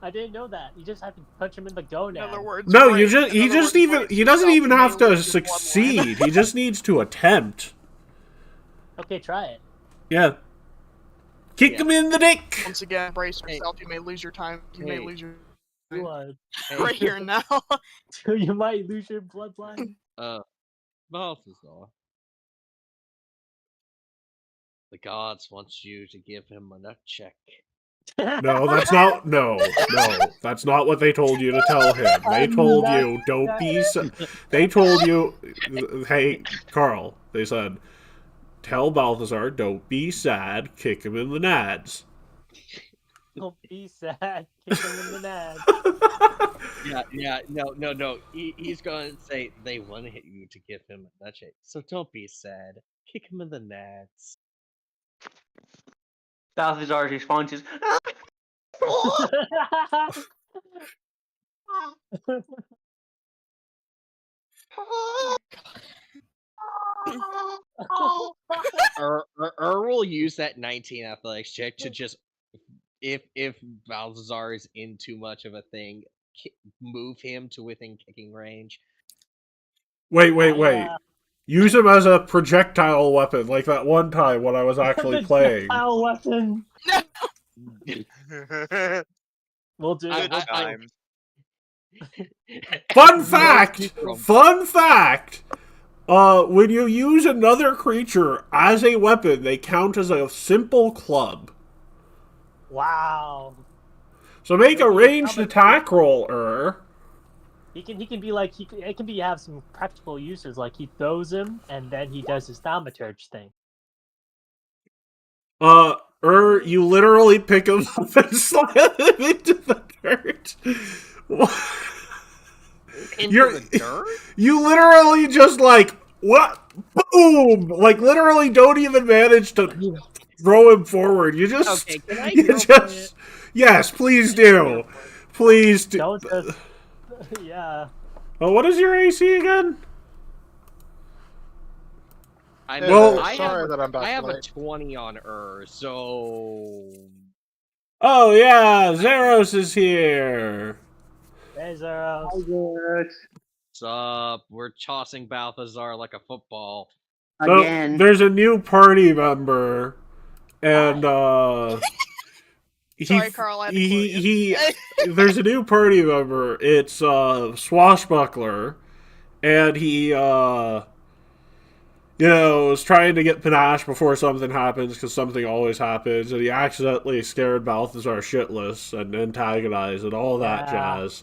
I didn't know that. You just have to punch him in the gonad. In other words, No, he doesn't even have to succeed. He just needs to attempt. Okay, try it. Yeah. Kick him in the dick. Once again, brace yourself. You may lose your time. You may lose your Blood. right here and now. You might lose your bloodline. Balthazar. The gods want you to give him a nut check. No, that's not. No, that's not what they told you to tell him. They told you don't be. They told you, hey, Carl. They said, tell Balthazar don't be sad. Kick him in the nads. Don't be sad. Kick him in the nads. No. He's going to say they want you to give him a nut check. So don't be sad. Kick him in the nads. Balthazar's response is, will use that 19 athletics check to just, if Balthazar is in too much of a thing, move him to within kicking range. Wait. Use him as a projectile weapon, like that one time when I was actually playing. Projectile weapon. We'll do it. Good times. Fun fact! When you use another creature as a weapon, they count as a simple club. Wow. So make a ranged attack roll, He can be like it can be have some practical uses, like he throws him and then he does his thaumaturge thing. You literally pick him up and slam him into the dirt. Into the dirt? You literally just like, what? Boom! Like, literally don't even manage to throw him forward. You just... Okay, can I you hero just... point it? Yes, please do. Please do. Don't just... yeah. Oh, what is your AC again? I Yeah, know. sorry that I'm back I have a late. 20 on so... Oh, yeah, Zeros is here. Hey, Zeros. What's up? We're tossing Balthazar like a football. So, Again. there's a new party member, and, Sorry, Carl, I had to quote you. there's a new party member. It's, Swashbuckler, and he, was trying to get panache before something happens, because something always happens, and he accidentally scared Balthazar shitless and antagonized and all that jazz.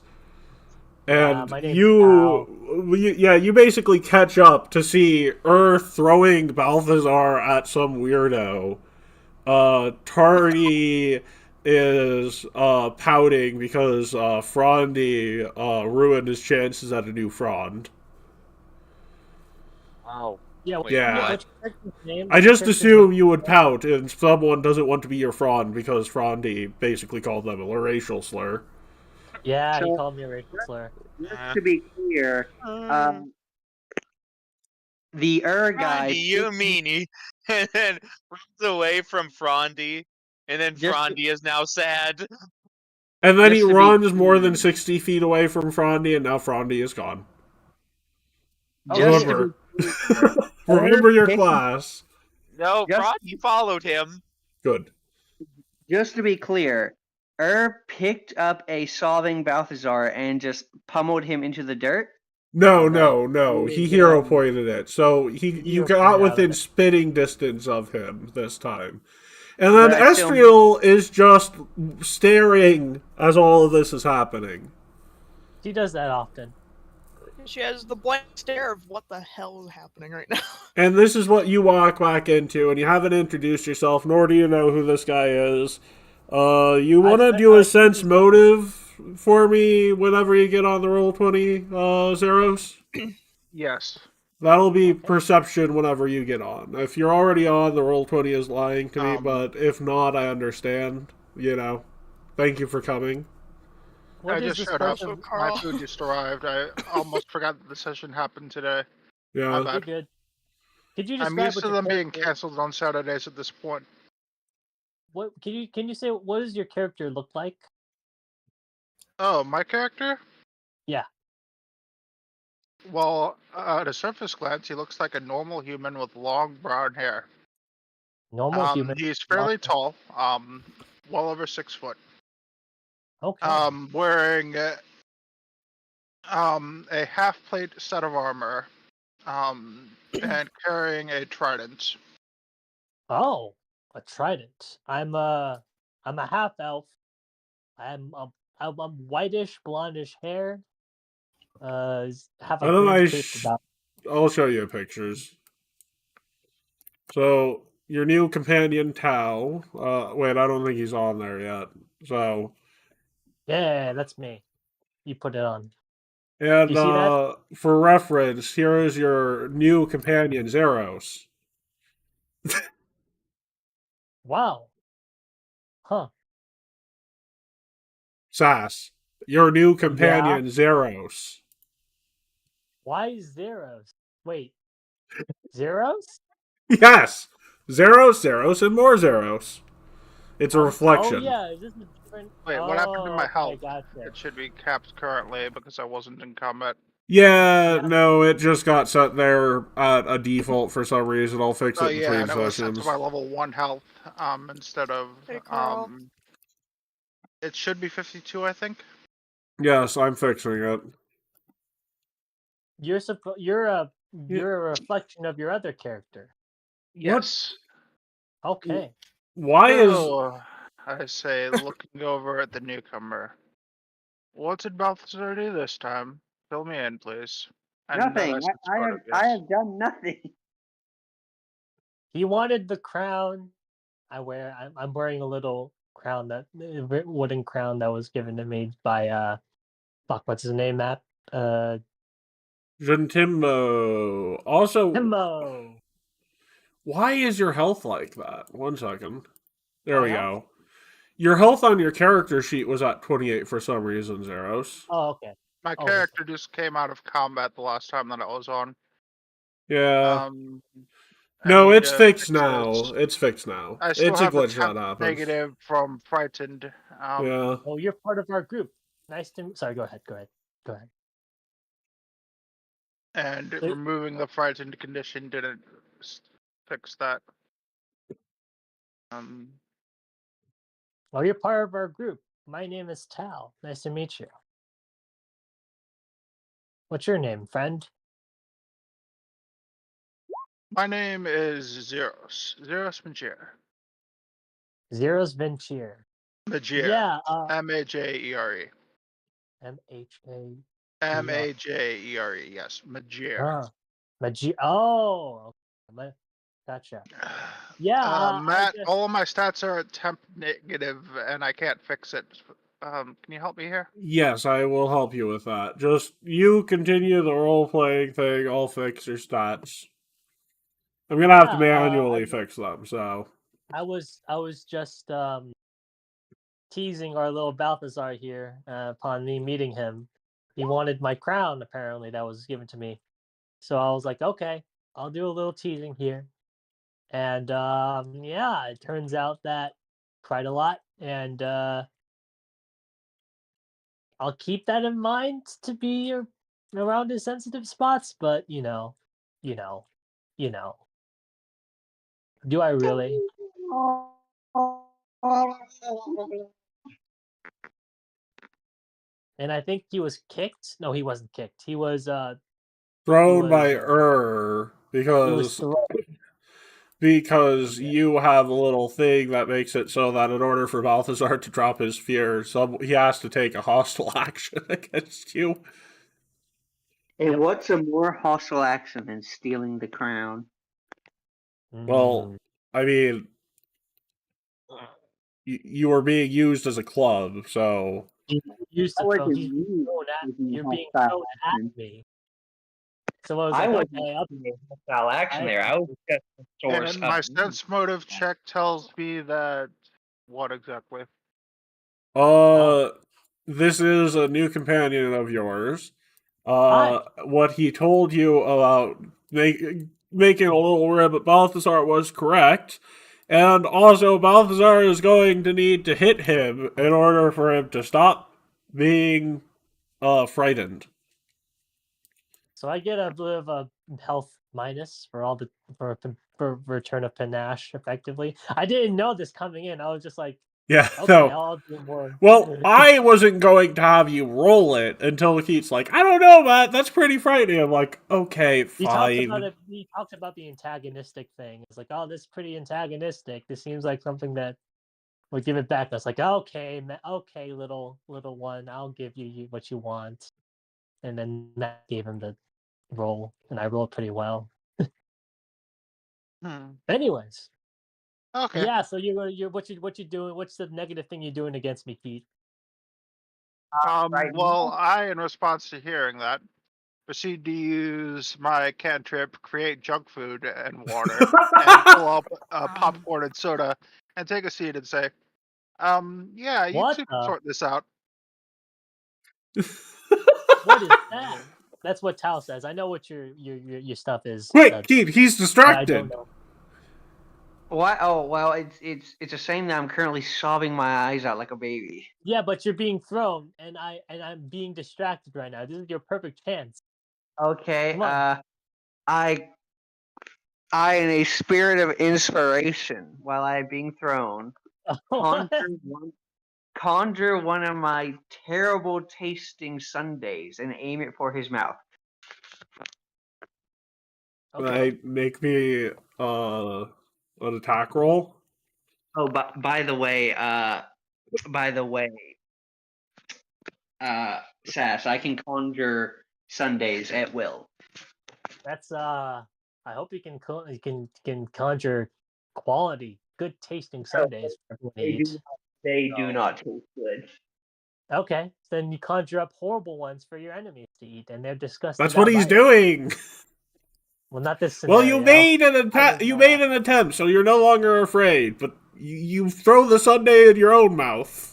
And my name's you basically catch up to see throwing Balthazar at some weirdo. Tardy is pouting because Frondy ruined his chances at a new Frond. Wow. Yeah. Yeah. What's your character's name? I just assume you would pout and someone doesn't want to be your Frond because Frondy basically called them a racial slur. Yeah, So- he called me a racial slur. Just to be clear, the guy. Frondy, you meanie. And then runs away from Frondy. And then Just- Frondy is now sad. And then Just he to be runs more clear. than 60 feet away from Frondy, and now Frondy is gone. Just to Remember. be clear, Remember your picked- class. No, Just- Frondy followed him. Good. Just to be clear, picked up a sobbing Balthazar and just pummeled him into the dirt. No. He He did, hero pointed it. So you hero got pointed out within it. spitting distance of him this time. And then But I still- Estriel is just staring as all of this is happening. He does that often. She has the blank stare of what the hell is happening right now. And this is what you walk back into, and you haven't introduced yourself, nor do you know who this guy is. You want to do a sense motive for me whenever you get on the Roll20, Zeros? Yes. That'll be perception whenever you get on. If you're already on, the Roll20 is lying to me, but if not, I understand. Thank you for coming. What I is just this showed up. person? My Carl? food just arrived. I almost forgot that the session happened today. My Yeah. You're bad. good. Could you I'm describe used what to your them being character- cancelled on Saturdays at this point. What can you say? What does your character look like? Oh, my character? Yeah. Well, at a surface glance, he looks like a normal human with long brown hair. Normal human. He's fairly Long- tall, well over 6 foot. Okay. Wearing a half plate set of armor, and carrying a trident. Oh, a trident. I'm a half elf. I'm whitish, blondish hair. Have a I don't know, green cape about. I'll show you pictures. So, your new companion, Tao. Wait, I don't think he's on there yet. So, Yeah, that's me. You put it on. and You see that? for reference, here is your new companion, Zeros. Wow. Huh. Sass. Your new companion, Zeros. Why zeros? Wait. Zeros? Yes! Zeros, and more Zeros. It's a reflection. Oh yeah, is this a different? Wait, what happened to my okay, health? Gotcha. It should be capped currently because I wasn't in combat. Yeah, Yeah. no, it just got set there at a default for some reason. I'll fix it Oh yeah, between and it was set to sessions. my level 1 health, instead of, Hey, Carl. it should be 52, I think. Yes, I'm fixing it. You're a reflection of your other character. Yes. Okay. Why is... So, I say, looking over at the newcomer. What did Balthazar do this time? Fill me in, please. And Nothing. that's I part of have yes. done nothing. He wanted the crown. I'm wearing a little crown, that wooden crown that was given to me by fuck, what's his name, Matt? Timbo. Also, Timbo. why is your health like that? 1 second. There My we health? go. Your health on your character sheet was at 28 for some reason, Zeros. Oh, okay. My Oh, character just came out of combat the last time that I was on. Yeah. I No, need it's to fixed fix now. this. It's fixed now. I still It's a have a glitch that temp happens. negative from frightened. Yeah. Oh, you're part of our group. Nice to. Sorry, go ahead. And So- removing the frightened condition didn't fix that. Well, you're part of our group. My name is Tal. Nice to meet you. What's your name, friend? My name is Zeros. Zeros Majere. Zeros Venture. Majere. Yeah. Majere. MHA. Majere. Yes, Majere. Oh. Gotcha. Yeah. Matt, all of my stats are at temp negative, and I can't fix it. Can you help me here? Yes, I will help you with that. Just you continue the role playing thing. I'll fix your stats. I'm gonna have to manually fix them. So I was just teasing our little Balthazar here upon me meeting him. He wanted my crown, apparently, that was given to me. So I was like, okay, I'll do a little teasing here. And yeah, it turns out that quite a lot. And I'll keep that in mind to be around his sensitive spots, but you know. Do I really? And I think he was kicked. No, he wasn't kicked. He was thrown by because you have a little thing that makes it so that in order for Balthazar to drop his fear, he has to take a hostile action against you. And what's a more hostile action than stealing the crown? Well, I mean, you were being used as a club, so you're being thrown at me. So I was like, okay, hostile action there. I was just a source. And my sense motive check tells me that what exactly? This is a new companion of yours. Hi. What he told you about making a little rib at Balthazar was correct. And also, Balthazar is going to need to hit him in order for him to stop being frightened. So I get a bit of a health minus for return of panache, effectively. I didn't know this coming in. I was just like, yeah, okay, no. I'll do more. Well, I wasn't going to have you roll it until Keith's like, I don't know, Matt, that's pretty frightening. I'm like, okay, fine. He talked about the antagonistic thing. It's like, oh, this is pretty antagonistic. This seems like something that would give it back. I was like, okay, little one, I'll give you what you want. And then Matt gave him the roll, and I rolled pretty well. Anyways. Okay. Yeah, so you're what you doing? What's the negative thing you're doing against me, Keith? Well, I, in response to hearing that, proceed to use my cantrip, create junk food and water, and pull up popcorn and soda, and take a seat and say, yeah, you two can sort this out. What is that? That's what Tal says. I know what your stuff is. Wait, Keith, he's distracted. I don't know. What? Oh, well, it's a shame that I'm currently sobbing my eyes out like a baby. Yeah, but you're being thrown, and I'm being distracted right now. This is your perfect chance. Okay. I in a spirit of inspiration, while I'm being thrown, conjure one of my terrible tasting sundaes and aim it for his mouth. Okay. Make me an attack roll. Oh, by the way, Sass, I can conjure sundaes at will. That's I hope you can conjure quality good tasting sundaes for everyone to eat. They do not taste good. Okay, then you conjure up horrible ones for your enemies to eat, and they're disgusted. That's what he's doing. Well, not this Well, scenario. you made an attempt, so you're no longer afraid. But you throw the sundae in your own mouth.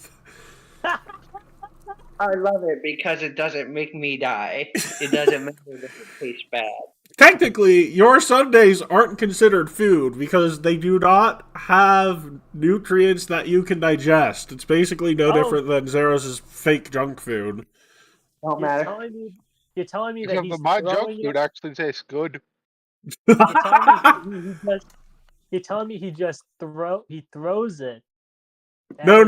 I love it because it doesn't make me die. It doesn't matter if it tastes bad. Technically, your sundaes aren't considered food because they do not have nutrients that you can digest. It's basically no different than Zeros' fake junk food. Don't matter. You're telling me that he's my junk throwing food actually tastes good. You're telling me he throws it. No,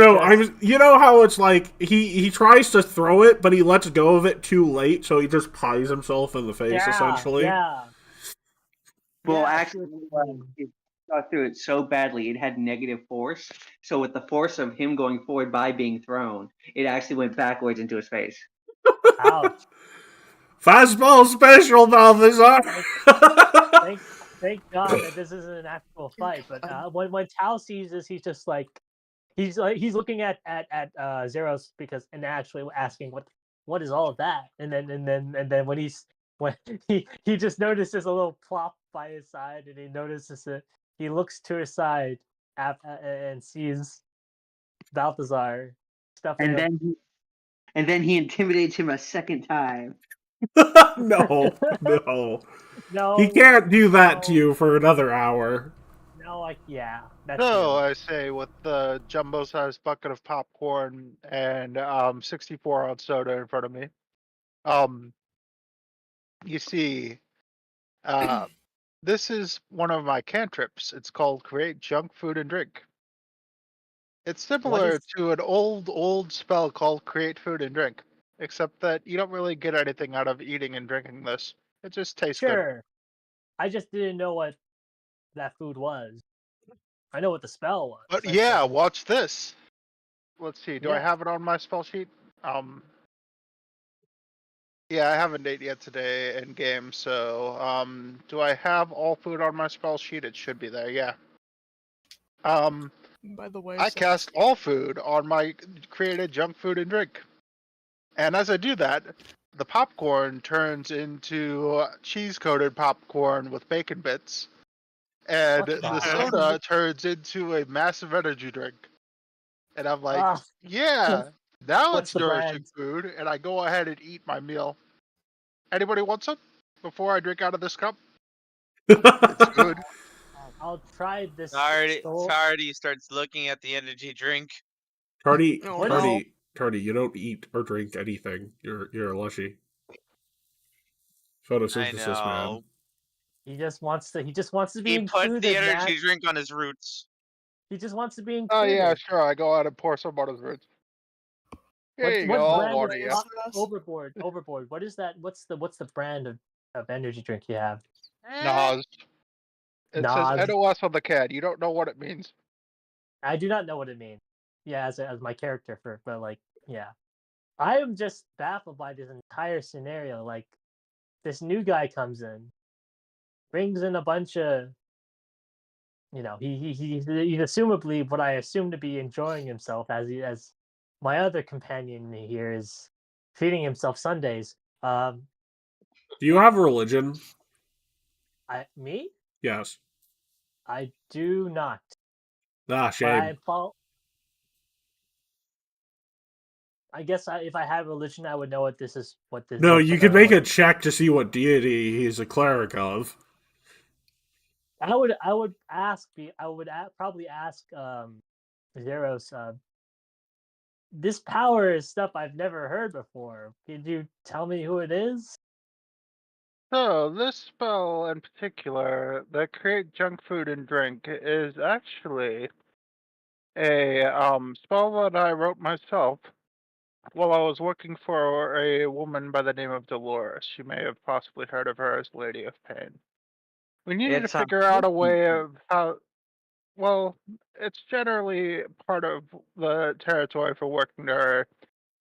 you know how it's like he tries to throw it, but he lets go of it too late, so he just pies himself in the face, essentially. Yeah. Well, actually, it got through it so badly, it had negative force. So with the force of him going forward by being thrown, it actually went backwards into his face. Ouch. Fastball special, Balthazar! Thank God that this isn't an actual fight. But when Tao sees this, he's just like, he's looking at Zeros and actually asking what is all of that, and then when he just notices a little plop by his side, and he notices it. He looks to his side and sees Balthazar stuffing. And then he intimidates him a second time. No. He can't do that to you for another hour. No, So I say, with the jumbo-sized bucket of popcorn and 64-ounce soda in front of me, you see, this is one of my cantrips. It's called Create Junk Food and Drink. It's similar to an old spell called Create Food and Drink, except that you don't really get anything out of eating and drinking this. It just tastes good. I just didn't know what that food was. I know what the spell was. But yeah, watch this. Let's see. Do I have it on my spell sheet? Yeah, I haven't ate yet today in game, so do I have all food on my spell sheet? It should be there, yeah. By the way, I cast all food on my created junk food and drink. And as I do that, the popcorn turns into cheese-coated popcorn with bacon bits. And the soda turns into a massive energy drink. And I'm like, yeah, now it's nourishing food, and I go ahead and eat my meal. Anybody want some before I drink out of this cup? It's good. I'll try this. Tardy starts looking at the energy drink. Tardy, you don't eat or drink anything. You're a lushy. Photosynthesis, man. He just wants to be included. He put the energy drink on his roots. He just wants to be included. Oh yeah, sure. I go out and pour some on his roots. Here you go. I'll water you. Overboard. What is that? What's the brand of energy drink you have? Nas. It says NOS on the can. You don't know what it means. I do not know what it means. Yeah, as my character but like, yeah. I am just baffled by this entire scenario. Like, this new guy comes in, brings in a bunch of, he's assumably what I assume to be enjoying himself as my other companion here is feeding himself sundaes. Do you have a religion? Me? Yes. I do not. Shame. I guess if I had religion, I would know what this is. No, you could make a check to see what deity he's a cleric of. I would probably ask Zeros. This power is stuff I've never heard before. Could you tell me who it is? So, this spell in particular, that Create Junk Food and Drink, is actually a spell that I wrote myself while I was working for a woman by the name of Dolores. You may have possibly heard of her as Lady of Pain. We needed to figure out a way of how... Well, it's generally part of the territory for working there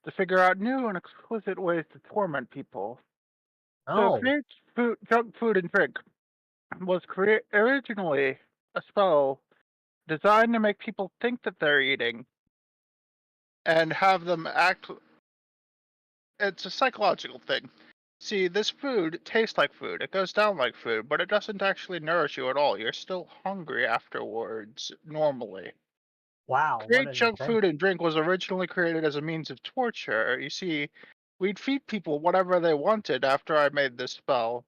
to figure out new and exquisite ways to torment people. So Create Junk Food and Drink was originally a spell designed to make people think that they're eating and have them act. It's a psychological thing. See, this food tastes like food. It goes down like food, but it doesn't actually nourish you at all. You're still hungry afterwards, normally. Wow, what Create an junk invention. food and drink was originally created as a means of torture. You see, we'd feed people whatever they wanted after I made this spell,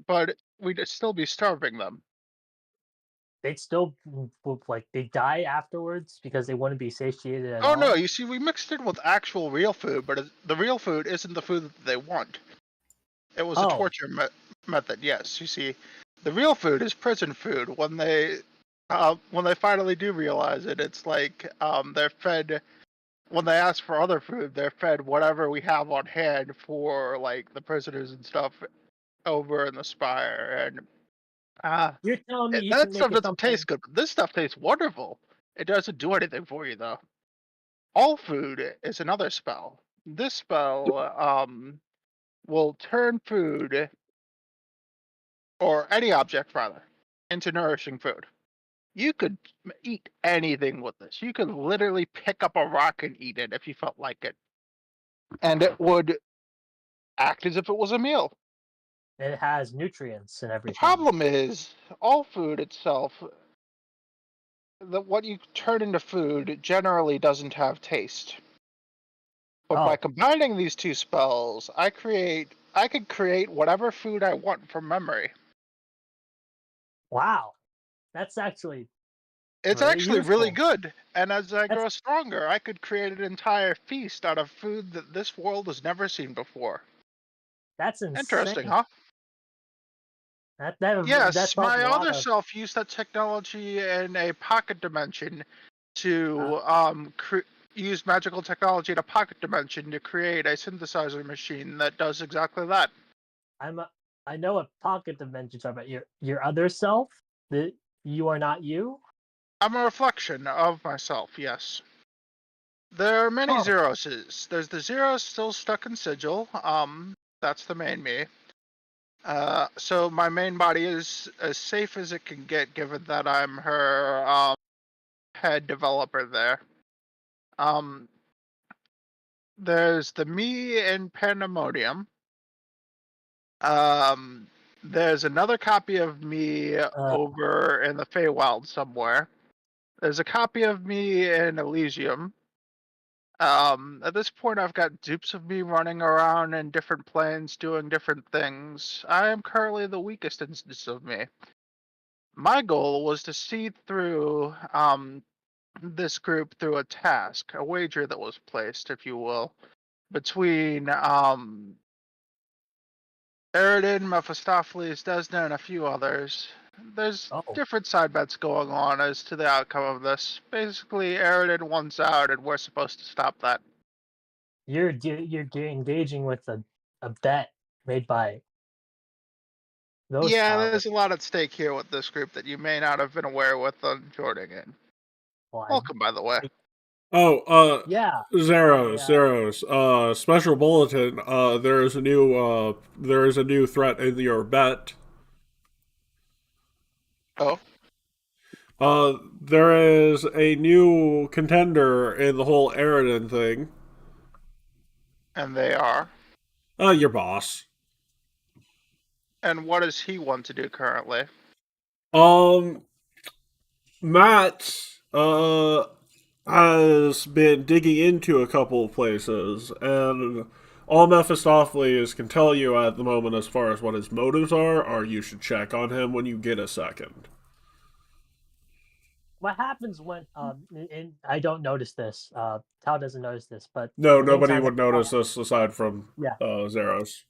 but we'd still be starving them. They'd still like they die afterwards because they wouldn't be satiated at Oh all. no, you see, we mixed it with actual real food, but the real food isn't the food that they want. It was a torture method, yes. You see, the real food is prison food. When they finally do realize it, it's like they're fed. When they ask for other food, they're fed whatever we have on hand for like the prisoners and stuff over in the Spire, and You're telling me you that can stuff make it doesn't something? taste good. But this stuff tastes wonderful. It doesn't do anything for you though. All food is another spell. This spell will turn food, or any object rather, into nourishing food. You could eat anything with this. You could literally pick up a rock and eat it if you felt like it. And it would act as if it was a meal. It has nutrients and The everything. problem is, all food itself, what you turn into food generally doesn't have taste. But by combining these two spells, I could create whatever food I want from memory. Wow, that's actually It's very actually really useful. good. And as I grow stronger, I could create an entire feast out of food that this world has never seen before. That's insane. Interesting, huh? Yes, that's my a lot other of... self used that technology in a pocket dimension to use magical technology in a pocket dimension to create a synthesizer machine that does exactly that. I know what pocket dimensions are, but your other self, that you are not you. I'm a reflection of myself. Yes. There are many Zeroses. There's the Zeros still stuck in Sigil. That's the main me. So my main body is as safe as it can get, given that I'm her head developer there. There's the me in Pandemonium. There's another copy of me over in the Feywild somewhere. There's a copy of me in Elysium. At this point, I've got dupes of me running around in different planes doing different things. I am currently the weakest instance of me. My goal was to see through this group through a task, a wager that was placed, if you will, between Eridan, Mephistopheles, Desna, and a few others. There's different side bets going on as to the outcome of this. Basically, Eridan wants out, and we're supposed to stop that. You're engaging with a bet made by those powers. There's a lot at stake here with this group that you may not have been aware with on joining in. Welcome, by the way. Yeah. Zeros. Special bulletin. There is a new threat in your bet. There is a new contender in the whole Eridan thing. And they are? Your boss. And what does he want to do currently? Matt, has been digging into a couple of places, and all Mephistopheles can tell you at the moment as far as what his motives are you should check on him when you get a second. What happens when and I don't notice this, Tao doesn't notice this, but no, nobody would notice this aside from Zeros.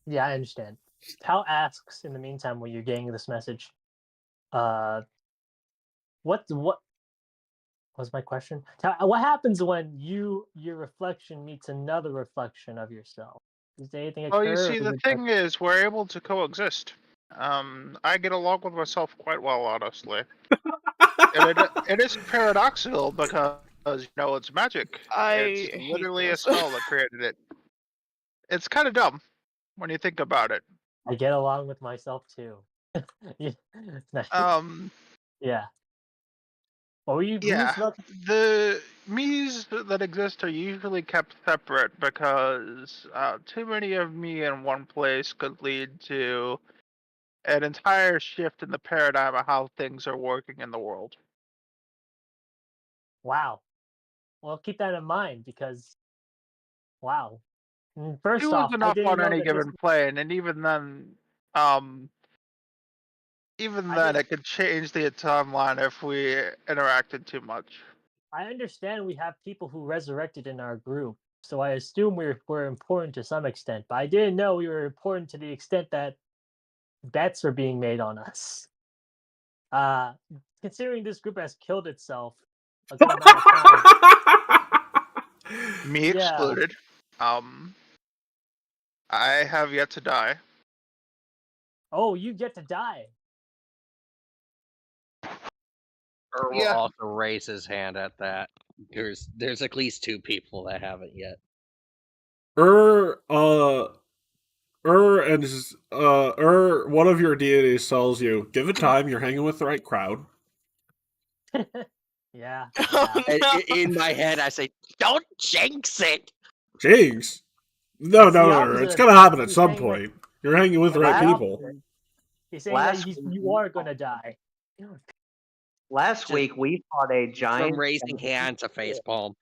Yeah, I understand. Tao asks in the meantime when you're getting this message, what was my question? What happens when your reflection meets another reflection of yourself? Does anything occur? Well, you see, the thing is, we're able to coexist. I get along with myself quite well, honestly. And it is paradoxical because, it's magic. It's literally a spell that created it. It's kind of dumb when you think about it. I get along with myself too. Yeah. What were you? Yeah, Who's the me's that exist are usually kept separate because too many of me in one place could lead to an entire shift in the paradigm of how things are working in the world. Wow. Well, keep that in mind because wow. First Two is off, I enough didn't on know any that this. given plane, and um, even I then, did. it could change the timeline if we interacted too much. I understand we have people who resurrected in our group, so I assume we're important to some extent. But I didn't know we were important to the extent that bets are being made on us. Uh, Considering this group has killed itself a good amount of times. Me Yeah. excluded. I have yet to die. Oh, you get to die. Or will Yeah. also raise his hand at that. There's at least 2 people that haven't yet. One of your deities tells you, give it time, you're hanging with the right crowd. Yeah. Oh, And no. in my head, I say, don't jinx it! Jinx. No, It's the no, opposite it's of gonna happen at he's some saying that point. You're hanging with the right it's the Last people. opposite. He's saying that last week you we are gonna die. last Just week we fought a From giant. raising hand to facepalm.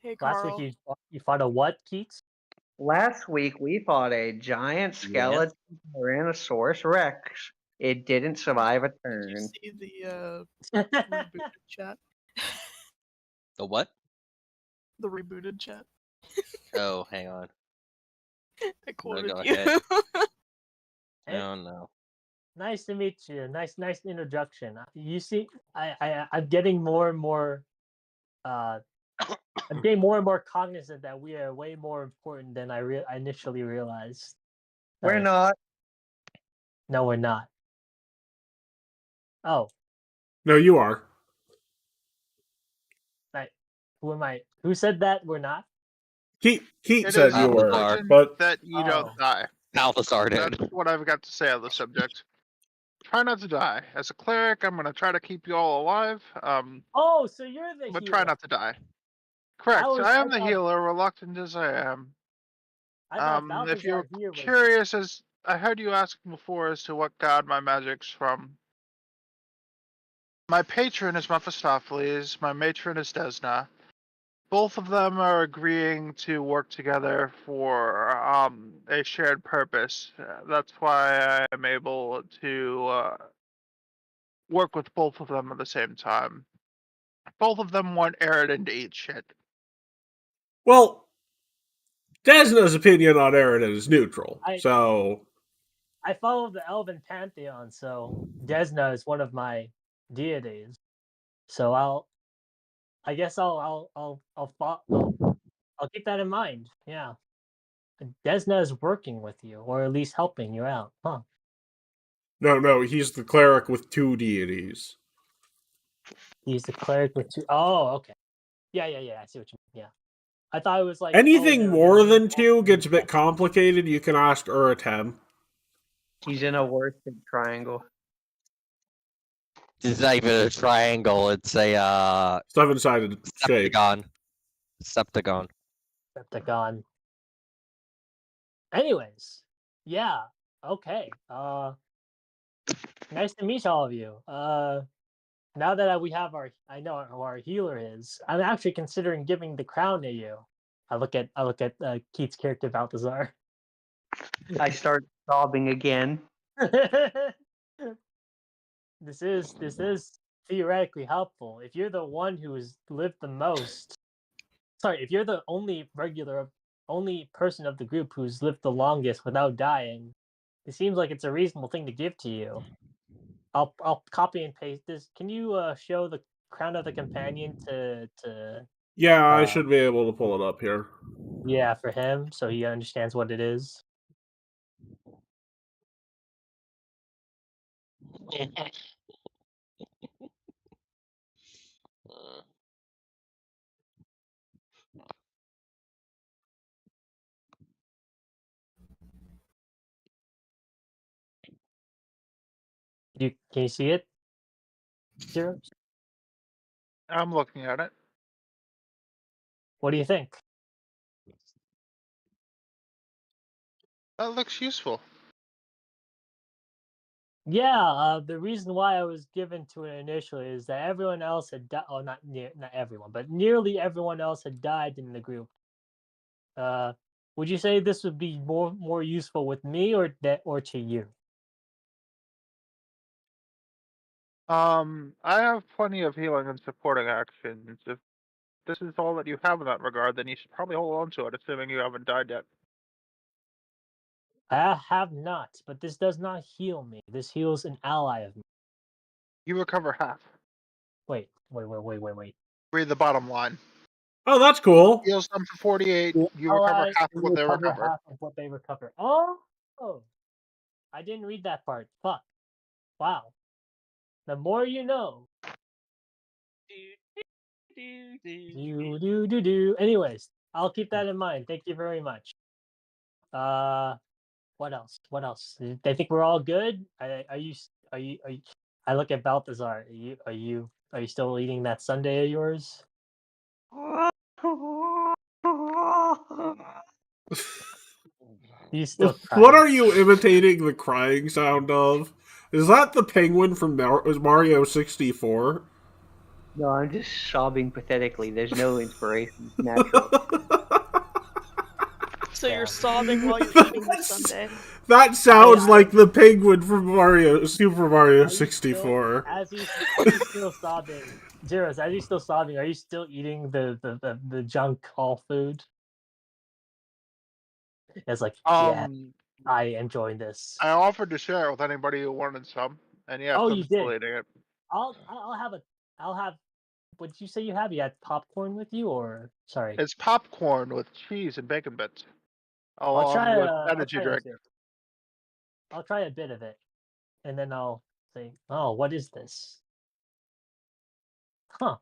Hey, Last week Carl. you fought a what, Keats? Last week we fought a giant skeleton Tyrannosaurus Rex. It didn't survive a Did you turn. see the rebooted chat? The what? The rebooted chat. Oh, hang on. I quoted go you. ahead. Hey, Oh, no. nice to meet you. Nice introduction. You see, I'm getting more and more. I'm getting more and more cognizant that we are way more important than I initially realized. We're Like, not. no, we're not. Oh, No, you are. like, who am I? Who said that we're not? Keith It said is you were, important but that you don't Oh. die. Balthazar That's did. what I've got to say on the subject. Try not to die. As a cleric, I'm going to try to keep you all alive. Oh, so you're the But healer. try not to die. Correct. I am the thought- healer, reluctant as I am. I thought If Balthazar you're here was. curious, as I heard you asking before as to what god my magic's from. My patron is Mephistopheles, my matron is Desna. Both of them are agreeing to work together for a shared purpose. That's why I am able to work with both of them at the same time. Both of them want Eridan to eat shit. well, Desna's opinion on Eridan is neutral. So I follow the Elven pantheon, so Desna is one of my deities. So I guess I'll keep that in mind. Yeah, Desna is working with you, or at least helping you out, huh? no, he's the cleric with 2 deities. He's the cleric with 2. Oh, okay. Yeah. I see what you mean. Yeah, I thought it was like Anything more than 2 gets a bit complicated. You can ask Uratem. He's in a worsted triangle. It's not even a triangle, it's a 7-sided shape. Septagon. Septagon. Anyways, yeah. Okay. Nice to meet all of you. Now that we have I know who our healer is. I'm actually considering giving the crown to you. I look at Keith's character Balthazar. I start sobbing again. This is theoretically helpful. If you're the one who's lived the most, if you're the only person of the group who's lived the longest without dying, it seems like it's a reasonable thing to give to you. I'll copy and paste this. Can you show the crown of the companion to Yeah, I should be able to pull it up here. Yeah, for him, so he understands what it is. Can you see it? Zero. I'm looking at it. What do you think? That looks useful. Yeah, the reason why I was given to it initially is that everyone else had died. Oh, not everyone, but nearly everyone else had died in the group. Would you say this would be more useful with me or to you? I have plenty of healing and supporting actions. If this is all that you have in that regard, then you should probably hold on to it, assuming you haven't died yet. I have not, but this does not heal me. This heals an ally of me. You recover half. Wait. Read the bottom line. Oh, that's cool. Heals them for 48. The You recover allies half of what they recover. half of what they recover. Oh, I didn't read that part. Fuck. Wow. The more you know. Do. Anyways, I'll keep that in mind. Thank you very much. What else? I think we're all good. Are you? I look at Balthazar. Are you still eating that sundae of yours? He's still crying. What are you imitating the crying sound of? Is that the penguin from Mario 64? No, I'm just sobbing pathetically. There's no inspiration. It's natural. So you're sobbing while you're eating the sundae. That sounds like the penguin from Super Mario 64. As he's still sobbing, Zeros, as he's still sobbing, are you still eating the junk all food? It's like, yeah, I enjoy this. I offered to share it with anybody who wanted some, and yeah, Oh, I'm you still did. eating it. I'll have. What did you say you have? You had popcorn with you, or sorry? It's popcorn with cheese and bacon bits. I'll try with a energy drink. I'll try a bit of it, and then I'll say, "Oh, what is this?" Huh?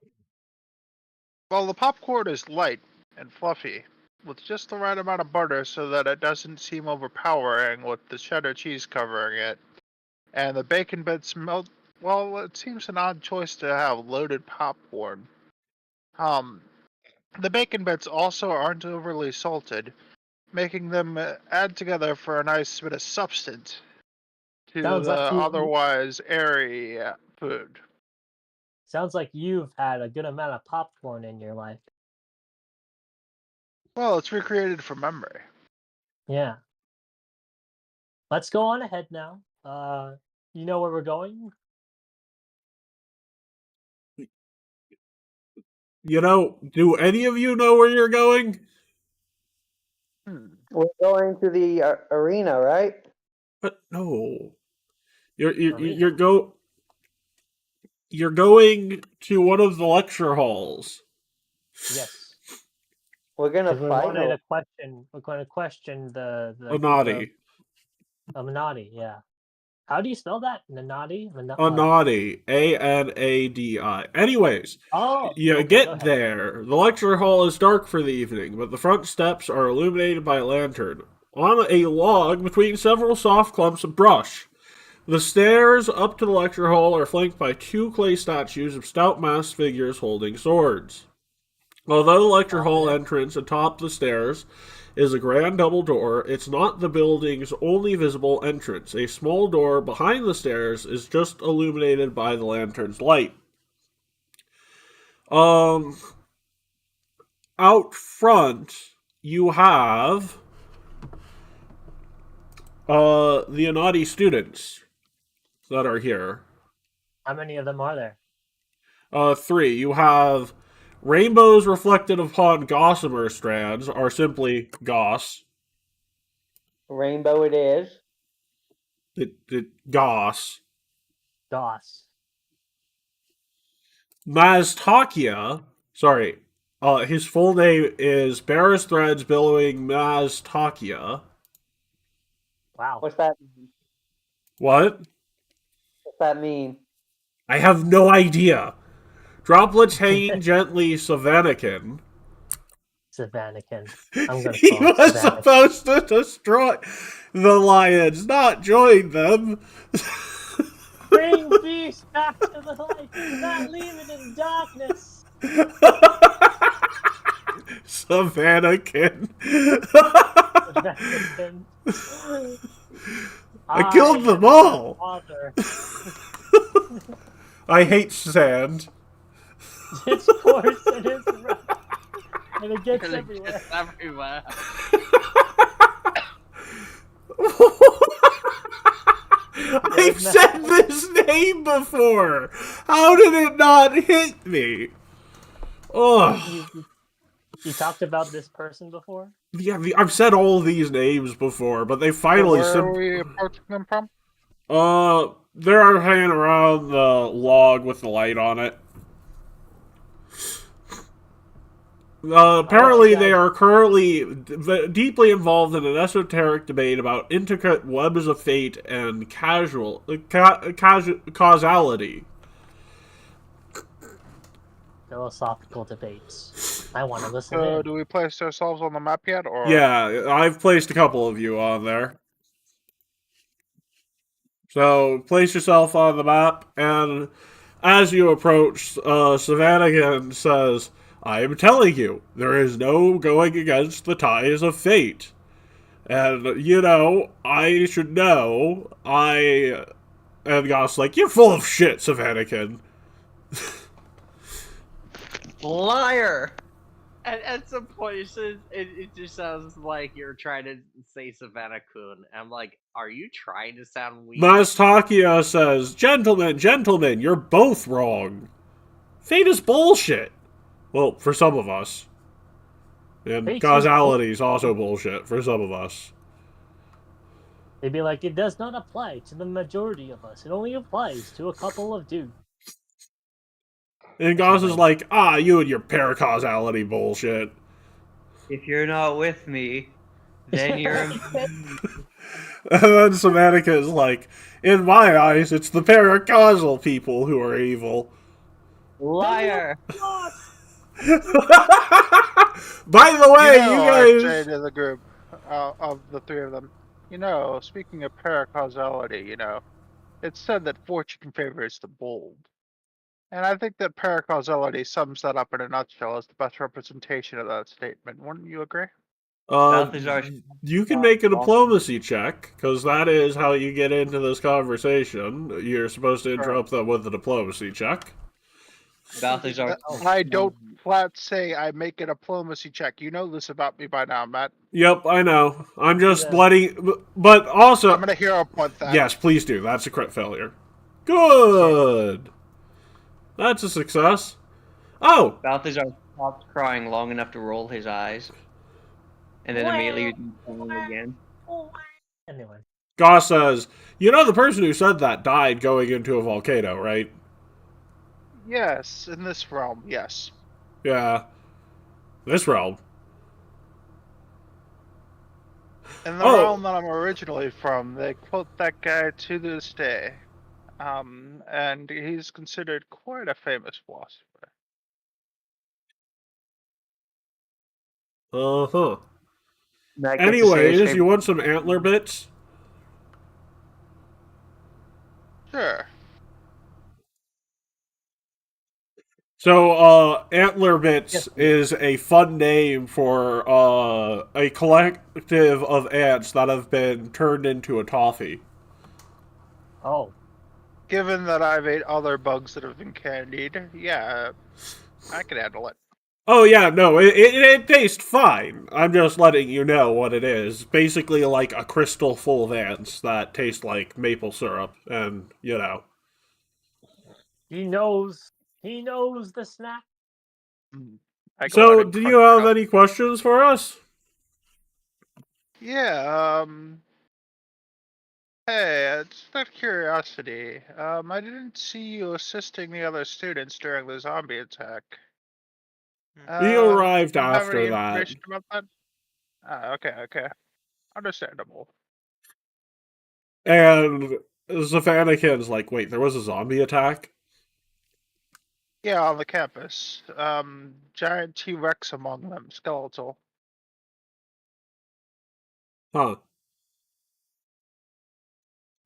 Well, the popcorn is light and fluffy, with just the right amount of butter so that it doesn't seem overpowering with the cheddar cheese covering it. And the bacon bits melt. Well, it seems an odd choice to have loaded popcorn. The bacon bits also aren't overly salted, making them add together for a nice bit of substance to Sounds the like otherwise airy food. Sounds like you've had a good amount of popcorn in your life. Well, it's recreated from memory. Yeah. Let's go on ahead now. You know where we're going? Do any of you know where you're going? We're going to the arena, right? But no. You're going to one of the lecture halls. Yes. We're gonna fight. We're going to question the Anadi. Anadi, yeah. How do you spell that? Anadi? Anadi. A-N-A-D-I. Anyways, you get there. The lecture hall is dark for the evening, but the front steps are illuminated by a lantern. On a log between several soft clumps of brush. The stairs up to the lecture hall are flanked by 2 clay statues of stout masked figures holding swords. Although the lecture hall entrance atop the stairs is a grand double door, it's not the building's only visible entrance. A small door behind the stairs is just illuminated by the lantern's light. Out front, you have the Anadi students that are here. How many of them are there? 3. You have rainbows reflected upon gossamer strands, are simply goss. Rainbow it is. Goss. Goss. Maztakia. Sorry. His full name is Barris Threads Billowing Maztakia. Wow. What's that mean? What? What's that mean? I have no idea. Droplets hanging gently, Savanikin. Savanikin. I'm gonna He was supposed to destroy the lions, not join them. Bring me Face back to the light, not leave it in darkness. Savannah-kin. Savannah-kin. I killed them am your all. father. I hate sand. It's coarse and it's rough. And it gets everywhere. everywhere. I've said this name before. How did it not hit me? Oh. You talked about this person before? Yeah, I've said all these names before, but they finally. Where are we approaching them from? They're hanging around the log with the light on it. Apparently, they are currently deeply involved in an esoteric debate about intricate webs of fate and causality. Philosophical debates. I want to listen in. Do we place ourselves on the map yet, or? Yeah, I've placed a couple of you on there. So, place yourself on the map, and as you approach, Savannah says, I am telling you, there is no going against the ties of fate. And, you know, I should know, And Goss like, you're full of shit, Savannah-kin. Liar! At some point, it just sounds like you're trying to say Savannah-kun. I'm like, are you trying to sound weird? Mastakia says, Gentlemen, you're both wrong. Fate is bullshit. Well, for some of us. And causality is also bullshit for some of us. They'd be like, it does not apply to the majority of us. It only applies to a couple of dudes. And Goss is like, you and your paracausality bullshit. If you're not with me, then you're... And then Semanica is like, in my eyes, it's the paracausal people who are evil. Liar! By the way, you guys... I say to the group of the three of them, speaking of paracausality, it's said that fortune favors the bold. And I think that paracausality sums that up in a nutshell as the best representation of that statement. Wouldn't you agree? You can make a diplomacy check, because that is how you get into this conversation. You're supposed to interrupt them with a diplomacy check. I don't flat say I make a diplomacy check. You know this about me by now, Matt. Yep, I know. I'm just letting... But also... I'm going to hero point that. Yes, please do. That's a crit failure. Good! That's a success. Oh! Balthazar stopped crying long enough to roll his eyes. And then immediately again. Anyway. Goss says, you know the person who said that died going into a volcano, right? Yes, in this realm, yes. Yeah. This realm. In the realm that I'm originally from, they quote that guy to this day. And he's considered quite a famous philosopher. Uh-huh. Anyways, you want some antler bits? Sure. So, Antler Bits is a fun name for a collective of ants that have been turned into a toffee. Oh. Given that I've ate other bugs that have been candied, yeah, I can handle it. Oh yeah, no, it tastes fine. I'm just letting you know what it is. Basically like a crystal full of ants that taste like maple syrup, and, you know. He knows the snack. So, do you have any questions for us? Yeah, hey, just out of curiosity, I didn't see you assisting the other students during the zombie attack. We arrived do you have after any that. information about that? Okay. Understandable. And Savannah-kin's like, wait, there was a zombie attack? Yeah, on the campus. Giant T-Rex among them, skeletal. Huh.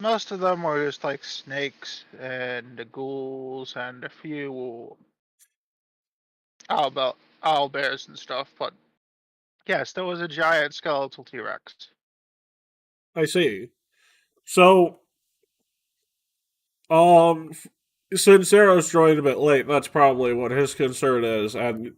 most of them were just like snakes and the ghouls and a few owl bears and stuff. But yes, there was a giant skeletal T-Rex. I see. So, since Zero's joined a bit late, that's probably what his concern is, and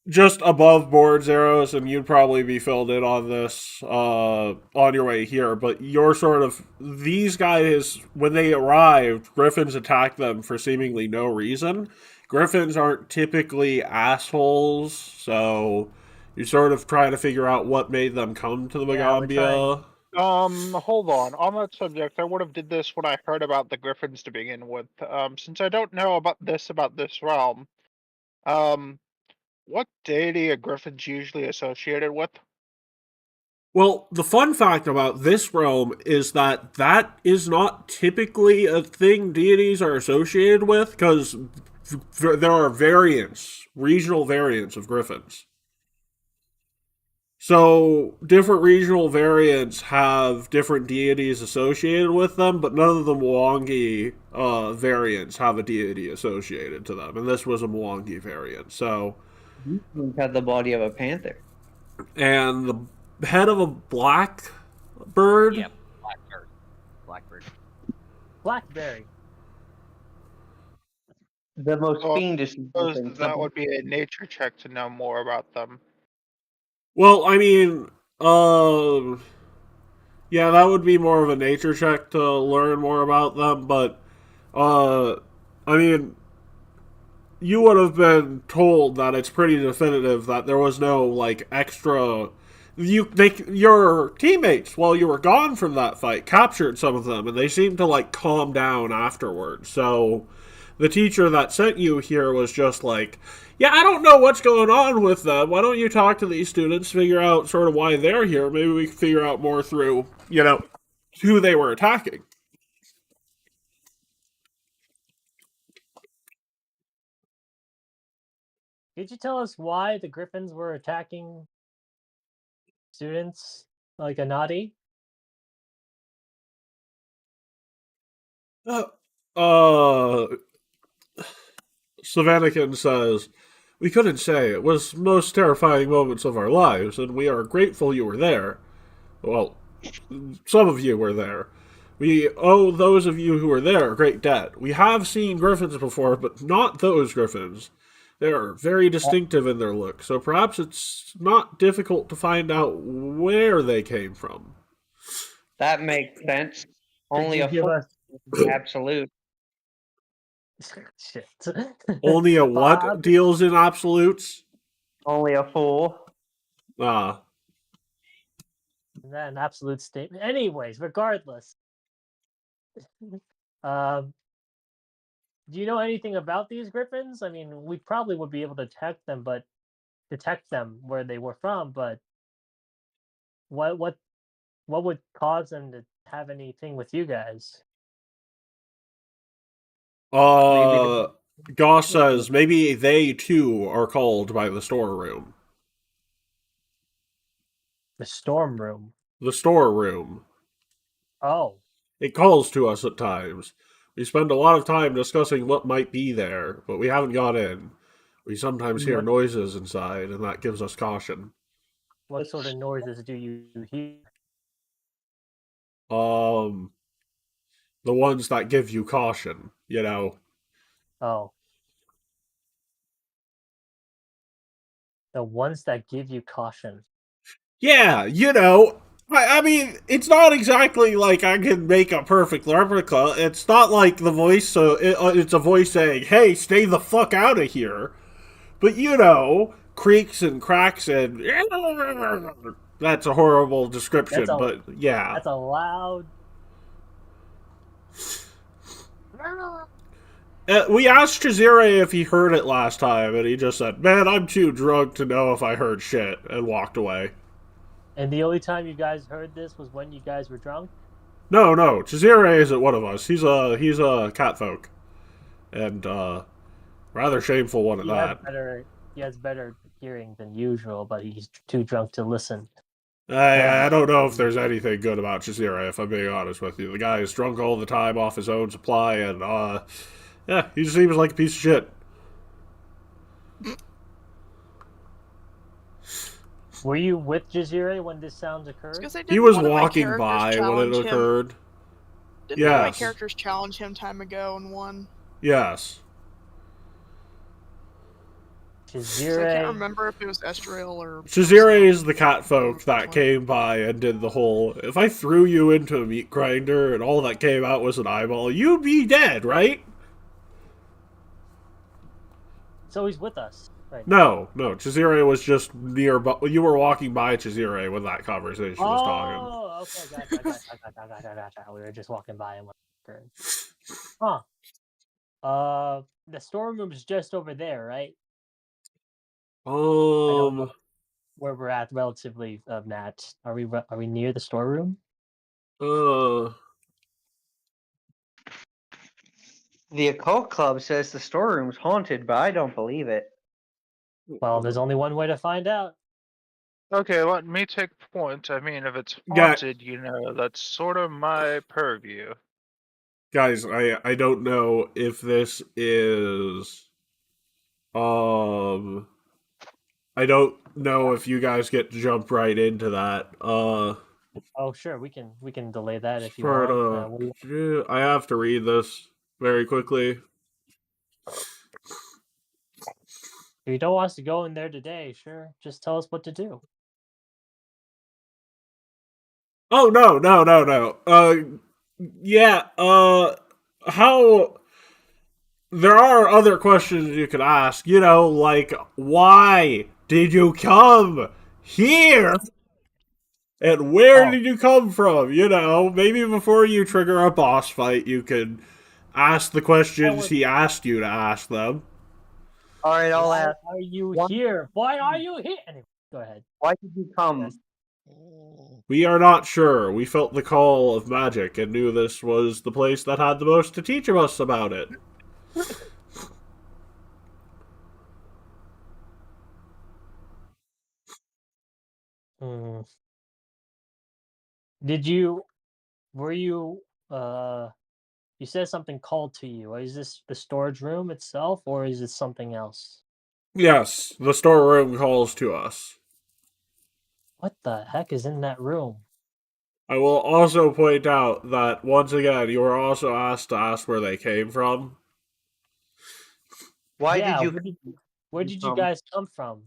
just above board Zeros, and you'd probably be filled in on this on your way here, but you're sort of, these guys, when they arrived, Griffins attacked them for seemingly no reason. Griffins aren't typically assholes, so you're sort of trying to figure out what made them come to the Magambia. Hold on. On that subject, I would have did this when I heard about the Griffins to begin with. Since I don't know about this realm, what deity are Griffins usually associated with? Well, the fun fact about this realm is that that is not typically a thing deities are associated with, because there are variants, regional variants of griffins. So, different regional variants have different deities associated with them, but none of the Mwangi variants have a deity associated to them. And this was a Mwangi variant, so... These had the body of a panther. And the head of a blackbird? Yep, blackbird. Blackbird. Blackberry. The most fiendish. That would be a nature check to know more about them. Well, I mean, yeah, that would be more of a nature check to learn more about them, but, I mean, you would have been told that it's pretty definitive that there was no, like, extra... your teammates, while you were gone from that fight, captured some of them, and they seemed to, like, calm down afterwards, so... The teacher that sent you here was just like, yeah, I don't know what's going on with them. Why don't you talk to these students, figure out sort of why they're here? Maybe we can figure out more through, who they were attacking. Could you tell us why the Griffins were attacking students like Anadi? Savanican says, we couldn't say. It was most terrifying moments of our lives, and we are grateful you were there. Well, some of you were there. We owe those of you who were there a great debt. We have seen griffins before, but not those griffins. They are very distinctive in their look, so perhaps it's not difficult to find out where they came from. That makes sense. Only a fool absolute. Shit. Only a what Bob? deals in absolutes? Only a fool. Ah. Is that an absolute statement? Anyways, regardless. Do you know anything about these griffins? I mean, we probably would be able to detect them where they were from, but what would cause them to have anything with you guys? Goss says maybe they too are called by the storeroom. The storm room. The storeroom. Oh. It calls to us at times. We spend a lot of time discussing what might be there, but we haven't got in. We sometimes hear noises inside, and that gives us caution. What sort of noises do you hear? The ones that give you caution, Oh. The ones that give you caution. Yeah, I mean, it's not exactly like I can make a perfect replica. It's not like the voice, it's a voice saying, hey, stay the fuck out of here. But, creaks and cracks and... That's a horrible description, but yeah. That's a loud... We asked Chizire if he heard it last time, and he just said, man, I'm too drunk to know if I heard shit, and walked away. And the only time you guys heard this was when you guys were drunk? No, Chizire isn't one of us. He's a catfolk. And, rather shameful one at that. He has better hearing than usual, but he's too drunk to listen. I don't know if there's anything good about Chizire, if I'm being honest with you. The guy is drunk all the time off his own supply, and, yeah, he seems like a piece of shit. Were you with Jazire when this sounds occurred? He was walking by when it occurred. Didn't one of my characters challenge him time ago and won? Yes. Chizire. I can't remember if it was Estriel or... Chizire is the cat folk that came by and did the whole, if I threw you into a meat grinder and all that came out was an eyeball, you'd be dead, right? So he's with us. Right. No. Chizire was just nearby. You were walking by Chizire when that conversation was talking. Oh, okay, gotcha. We were just walking by and went. Huh. The storeroom is just over there, right? Where we're at, relatively, Nat. Are we near the storeroom? The occult club says the storeroom's haunted, but I don't believe it. Well, there's only one way to find out. Okay, let me take point. I mean, if it's haunted, that's sort of my purview. Guys, I don't know if this is... I don't know if you guys get to jump right into that. Oh, sure, we can delay that if you want. I have to read this very quickly. If you don't want us to go in there today, sure, just tell us what to do. Oh, no. How... There are other questions you could ask, like, why did you come here? And where did you come from? Maybe before you trigger a boss fight, you could ask the questions he asked you to ask them. All right, I'll ask. Why are you here? Why are you here? Anyway, go ahead. Why did you come? We are not sure. We felt the call of magic and knew this was the place that had the most to teach us about it. You said something called to you. Is this the storage room itself, or is it something else? Yes, the storeroom calls to us. What the heck is in that room? I will also point out that, once again, you were also asked to ask where they came from. Where did you guys come from?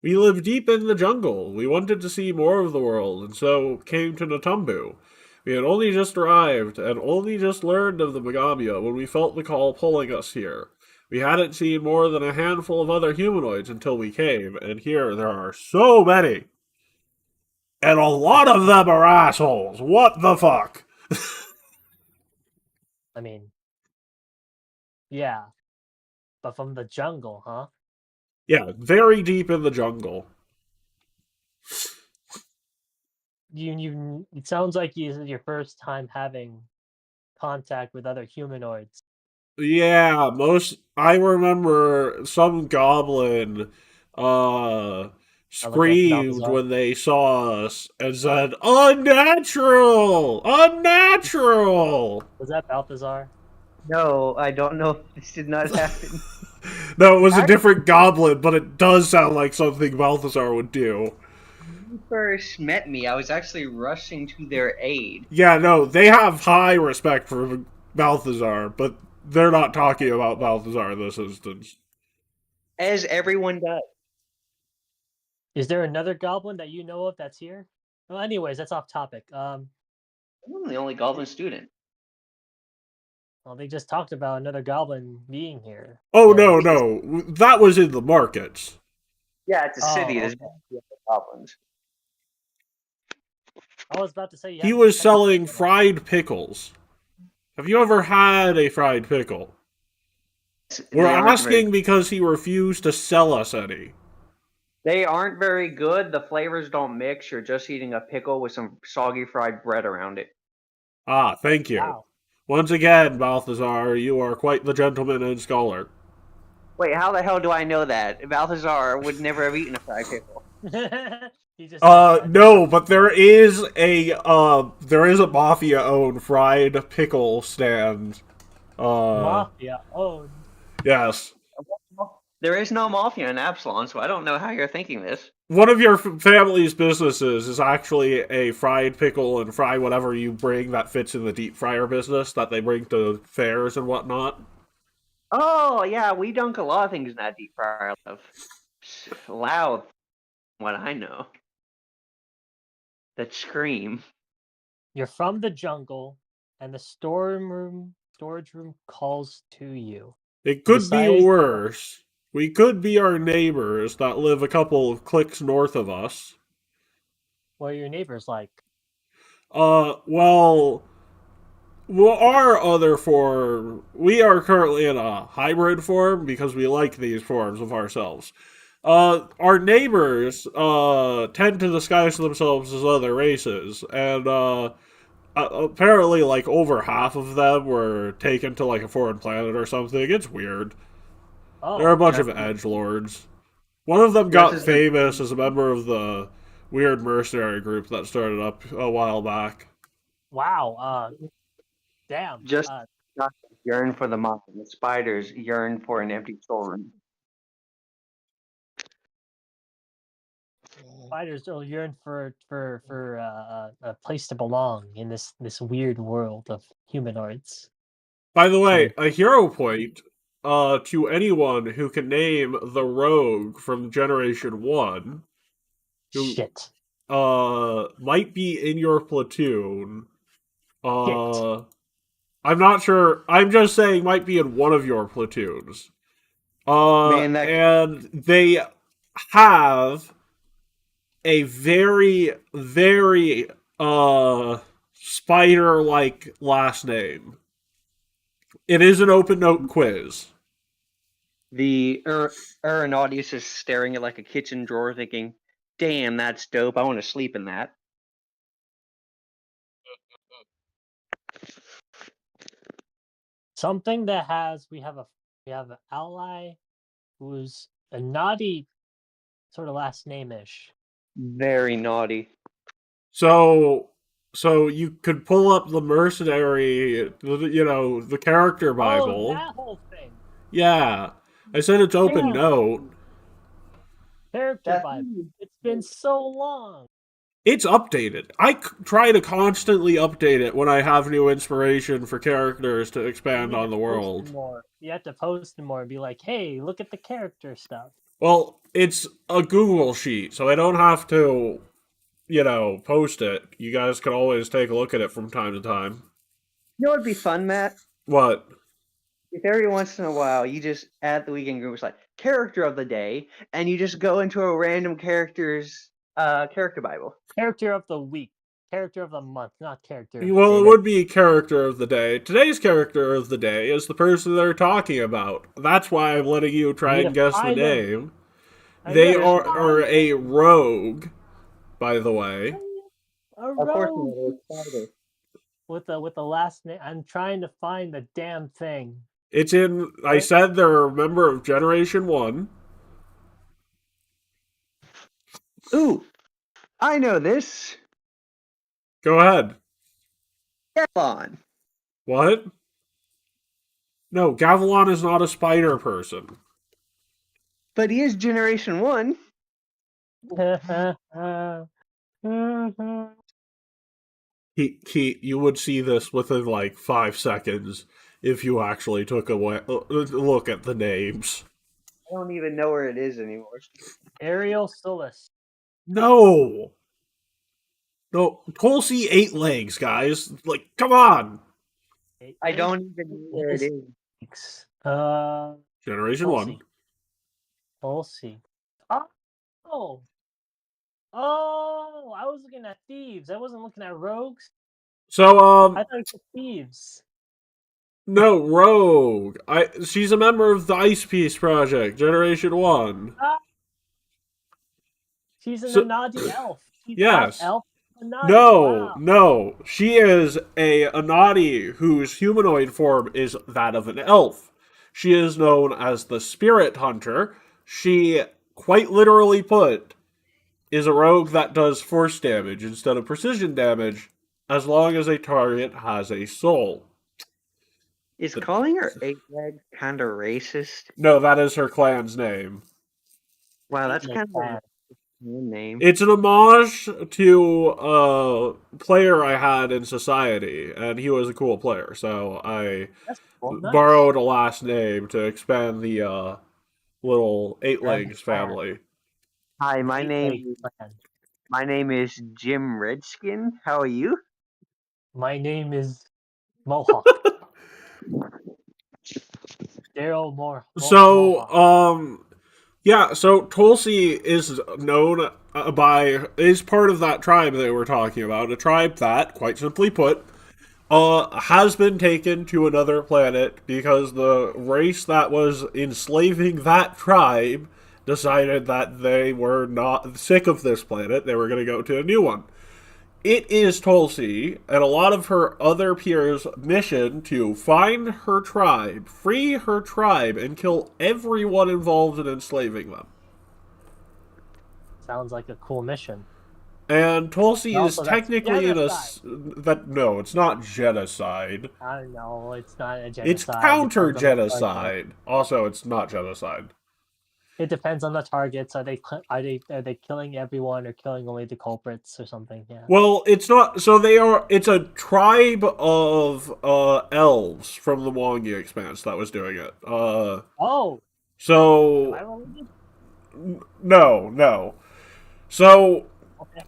We live deep in the jungle. We wanted to see more of the world, and so came to Natumbu. We had only just arrived, and only just learned of the Megamia when we felt the call pulling us here. We hadn't seen more than a handful of other humanoids until we came, and here there are so many. And a lot of them are assholes. What the fuck? I mean, yeah. But from the jungle, huh? Yeah, very deep in the jungle. It sounds like this is your first time having contact with other humanoids. Yeah, I remember some goblin screamed when they saw us and said, "Unnatural! Unnatural!" Was that Balthazar? No, I don't know if this did not happen. No, it was a different goblin, but it does sound like something Balthazar would do. When you first met me, I was actually rushing to their aid. Yeah, no, they have high respect for Balthazar, but they're not talking about Balthazar in this instance. As everyone does. Is there another goblin that you know of that's here? Well, anyways, that's off topic. I'm the only goblin student. Well, they just talked about another goblin being here. Oh, no. That was in the markets. Yeah, it's a city. There's goblins. I was about to say... He was selling fried pickles. Have you ever had a fried pickle? We're asking because he refused to sell us any. They aren't very good. The flavors don't mix. You're just eating a pickle with some soggy fried bread around it. Ah, thank you. Wow. Once again, Balthazar, you are quite the gentleman and scholar. Wait, how the hell do I know that? Balthazar would never have eaten a fried pickle. He just said, No, but there is a mafia-owned fried pickle stand. Mafia owned. Yes. There is no mafia in Absalon, so I don't know how you're thinking this. One of your family's businesses is actually a fried pickle and fry whatever you bring that fits in the deep fryer business that they bring to fairs and whatnot. Oh, yeah, we dunk a lot of things in that deep fryer. Loud, what I know. That scream. You're from the jungle, and the storage room calls to you. It could be worse. We could be our neighbors that live a couple of clicks north of us. What are your neighbors like? Well, our other form, we are currently in a hybrid form because we like these forms of ourselves. Our neighbors, tend to disguise themselves as other races, and, apparently, like, over half of them were taken to, like, a foreign planet or something. It's weird. Oh, They're a bunch of edgelords. One of them got famous as a member of the weird mercenary group that started up a while back. Wow. Damn. Just yearn for the mind. The spiders yearn for an empty storeroom. Spiders will yearn for a place to belong in this weird world of humanoids. By the way, a hero point to anyone who can name the rogue from Generation 1 who might be in your platoon. I'm not sure. I'm just saying might be in one of your platoons. And they have a very, very spider-like last name. It is an open note quiz. The Aeronautius is staring at like a kitchen drawer thinking, damn, that's dope. I want to sleep in that. Something that we have an ally who's a naughty sort of last name-ish. Very naughty. So you could pull up the mercenary, the character Bible. Oh, that whole thing. Yeah. I said it's open note. Character Bible. It's been so long. It's updated. I try to constantly update it when I have new inspiration for characters to expand on the world. You have to post more and be like, hey, look at the character stuff. Well, it's a Google sheet, so I don't have to, post it. You guys can always take a look at it from time to time. You know what would be fun, Matt? What? If every once in a while you just add the weekend group, it's like character of the day, and you just go into a random character's character Bible. Character of the week. Character of the month, not character. Well, it would be character of the day. Today's character of the day is the person they're talking about. That's why I'm letting you try and guess the name. They are a rogue, by the way. A rogue. With the last name. I'm trying to find the damn thing. It's in. I said they're a member of Generation 1. Ooh, I know this. Go ahead. Gavilon. What? No, Gavilon is not a spider person. But he is Generation 1. You would see this within like 5 seconds if you actually took a look at the names. I don't even know where it is anymore. Ariel Solus. No, Tulsi 8 legs, guys. Like, come on. I don't even know where it is. Generation Tulsi. 1. Tulsi. Oh, I was looking at thieves. I wasn't looking at rogues. So, I thought it was thieves. No, rogue. She's a member of the Ice Piece Project, Generation 1. She's an Anadi elf. She's yes. Elf Anadi. No. She is a Anadi whose humanoid form is that of an elf. She is known as the Spirit Hunter. She, quite literally put, is a rogue that does force damage instead of precision damage, as long as a target has a soul. Is calling her 8-leg kind of racist? No, that is her clan's name. Wow, that's kind of a name. It's an homage to a player I had in Society, and he was a cool player, so I borrowed a last name to expand the little 8-legs family. Hi, my name is Jim Redskin. How are you? My name is Mohawk. Daryl Moore. So, yeah, so Tulsi is known is part of that tribe that we're talking about. A tribe that, quite simply put, has been taken to another planet because the race that was enslaving that tribe decided that they were not sick of this planet. They were going to go to a new one. It is Tulsi and a lot of her other peers' mission to find her tribe, free her tribe, and kill everyone involved in enslaving them. Sounds like a cool mission. And Tulsi is Also, technically in a... No, it's not genocide. I don't know, it's not a genocide. It's counter-genocide. Also, it's not genocide. It depends on the targets. Are they killing everyone or killing only the culprits or something? Yeah. Well, it's not. So they are. It's a tribe of elves from the Wongi Expanse that was doing it. Oh. So. No. So. Okay.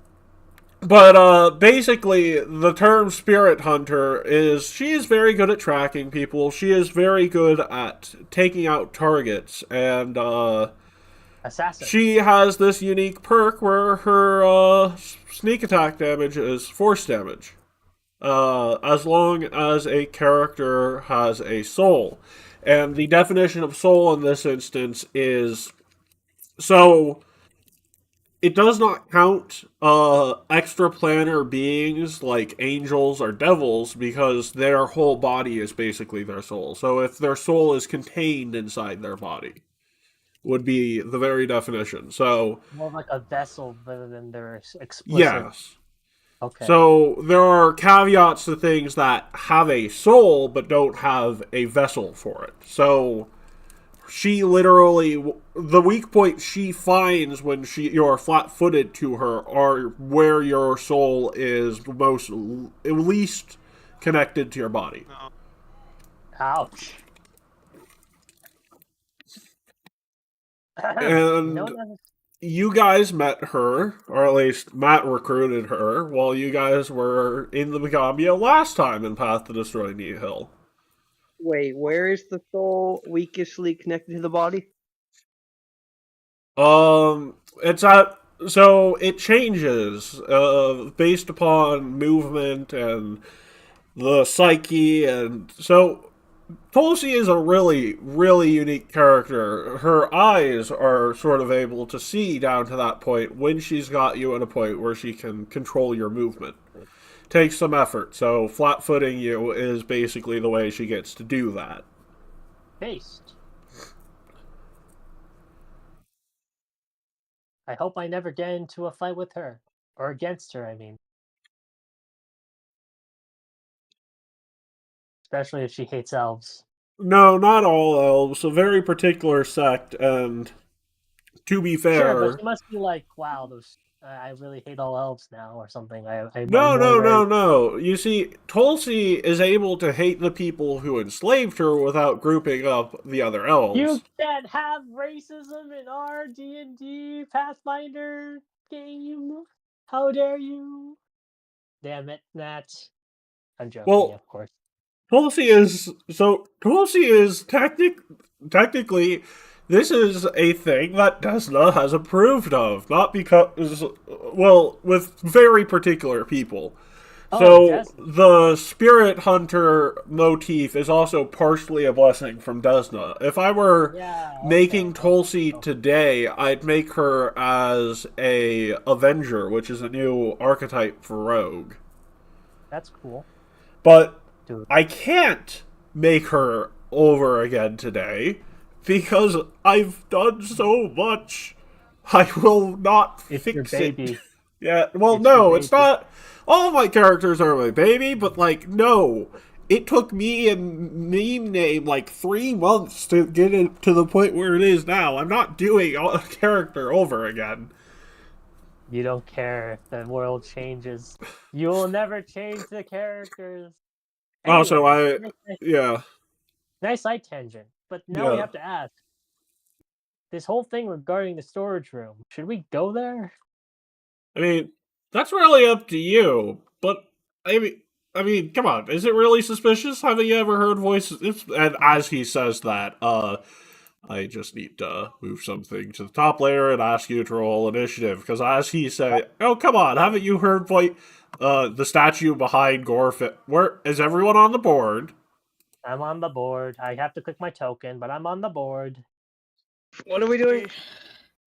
But basically, the term Spirit Hunter is she is very good at tracking people. She is very good at taking out targets, and Assassin. She has this unique perk where her sneak attack damage is force damage, as long as a character has a soul. And the definition of soul in this instance is so. It does not count extraplanar beings like angels or devils because their whole body is basically their soul. So if their soul is contained inside their body, would be the very definition. So more like a vessel rather than their explicit. Yes. Okay. So there are caveats to things that have a soul but don't have a vessel for it. So she literally, the weak point she finds when you're flat-footed to her are where your soul is at least connected to your body. Ouch. And you guys met her, or at least Matt recruited her, while you guys were in the Megambia last time in Path to Destroy Nihil. Wait, where is the soul weakestly connected to the body? It's at... So, it changes, based upon movement and the psyche, and... So, Tulsi is a really, really unique character. Her eyes are sort of able to see down to that point when she's got you at a point where she can control your movement. Takes some effort, so flat-footing you is basically the way she gets to do that. Based. I hope I never get into a fight with her. Or against her, I mean. Especially if she hates elves. No, not all elves. A very particular sect, and to be fair... Sure, but she must be like, wow, those... I really hate all elves now, or something. No. You see, Tulsi is able to hate the people who enslaved her without grouping up the other elves. You can't have racism in our D&D Pathfinder game. How dare you? Damn it, Nat. I'm joking, of course. Tulsi is technically... This is a thing that Desna has approved of, not because, well, with very particular people. So, the Spirit Hunter motif is also partially a blessing from Desna. If I were making Tulsi today, I'd make her as a Avenger, which is a new archetype for Rogue. That's cool. But I can't make her over again today, because I've done so much. I will not It's fix your it. baby. Yeah, well, It's your no, it's baby. not. All of my characters are my baby, but, like, no. It took me and meme name, like, 3 months to get it to the point where it is now. I'm not doing a character over again. You don't care if the world changes. You will never change the characters. Also, Anyways, yeah, nice side tangent. But now we yeah. have to ask. This whole thing regarding the storage room, should we go there? I mean, that's really up to you, but, I mean, come on, is it really suspicious? Haven't you ever heard voices? And as he says that, I just need to move something to the top layer and ask you to roll initiative. Because as he said, oh, come on, haven't you heard the statue behind Gorfit? Where is everyone on the board? I'm on the board. I have to click my token, but I'm on the board. What are we doing?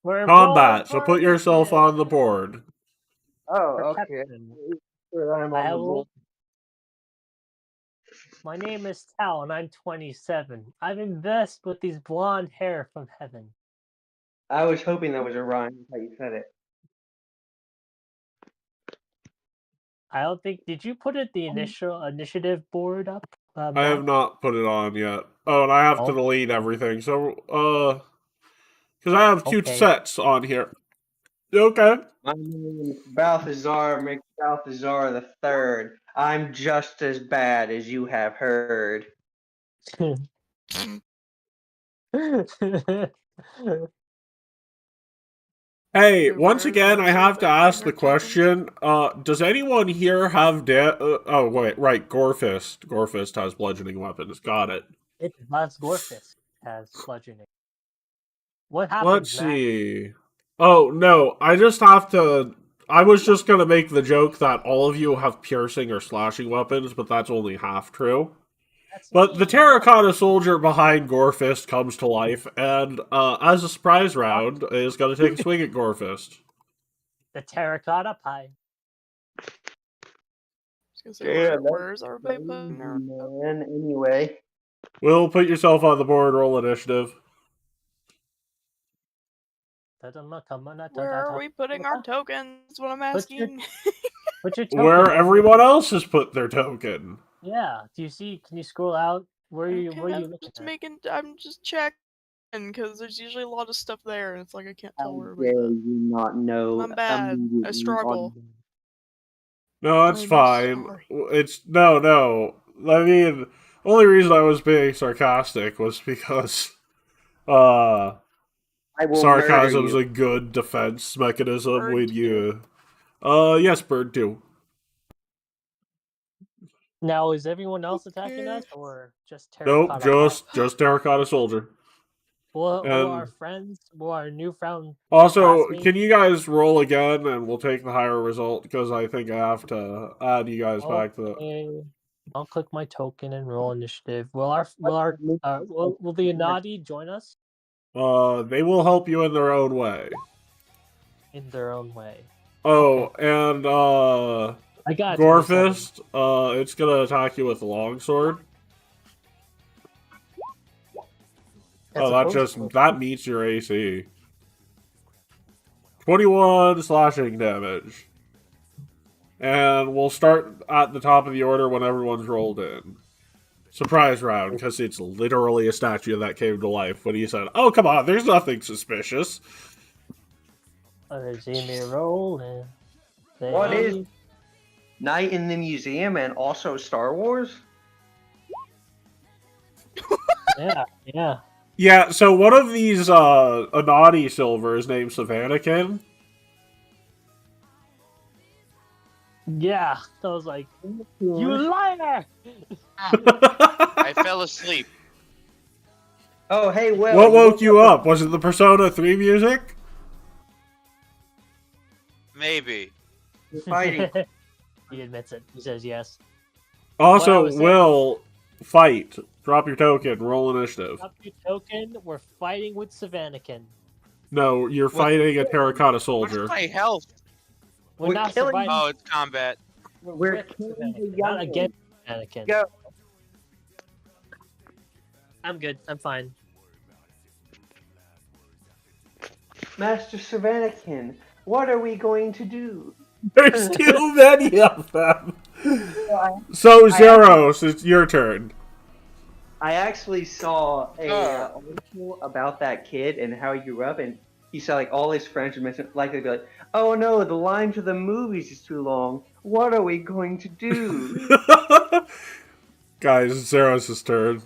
We're Combat, so rolling put yourself on the board. Oh, okay. Protection. I'm on the board. My name is Tal, and I'm 27. I'm invest with these blonde hair from heaven. I was hoping that was a rhyme. How you said it? I don't think. Did you put the initial initiative board up? I have not put it on yet. Oh, and I have to delete everything. So, because I have 2 sets on here. Okay. My name is Balthazar McBalthazar the Third. I'm just as bad as you have heard. Hey, once again, I have to ask the question, does anyone here have oh, wait, right, Gorfist. Gorfist has bludgeoning weapons. Got it. It's Lance Gorfist has bludgeoning. What happens, Let's see. Oh, no, I just have to... I was just gonna make the joke that all of you have piercing or slashing weapons, but that's only half true. But the terracotta soldier behind Gorfist comes to life, and as a surprise round, is going to take a swing at Gorfist. The terracotta pie. Where's everybody putting their... Man, anyway. Will, put yourself on the board, roll initiative. Where are we putting our tokens? Is what I'm asking. Put your token. Where everyone else has put their token. Yeah. Do you see? Can you scroll out? Where are you? Where are you looking at? I'm just checking because there's usually a lot of stuff there, and it's like I can't tell where Dare you not know? I'm bad. I struggle. No, it's fine. It's no. I mean, only reason I was being sarcastic was because sarcasm's a good defense mechanism when you yes, Bird too. Now, is everyone else attacking us, or just terracotta? Nope, just terracotta soldier. Will our friends, will our newfound... Also, can you guys roll again, and we'll take the higher result, because I think I have to add you guys back to the... I'll click my token and roll initiative. Will the Anadi join us? They will help you in their own way. In their own way. Oh, and I got Gorfist, it's gonna attack you with a longsword. That meets your AC. 21 slashing damage. And we'll start at the top of the order when everyone's rolled in. Surprise round, because it's literally a statue that came to life when he said, oh, come on, there's nothing suspicious. See me rolling. What is Night in the Museum and also Star Wars? Yeah. Yeah, so one of these Anadi Silver is named Savanakin. Yeah, I was like, you liar! I fell asleep. Oh, hey, Will. What woke you up? Was it the Persona 3 music? Maybe. Fighting. He admits it. He says yes. Also, Will, fight. Drop your token. Roll initiative. Drop your token. We're fighting with Savanakin. No, you're fighting a terracotta soldier. What's my health? We're not killing. surviving. Oh, it's combat. We're killing the not against Savanakin. Go. I'm good. I'm fine. Master Savannahkin, what are we going to do? There's too many of them. Well, So, Zeros, it's your turn. I actually saw a article about that kid and how he grew up, and he saw like all his friends would likely be like, "Oh no, the line to the movies is too long. What are we going to do?" Guys, it's Zeros' turn.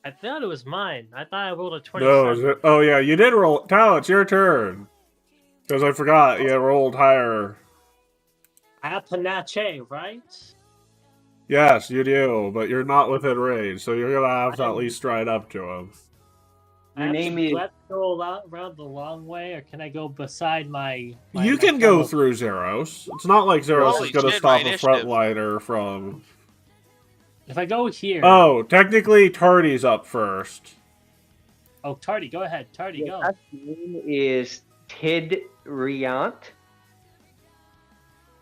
I thought it was mine. I thought I rolled a 27. No, oh yeah, you did roll. Tao, it's your turn. Because I forgot, you rolled higher. I have Panache, right? Yes, you do, but you're not within range, so you're gonna have to at least stride up to him. Your name is. Do I have to go around the long way, or can I go beside my You can go through Zeros. It's not like Zeros is gonna stop a frontliner from. If I go here. Oh, technically Tardy's up first. Oh, Tardy, go ahead. Tardy, go. Last name is Tid Riant.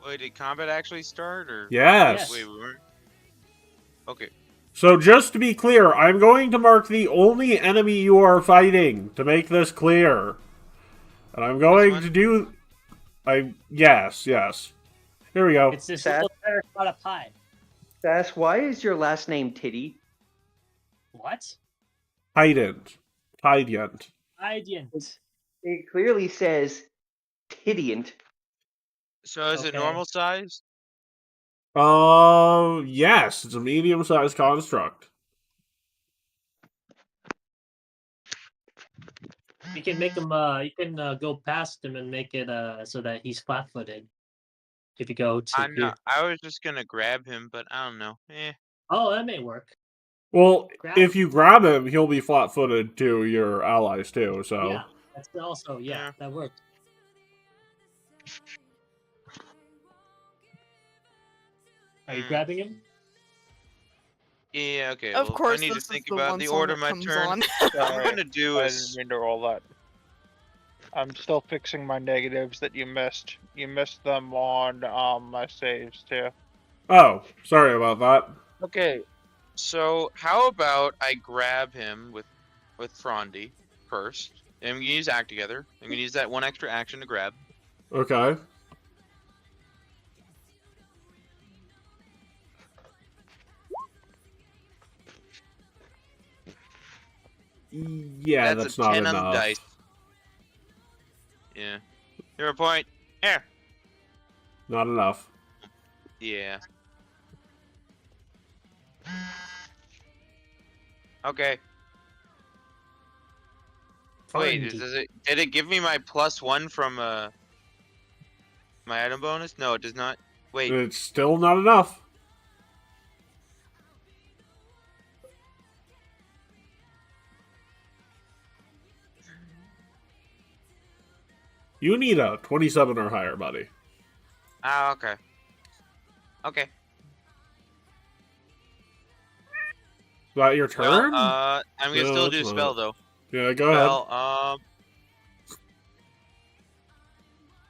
Wait, did combat actually start, or? Yes. Wait, we weren't. Okay. So just to be clear, I'm going to mark the only enemy you are fighting to make this clear. And I'm going to do... Yes. Here we go. It's this little terracotta pie. Sass, why is your last name Titty? What? Tident. Ideant. It clearly says Tidiant. So is it normal size? Yes, it's a medium-sized construct. You can make him. You can go past him and make it so that he's flat-footed. If you go to. I was just gonna grab him, but I don't know. Oh, that may work. Well, if you grab him, he'll be flat-footed to your allies too. So yeah, that's also that works. Are you grabbing him? Yeah, okay. Of course, I need to this think is the about one the song order that my comes turn. on. What I'm gonna do I is. didn't mean to roll that. I'm still fixing my negatives that you missed. You missed them on my saves too. Oh, sorry about that. Okay, so how about I grab him with Frondy first, and I'm gonna use act together. I'm gonna use that one extra action to grab. Okay. Yeah, that's a not 10 enough. on the dice. Yeah. 0 point. Yeah. Not enough. Yeah. Okay. Wait, did it give me my +1 from my item bonus? No, it does not. Wait. It's still not enough. You need a 27 or higher, buddy. Ah, okay. Okay. Is that your turn? Well, I'm gonna still do spell though. Yeah, go ahead.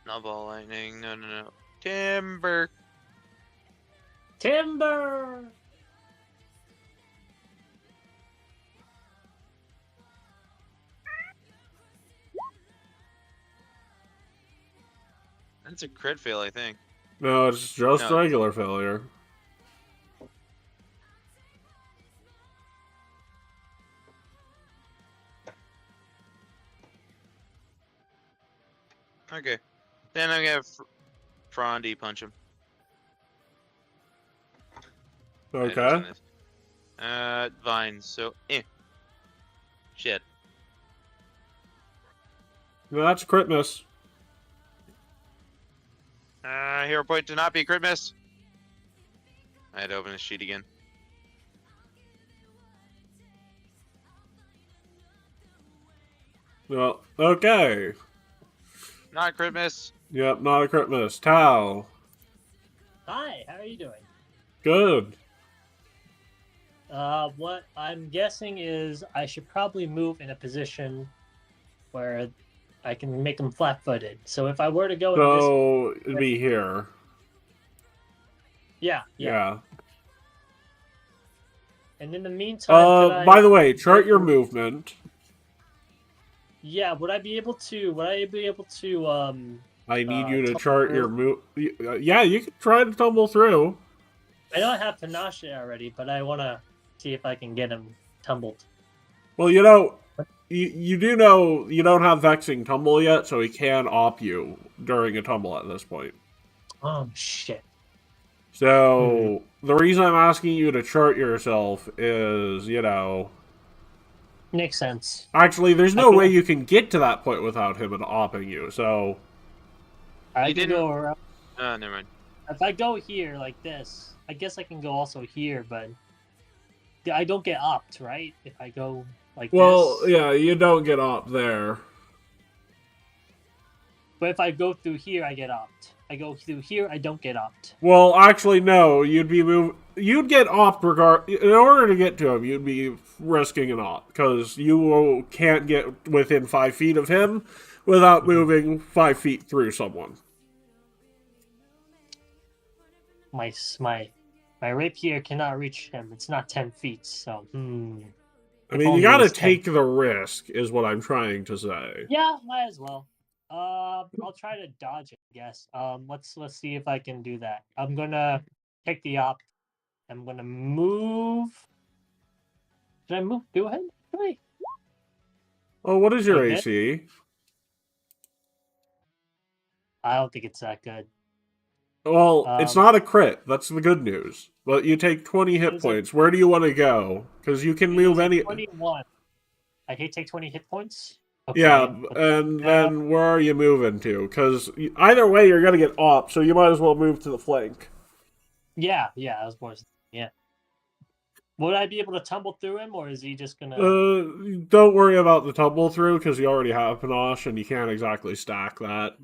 Not ball lightning. No. Timber. That's a crit fail, I think. No, it's just regular failure. Okay. Then I'm gonna Frondy punch him. Okay. Vines, so shit. No, that's a crit miss. Hero point to not be a crit miss. I had to open the sheet again. Well, okay. Not a crit miss. Yep, not a crit miss. Tao. Hi, how are you doing? Good. What I'm guessing is I should probably move in a position where I can make them flat-footed. So if I were to go So it'd be here. Yeah. And in the meantime, by the way, chart your movement. Yeah, would I be able to? I need you to chart your move. Yeah, you can try to tumble through. I know I have Panache already, but I want to see if I can get him tumbled. Well, you know, you do know you don't have Vexing Tumble yet, so he can op you during a tumble at this point. Oh, shit. So, the reason I'm asking you to chart yourself is, you know... Makes sense. Actually, there's no way you can get to that point without him opping you, so... I can go around. Never mind. If I go here like this, I guess I can go also here, but I don't get opt, right? If I go like this. Well, yeah, you don't get opt there. But if I go through here, I get opt. I go through here, I don't get opt. Well, actually, no. You'd get opt in order to get to him. You'd be risking an opt because you can't get within 5 feet of him without moving 5 feet through someone. My rapier cannot reach him. It's not 10 feet, so I mean, you gotta take the risk, is what I'm trying to say. Yeah, might as well. I'll try to dodge it, I guess. Let's see if I can do that. I'm gonna take the op. I'm gonna move. Did I move through him? Really? Oh, what is your AC? I don't think it's that good. Well, it's not a crit. That's the good news. But you take 20 hit points. Where do you want to go? Because you can move any... 21. I can take 20 hit points? Okay. Yeah, and then where are you moving to? Because either way, you're going to get op, so you might as well move to the flank. Yeah, I was more... Yeah. Would I be able to tumble through him, or is he just gonna... Don't worry about the tumble through, because you already have Panache, and you can't exactly stack that.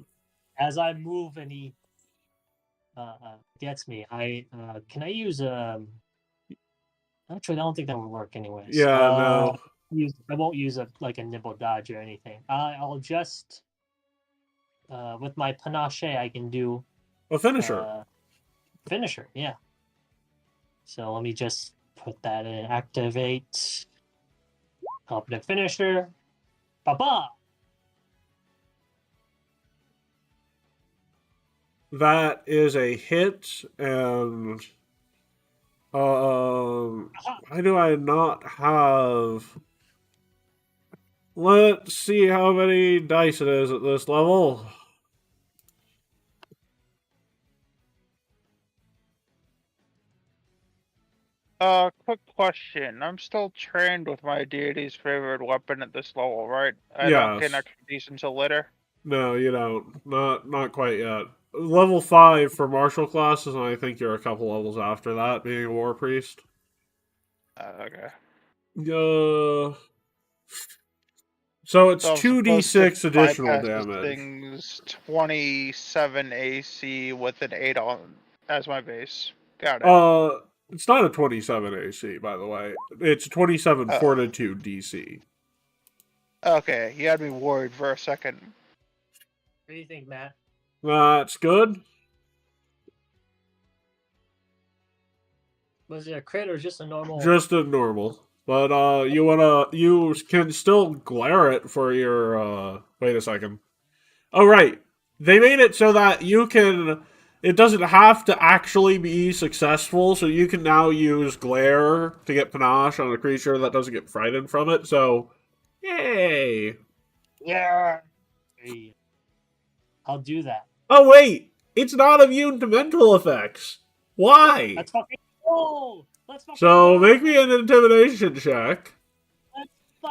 As I move and he gets me, can I use actually, I don't think that would work anyways. Yeah, no. I won't use a nimble dodge or anything. I'll just with my Panache, I can do a finisher. Finisher, yeah. So let me just put that in. Activate. Competent finisher. Ba-ba! That is a hit, and why do I not have... Let's see how many dice it is at this level. Quick question. I'm still trained with my deity's favorite weapon at this level, right? I don't get expertise until later? No, you don't. Not quite yet. Level 5 for martial classes, and I think you're a couple levels after that, being a war priest. Okay. So it's 2d6 additional damage. Things 27 AC with an 8 on as my base. Got it. It's not a 27 AC, by the way. It's 27 Fortitude DC. Okay, you had me worried for a second. What do you think, Matt? That's good. Was it a crit or just a normal? Just a normal. But you can still glare it for your wait a second. Oh right. They made it so that you can... It doesn't have to actually be successful, so you can now use glare to get panache on a creature that doesn't get frightened from it, so yay. Yeah. I'll do that. Oh wait! It's not immune to mental effects. Why? Let's fucking go! So make me an intimidation check.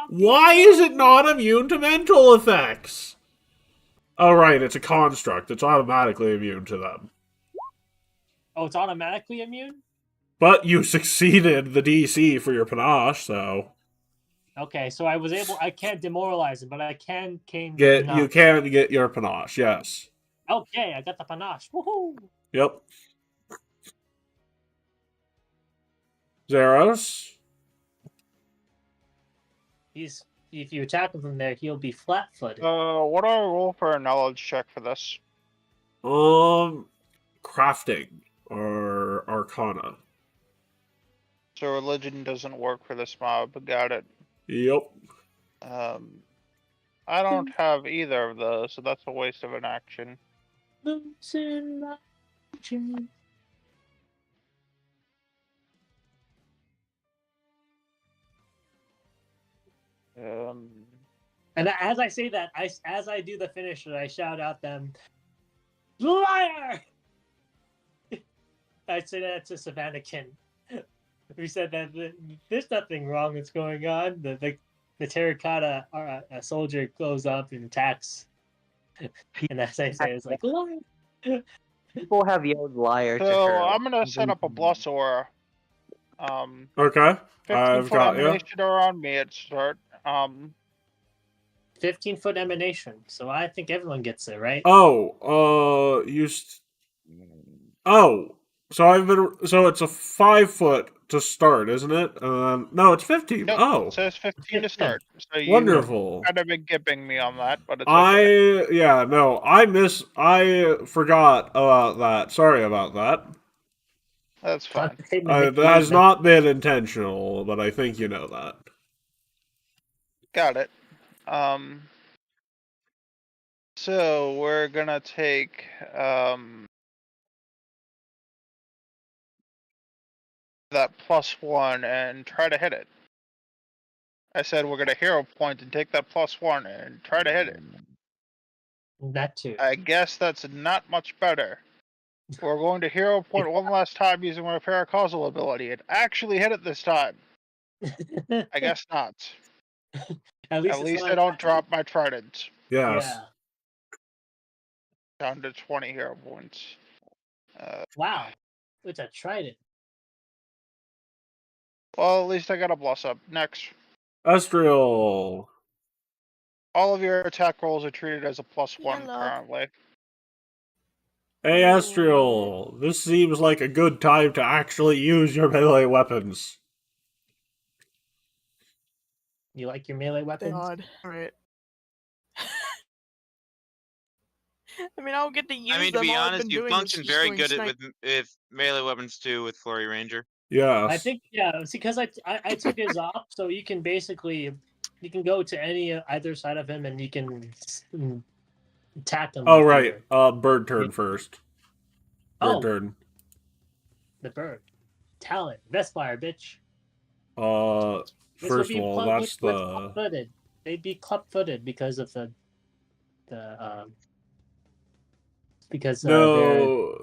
Why is it not immune to mental effects? Oh right, it's a construct. It's automatically immune to them. Oh, it's automatically immune? But you succeeded the DC for your panache, so... Okay, so I can't demoralize him, but I can you can get your panache, yes. Okay, I got the panache. Woohoo! Yep. Zeros? If you attack him from there, he'll be flat-footed. What do I roll for a knowledge check for this? Crafting or Arcana. So religion doesn't work for this mob. Got it. Yep. I don't have either of those, so that's a waste of an action. Losing action. And as I say that, as I do the finisher, I shout out them, liar! I say that to Savannahkin, who said that there's nothing wrong that's going on. The terracotta a soldier goes up and attacks, and as I say, it's like liar. People have yelled liar to So her. I'm gonna set up a bless aura. Okay. 15 I've foot got you. emanation around me at start. 15-foot emanation. So I think everyone gets it, right? Oh, Oh, so it's a 5-foot to start, isn't it? No, it's 15. Nope, Oh, it says 15 to start. So wonderful. you kind of been gipping me on that, but it's okay. I forgot about that. Sorry about that. That's fine. It has not been intentional, but I think you know that. Got it. So we're gonna take that +1 and try to hit it. I said we're gonna hero point and take that +1 and try to hit it. That too. I guess that's not much better. We're going to hero point one last time using my paracausal ability and actually hit it this time. I guess not. At least I don't drop my trident. Yes. Yeah. Down to 20 hero points. Wow. It's a trident. Well, at least I got a bless up. Next. Estriel. All of your attack rolls are treated as a +1 Hello. currently. Hey, Estriel. This seems like a good time to actually use your melee weapons. You like your melee weapons? God. Alright. I mean, I don't get to use them. I mean, to be All I've honest, been you doing function is just very doing good snipe. with melee weapons too, with Flurry Ranger. Yes. I think, yeah, it's because I took his off, so you can basically, you can go to either side of him and you can attack him. Oh, right. Bird turn first. Bird turn. The bird. Talent. Vespire, bitch. First of all, that's the... Club-footed. They'd be club-footed because of because no,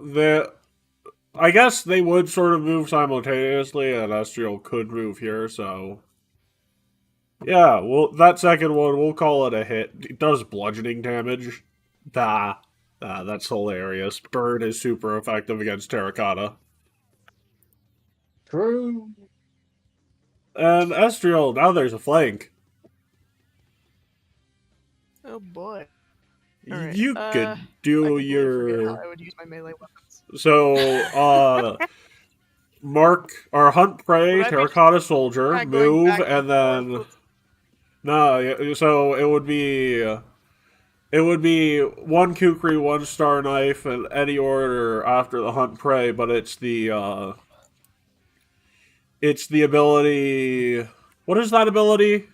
I guess they would sort of move simultaneously, and Estriel could move here, so... Yeah, well, that second one, we'll call it a hit. It does bludgeoning damage. That's hilarious. Bird is super effective against terracotta. True. And Estriel, now there's a flank. Oh boy. You could do your... How I would use my melee weapons. So, mark or hunt prey, terracotta soldier, move, and then... No, so it would be 1 kukri, 1 star knife, in any order after the hunt prey, but it's the ability... What is that ability?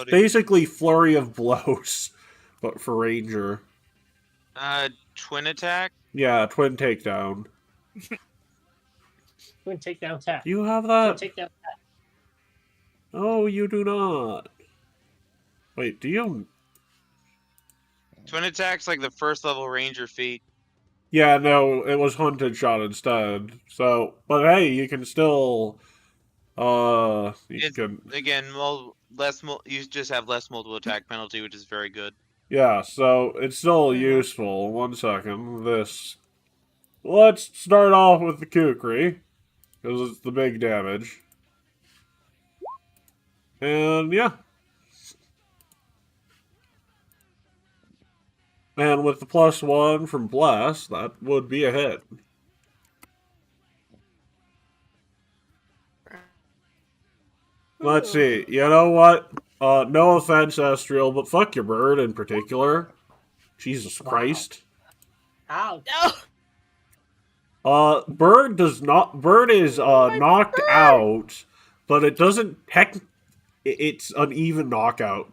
Basically flurry of blows, but for ranger. Twin attack? Yeah, twin takedown. Twin takedown attack. You have that? Twin takedown attack. Oh, you do not. Wait, do you? Twin attack's like the first level ranger feat. Yeah, no, it was hunted shot instead. So, but hey, you can still, you just have less multiple attack penalty, which is very good. Yeah, so it's still useful. 1 second, let's start off with the kukri, because it's the big damage. And yeah. And with the +1 from Bless, that would be a hit. Let's see. You know what? No offense, Estriel, but fuck your bird in particular. Jesus Christ. Ouch. Bird is knocked out, but it doesn't it's an even knockout.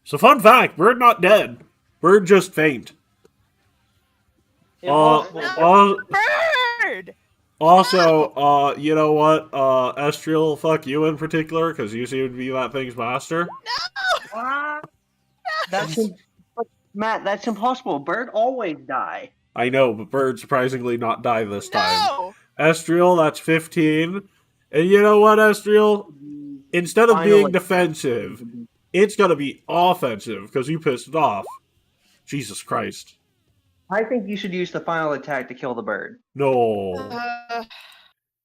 So fun fact, Bird not dead. Bird just faint. Impossible. Bird! Also, you know what, Estriel, fuck you in particular, because you seem to be that thing's master. No! That's Matt. That's impossible. Bird always die. I know, but Bird surprisingly not die this time. No! Estriel, that's 15. And you know what, Estriel? Instead of Finally. being defensive, it's gonna be offensive, because you pissed it off. Jesus Christ. I think you should use the final attack to kill the bird. No.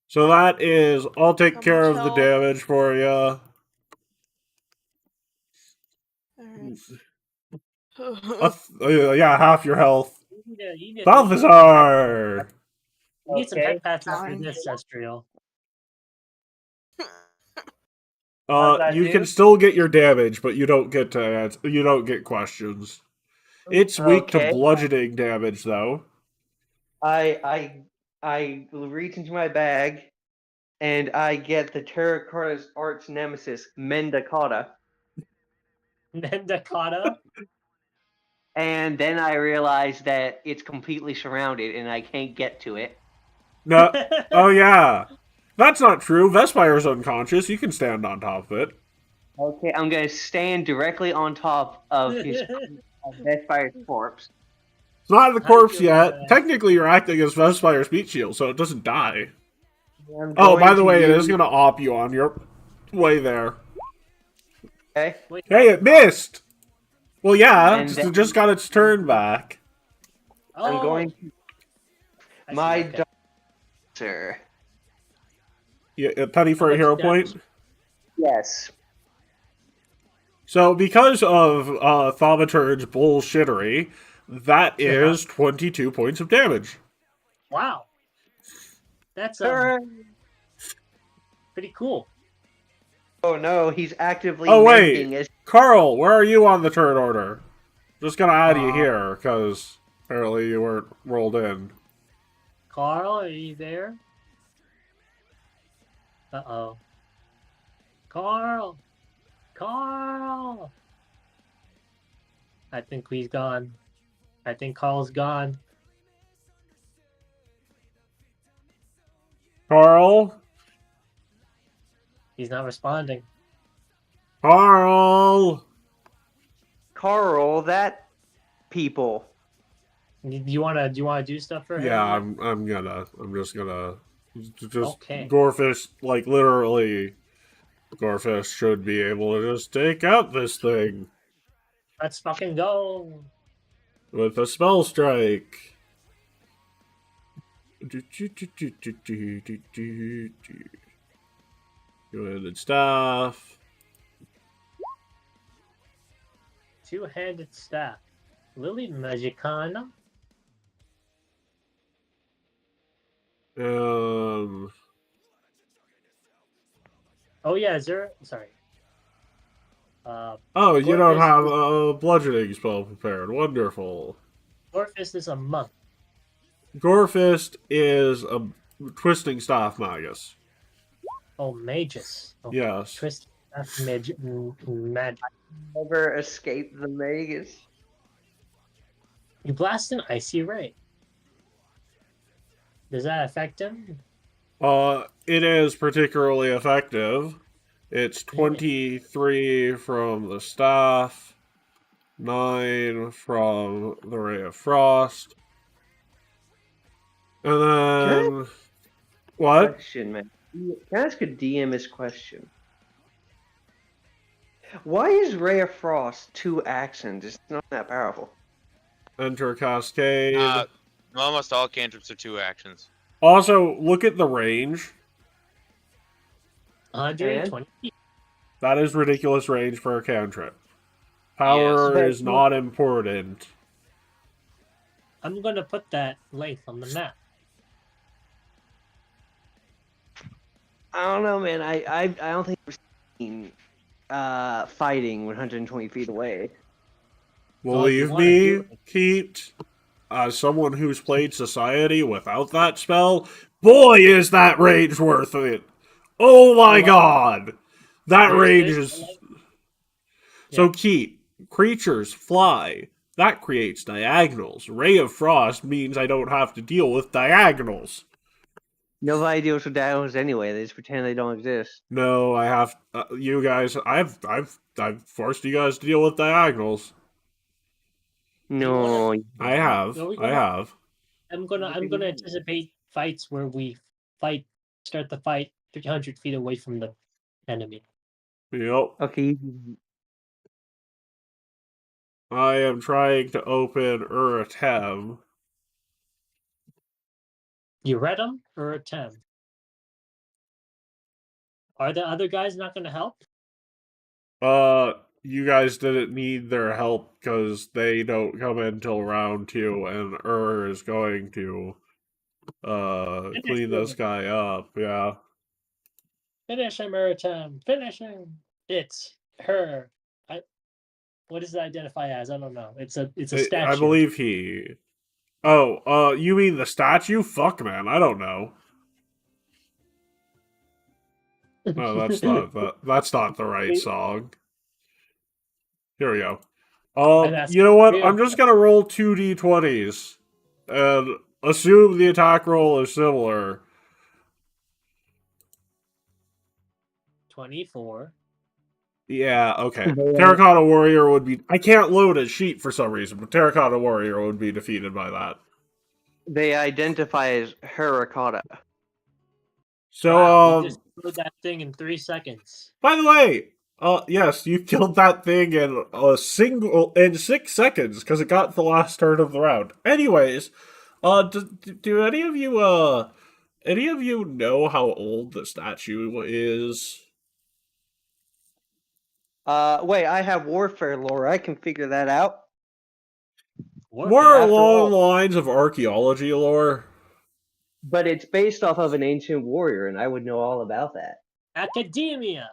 So that is, I'll take care of the damage for you. Yeah, half your health. Balthazar! You need some Okay. pet passes for this, Estriel. How's that You do? can still get your damage, but you don't get questions. It's weak to Okay. bludgeoning damage, though. I reach into my bag, and I get the Terracotta's arch nemesis, Mendacata. Mendacata? And then I realize that it's completely surrounded, and I can't get to it. No. Oh, yeah. That's not true. Vespire's unconscious. You can stand on top of it. Okay, I'm gonna stand directly on top of his Vespire's corpse. It's not the corpse yet. bad. Technically, you're acting as Vespire's meat shield, so it doesn't die. I'm Oh, by going the to way, it use- is going to op you on your way there. Okay. Hey, it missed! Well, yeah, And it just got its turn back. I'm going to I see, my okay. doctor. Yeah, a penny for How a much hero damage? point. Yes. So, because of Thaumaturge's bullshittery, that is 22 points of damage. Wow. That's Hooray. pretty cool. Oh no, he's actively Oh, wait. making his. Carl, where are you on the turn order? Just gonna add you here, because apparently you weren't rolled in. Carl, are you there? Uh-oh. Carl! Carl! I think he's gone. I think Carl's gone. Carl? He's not responding. Carl! Carl, that people. Do you wanna do stuff for him? Yeah, I'm just gonna Okay. Gorefish, like literally Gorefish should be able to just take out this thing Let's fucking go. with a spell strike. Two-handed staff. Two-handed staff. Lily Magicana. Oh yeah, is there? Sorry. Oh, you Gorefist- don't have a bludgeoning spell prepared. Wonderful. Gorefist is a monk. Gorefist is a twisting staff magus. Oh, magus. Oh, Yes. Twist. That's magic. Never escape the magus. You blast an icy ray. Does that affect him? It is particularly effective. It's 23 from the staff, 9 from the Ray of Frost, and then what? Question, man. Can I ask a DM's question? Why is Ray of Frost 2 actions? It's not that powerful. Enter Cascade. Almost all cantrips are 2 actions. Also, look at the range. 120 feet. That is ridiculous range for a cantrip. Power Yes. is not important. I'm gonna put that length on the map. I don't know, man. I don't think we've seen fighting 120 feet away. Believe wanna me, do Keat, as someone who's played Society without that spell, boy, is that range worth it. Oh my god! That range is... So, Keith, creatures fly. That creates diagonals. Ray of Frost means I don't have to deal with diagonals. Nobody deals with diagonals anyway. They just pretend they don't exist. No, I have you guys. I've forced you guys to deal with diagonals. No, I have. I have. I'm gonna anticipate fights where we start the fight 300 feet away from the enemy. Yep. Okay. I am trying to open Uratem. You read them or attempt? Are the other guys not going to help? You guys didn't need their help because they don't come in till round 2, and is going to clean this guy up. Yeah. Finish him, Uratem. Finish him. It's her. What does it identify as? I don't know. It's a statue. I believe he. Oh, you mean the statue? Fuck, man, I don't know. No, that's not the right song. Here we go. You know what? I'm just gonna roll 2 d20s and assume the attack roll is similar. 24. Yeah, okay. Terracotta Warrior would be... I can't load a sheet for some reason, but Terracotta Warrior would be defeated by that. They identify as Hurricata. So, wow, you just killed that thing in 3 seconds. By the way, yes, you killed that thing in 6 seconds, because it got the last turn of the round. Anyways, do any of you know how old the statue is? Wait, I have warfare lore. I can figure that out. More along the lines of archaeology lore. But it's based off of an ancient warrior, and I would know all about that. Academia!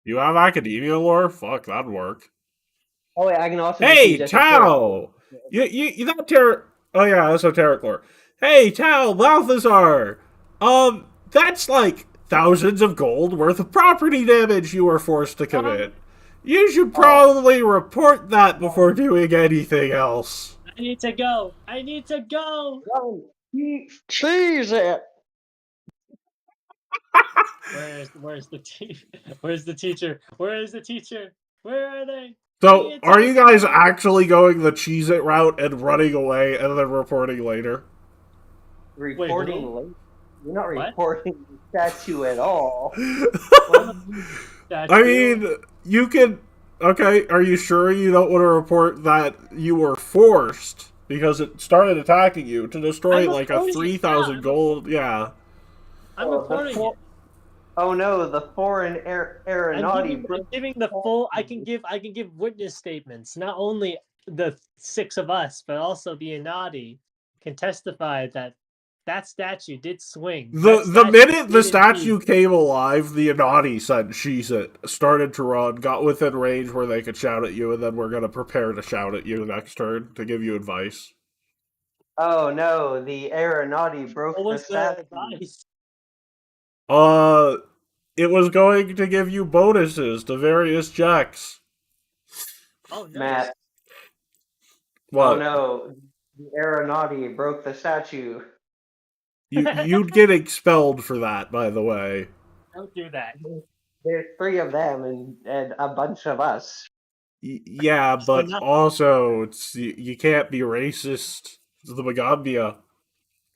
You have academia lore? Fuck, that'd work. Oh, wait, I can also... Hey, Tao! You that Oh yeah, that's esoteric lore. Hey, Tao, Balthazar! That's like thousands of gold worth of property damage you were forced to commit. You should probably report that before doing anything else. I need to go! I need to go! Cheese it! Where's the teacher? Where's the teacher? Where is the teacher? Where are they? So, are you guys actually going the Cheez-It route and running away and then reporting later? Reporting later? You're not reporting the statue at all. I mean, you can... Okay, are you sure you don't want to report that you were forced, because it started attacking you, to destroy like a 3,000 gold... Yeah. I'm reporting it. Oh no, the foreign aeronautic... I'm giving the full... I can give witness statements. Not only the 6 of us, but also the Inati can testify that statue did swing. The minute the statue came alive, the Inati said Cheez-It, started to run, got within range where they could shout at you, and then we're going to prepare to shout at you next turn to give you advice. Oh no, the aeronauti broke the statue. It was going to give you bonuses to various checks. Oh, nice. Matt. What? Oh no, the aeronauti broke the statue. You'd get expelled for that, by the way. Don't do that. There's 3 of them and a bunch of us. Yeah, but also you can't be racist. It's the Magambia.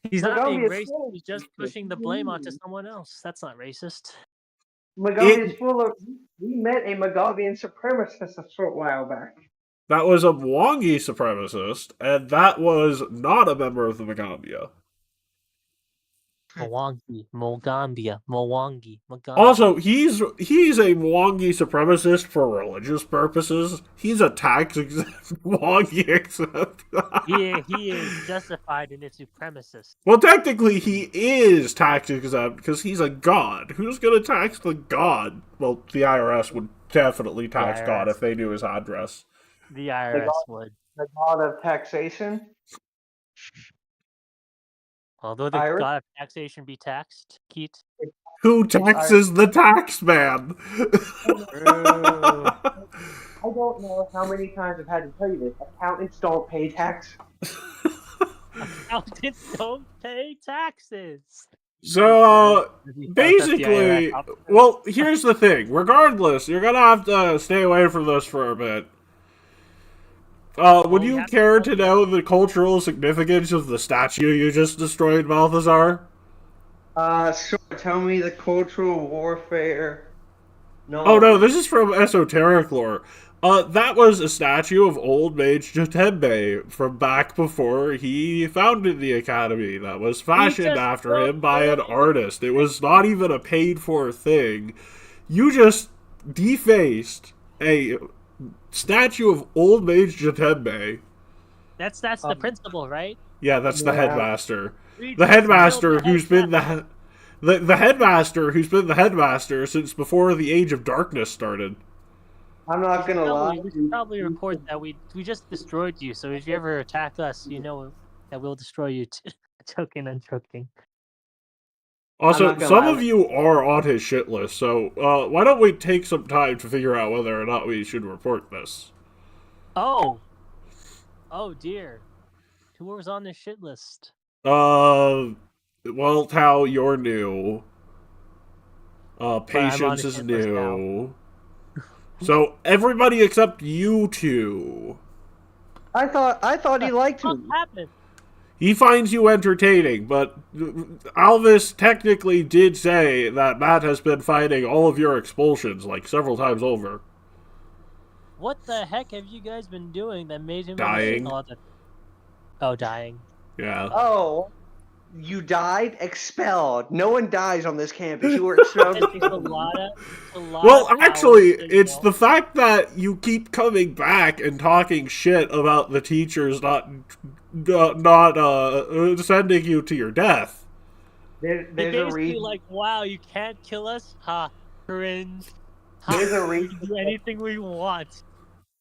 He's not being racist. He's just pushing the blame onto someone else. That's not racist. Magambia's full of... We met a Magambian supremacist a short while back. That was a Mwangi supremacist, and that was not a member of the Magambia. Mwangi. Also, he's a Mwangi supremacist for religious purposes. He's a tax exempt Mwangi exempt. he is justified in his supremacist. Well, technically, he is tax exempt because he's a god. Who's gonna tax the god? Well, the IRS would definitely tax God if they knew his address. The IRS would. The god of taxation. Although the god of taxation be taxed, Keith? Who taxes the tax man? I don't know how many times I've had to tell you this. Accountants don't pay tax. Accountants don't pay taxes. So, basically, well, here's the thing. Regardless, you're gonna have to stay away from this for a bit. Would you care to know the cultural significance of the statue you just destroyed, Balthazar? Sure, tell me the cultural warfare. No. Oh no, this is from esoteric lore. That was a statue of old mage Jotembe from back before he founded the academy. That was fashioned after him by an artist. It was not even a paid-for thing. You just defaced a statue of old mage Jotembe. That's the principal, right? Yeah, that's the headmaster. The headmaster who's been the headmaster who's been the headmaster since before the Age of Darkness started. I'm not gonna lie. We should probably report that we just destroyed you. So if you ever attack us, you know that we'll destroy you. Joking and joking. Also, some of you are on his shit list, so why don't we take some time to figure out whether or not we should report this? Oh dear. Who was on the shit list? Well, Tao, you're new. Patience is new. So everybody except you two. I thought he liked me. What happened? He finds you entertaining, but Alvis technically did say that Matt has been fighting all of your expulsions like several times over. What the heck have you guys been doing that made him dying? Oh, dying. Yeah. Oh, you died? Expelled. No one dies on this campus. You were expelled. Well, actually, it's the fact that you keep coming back and talking shit about the teachers not sending you to your death. There's basically a reason. Like, wow, you can't kill us? Ha, cringe. Ha, there's a reason. We can do anything we want.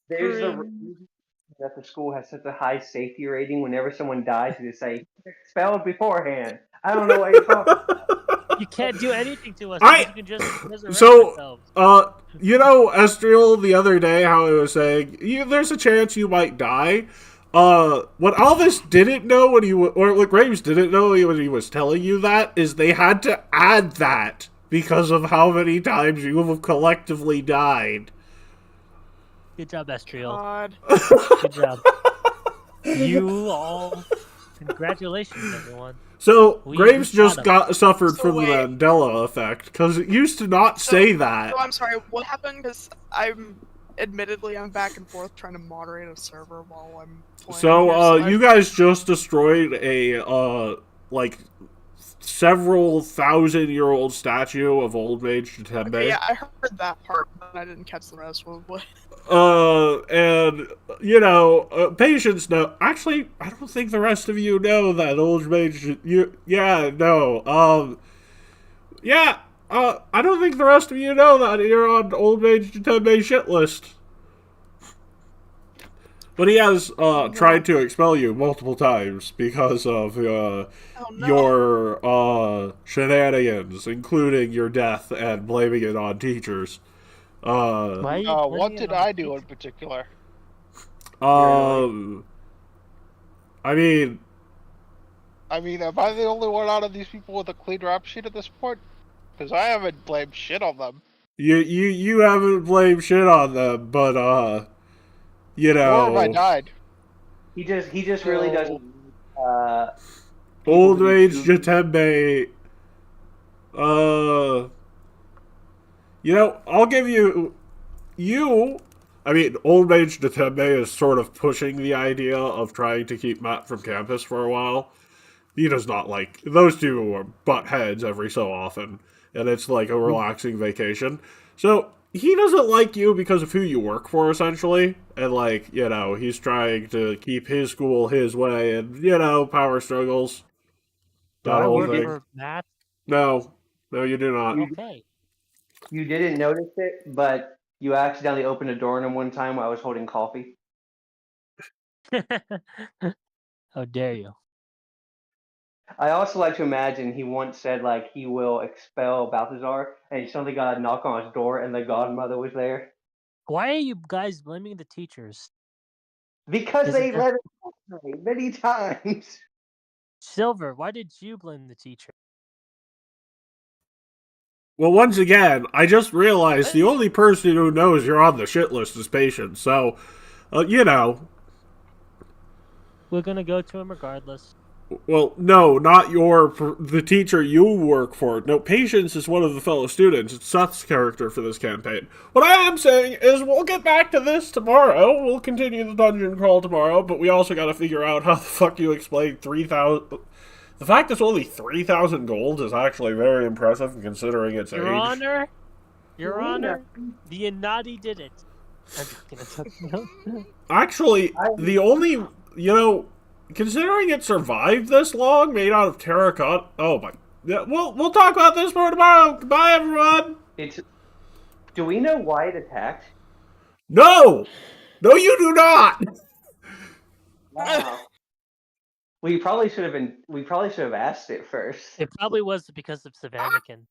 There's a reason that the school has such a high safety rating. Whenever someone dies, they say expelled beforehand. I don't know what you're talking about. You can't do anything to us. You can just resurrect ourselves. You know, Estriel, the other day, how I was saying, there's a chance you might die. What Alvis didn't know or what Graves didn't know when he was telling you that, is they had to add that because of how many times you have collectively died. Good job, Estriel. God. Good job. You all. Congratulations, everyone. So, Graves just suffered from the Mandela effect, because it used to not say that. So I'm sorry, what happened? Because admittedly, I'm back and forth trying to moderate a server while I'm playing. So, you guys just destroyed a, several thousand-year-old statue of old mage Jotembe. Okay, yeah, I heard that part, but I didn't catch the rest. What? And, you know, Patience, no. Actually, I don't think the rest of you know that old mage, I don't think the rest of you know that you're on old mage Jotembe shit list. But he has, tried to expel you multiple times because of, your, shenanigans, including your death and blaming it on teachers. What did I do in particular? I mean, am I the only one out of these people with a clean rap sheet at this point? Because I haven't blamed shit on them. You haven't blamed shit on them, but you know. Or have I died? He just really doesn't. Old age Jotembe. You know, I'll give you. Old Mage Jotembe is sort of pushing the idea of trying to keep Matt from campus for a while. He does not like. Those two are butt heads every so often, and it's like a relaxing vacation. So, he doesn't like you because of who you work for, essentially. And, like, you know, he's trying to keep his school his way, and, you know, power struggles. That whole thing. For Matt? No, you do not. Okay. You didn't notice it, but you accidentally opened a door on him one time while I was holding coffee. How dare you? I also like to imagine he once said like he will expel Balthazar, and he suddenly got a knock on his door, and the godmother was there Why are you guys blaming the teachers? because Is it they their- let it many times. Silver, why did you blame the teacher? Well, once again, I just realized the only person who knows you're on the shit list is Patience, so, you know. We're gonna go to him regardless. Well, no, not the teacher you work for. No, Patience is one of the fellow students. It's Seth's character for this campaign. What I am saying is we'll get back to this tomorrow. We'll continue the dungeon crawl tomorrow, but we also gotta figure out how the fuck you explain 3,000... The fact it's only 3,000 gold is actually very impressive considering its age. Your Honor, the Inati did it. Actually, the only, you know, considering it survived this long, made out of terracotta. Oh my! Yeah, we'll talk about this more tomorrow. Goodbye, everyone. Do we know why it attacked? No, you do not. Wow. We probably should have asked it first. It probably was because of Savanican.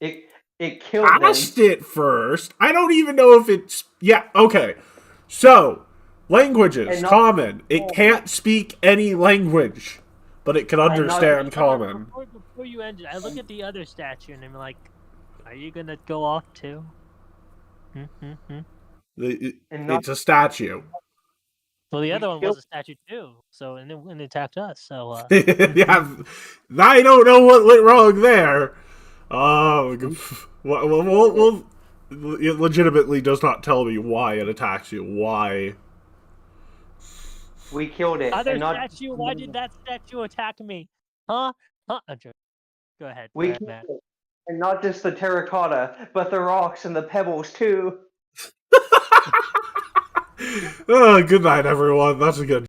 It killed them. Asked it first. I don't even know if it's. Yeah. Okay. So, languages common. It can't speak any language, but it can understand common. Before you end it, I look at the other statue and I'm like, "Are you gonna go off too?" It's a statue. Well, the other one was a statue too, so and it attacked us. So yeah, I don't know what went wrong there. It legitimately does not tell me why it attacks you. Why? We killed it. Other statue. Why did that statue attack me? Huh? Go ahead. We killed it. And not just the terracotta, but the rocks and the pebbles too. Good night, everyone. That's a good